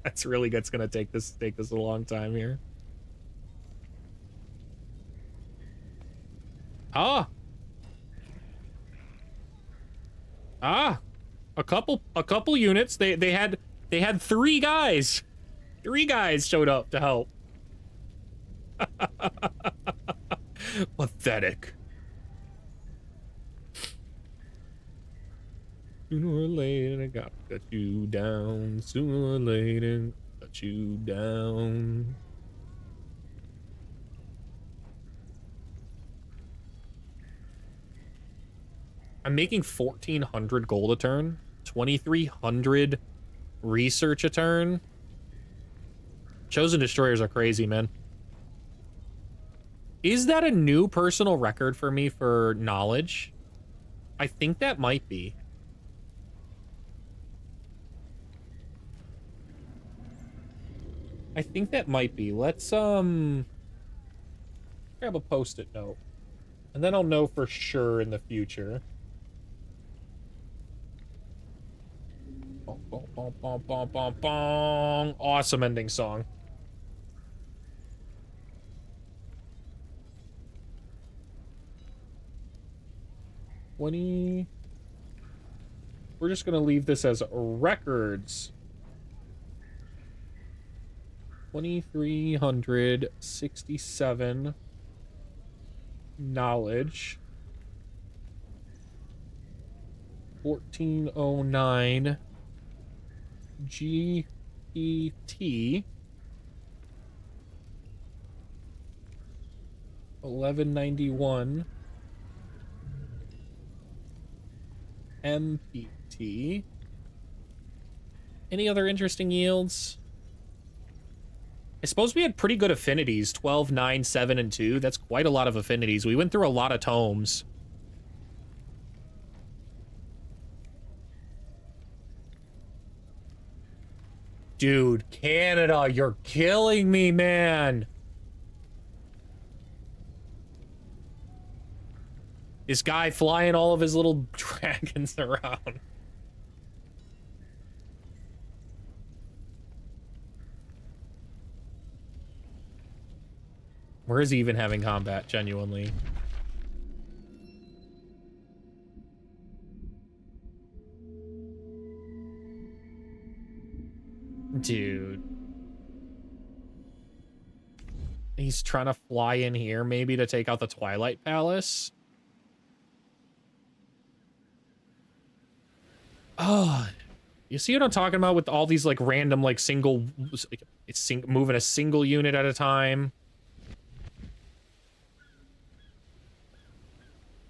That's gonna take this a long time here. A couple units. They had 3 guys. 3 guys showed up to help. Pathetic. Sooner or later, I gotta cut you down. Sooner or later, cut you down. I'm making 1,400 gold a turn, 2,300 research a turn. Chosen Destroyers are crazy, man. Is that a new personal record for me for knowledge? I think that might be. I think that might be. Let's, grab a post-it note. And then I'll know for sure in the future. Bong, bong, bong, bong, bong, bong, bong. Awesome ending song. We're just gonna leave this as records. 2,367 knowledge. 1409 GET. 1191 MPT. Any other interesting yields? I suppose we had pretty good affinities, 12, 9, 7, and 2. That's quite a lot of affinities. We went through a lot of tomes. Dude, Canada, you're killing me, man. This guy flying all of his little dragons around. Where is he even having combat, genuinely? Dude. He's trying to fly in here, maybe, to take out the Twilight Palace. Oh, you see what I'm talking about with all these, like, random, like, single... It's moving a single unit at a time.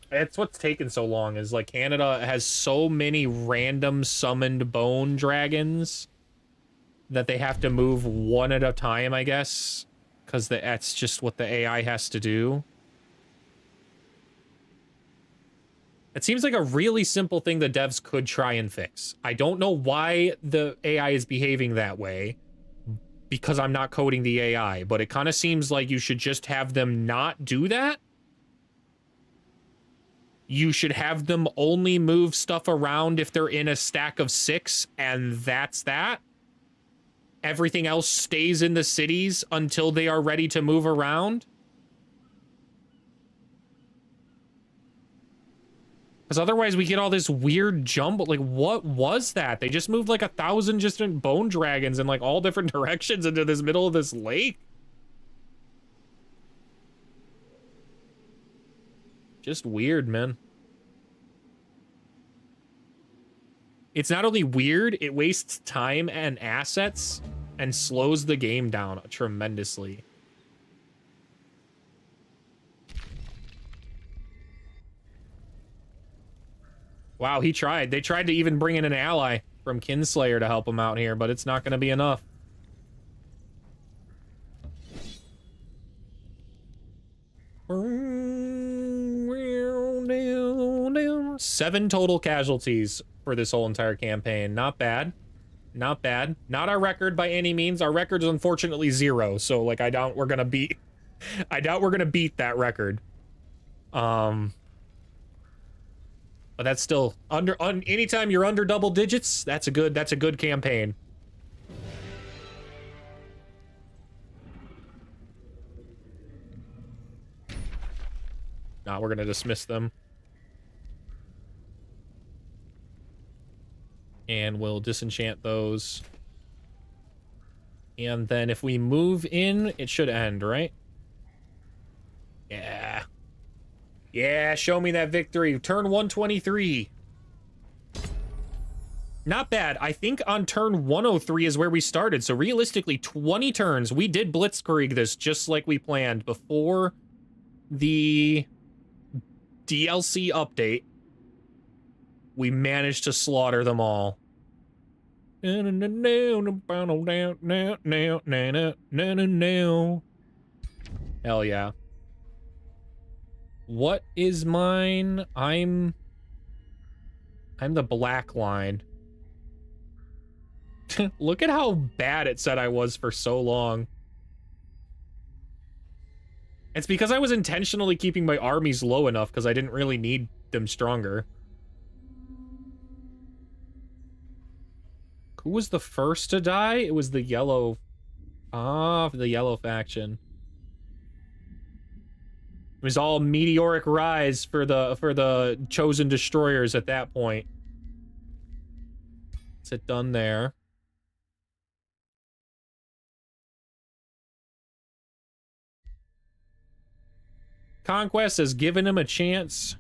It's what's taken so long, is, like, Canada has so many random summoned bone dragons that they have to move one at a time, I guess, because that's just what the AI has to do. It seems like a really simple thing the devs could try and fix. I don't know why the AI is behaving that way, because I'm not coding the AI, but it kind of seems like you should just have them not do that. You should have them only move stuff around if they're in a stack of 6, and that's that. Everything else stays in the cities until they are ready to move around. Because otherwise we get all this weird jumble. Like, what was that? They just moved like 1,000 different bone dragons in like all different directions into this middle of this lake. Just weird, man. It's not only weird, it wastes time and assets and slows the game down tremendously. Wow, he tried. They tried to even bring in an ally from Kinslayer to help him out here, but it's not going to be enough. Seven total casualties for this whole entire campaign. Not bad. Not bad. Not our record by any means. Our record is unfortunately 0. So, like, I doubt we're gonna beat that record. But that's still anytime you're under double digits, that's a good campaign. Nah, we're gonna dismiss them. And we'll disenchant those. And then if we move in, it should end, right? Yeah. Yeah, show me that victory. Turn 123. Not bad. I think on turn 103 is where we started. So realistically, 20 turns. We did blitzkrieg this just like we planned before the DLC update. We managed to slaughter them all. Hell yeah. What is mine? I'm the black line. Look at how bad it said I was for so long. It's because I was intentionally keeping my armies low enough because I didn't really need them stronger. Who was the first to die? It was the yellow... Ah, the yellow faction. It was all meteoric rise for the chosen destroyers at that point. Is it done there? Conquest has given him a chance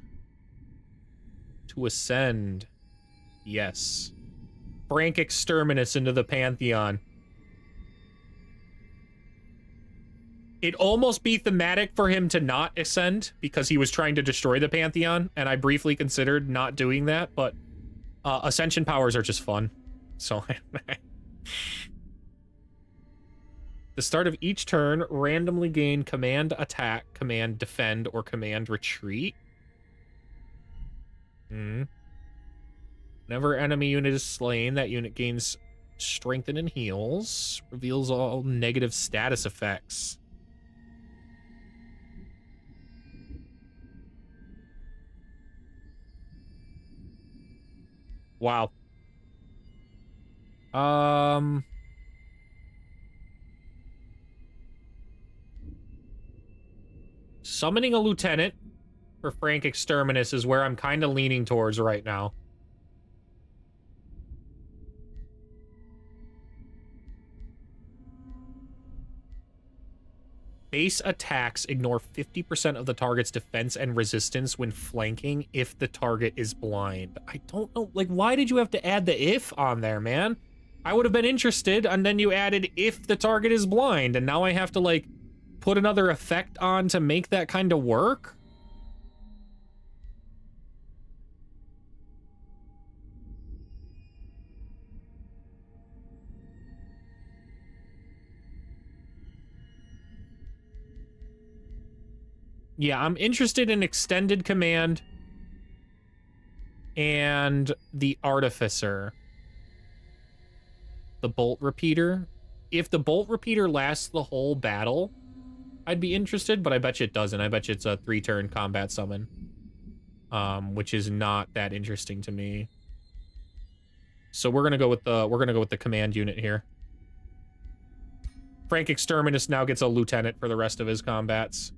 to ascend. Yes. Frank Exterminus into the Pantheon. It almost be thematic for him to not ascend because he was trying to destroy the Pantheon, and I briefly considered not doing that, but Ascension powers are just fun. So the start of each turn, randomly gain command attack, command defend, or command retreat. Whenever enemy unit is slain, that unit gains strengthen and heals. Reveals all negative status effects. Wow. Summoning a lieutenant for Frank Exterminus is where I'm kind of leaning towards right now. Base attacks ignore 50% of the target's defense and resistance when flanking if the target is blind. I don't know, like, why did you have to add the if on there, man? I would have been interested, and then you added if the target is blind, and now I have to, like, put another effect on to make that kind of work? Yeah, I'm interested in extended command and the artificer. The bolt repeater. If the bolt repeater lasts the whole battle, I'd be interested, but I bet you it doesn't. I bet you it's a 3-turn combat summon. Which is not that interesting to me. So we're gonna go with the command unit here. Frank Exterminus now gets a lieutenant for the rest of his combats.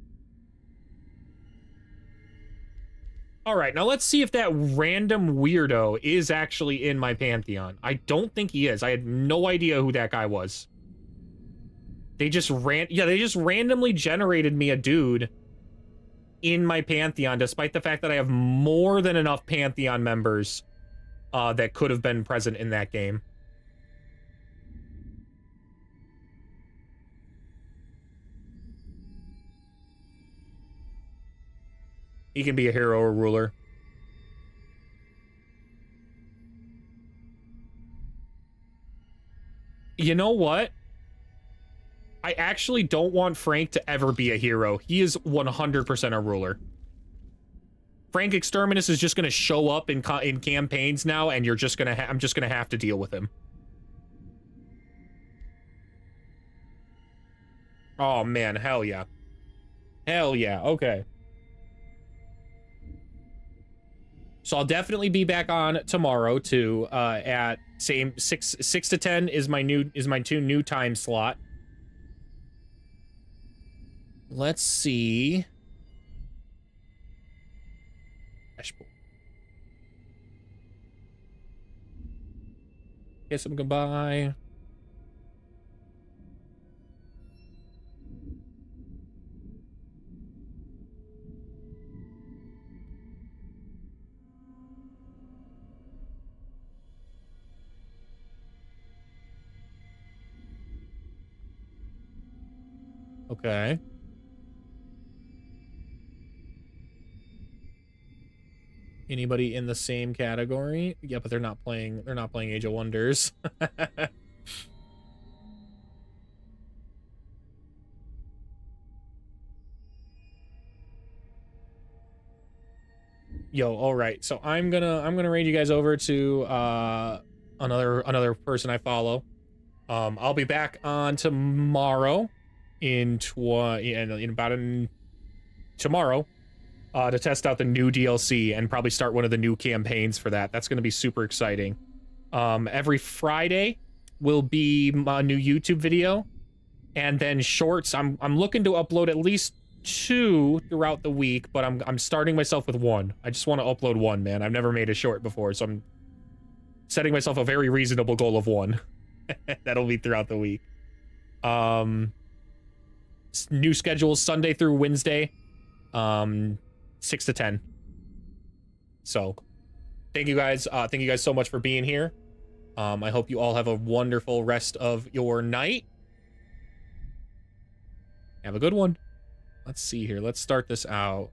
All right, now let's see if that random weirdo is actually in my Pantheon. I don't think he is. I had no idea who that guy was. They just randomly generated me a dude in my Pantheon, despite the fact that I have more than enough Pantheon members that could have been present in that game. He can be a hero or ruler. You know what? I actually don't want Frank to ever be a hero. He is 100% a ruler. Frank Exterminus is just going to show up in campaigns now, and you're just going to I'm just going to have to deal with him. Oh, man. Hell yeah. Hell yeah. Okay. So I'll definitely be back on tomorrow too. At same 6 to 10 is my new time slot. Let's see. Kiss him goodbye. Okay. Anybody in the same category? Yeah, but they're not playing Age of Wonders. Yo, all right. So I'm gonna raid you guys over to another person I follow. I'll be back on tomorrow tomorrow to test out the new DLC and probably start one of the new campaigns for that. That's going to be super exciting. Every Friday will be my new YouTube video, and then shorts. I'm looking to upload at least 2 throughout the week, but I'm starting myself with 1. I just want to upload 1, man. I've never made a short before, so I'm setting myself a very reasonable goal of 1. That'll be throughout the week. New schedule Sunday through Wednesday, 6 to 10. So thank you guys so much for being here. I hope you all have a wonderful rest of your night. Have a good one. Let's see here. Let's start this out.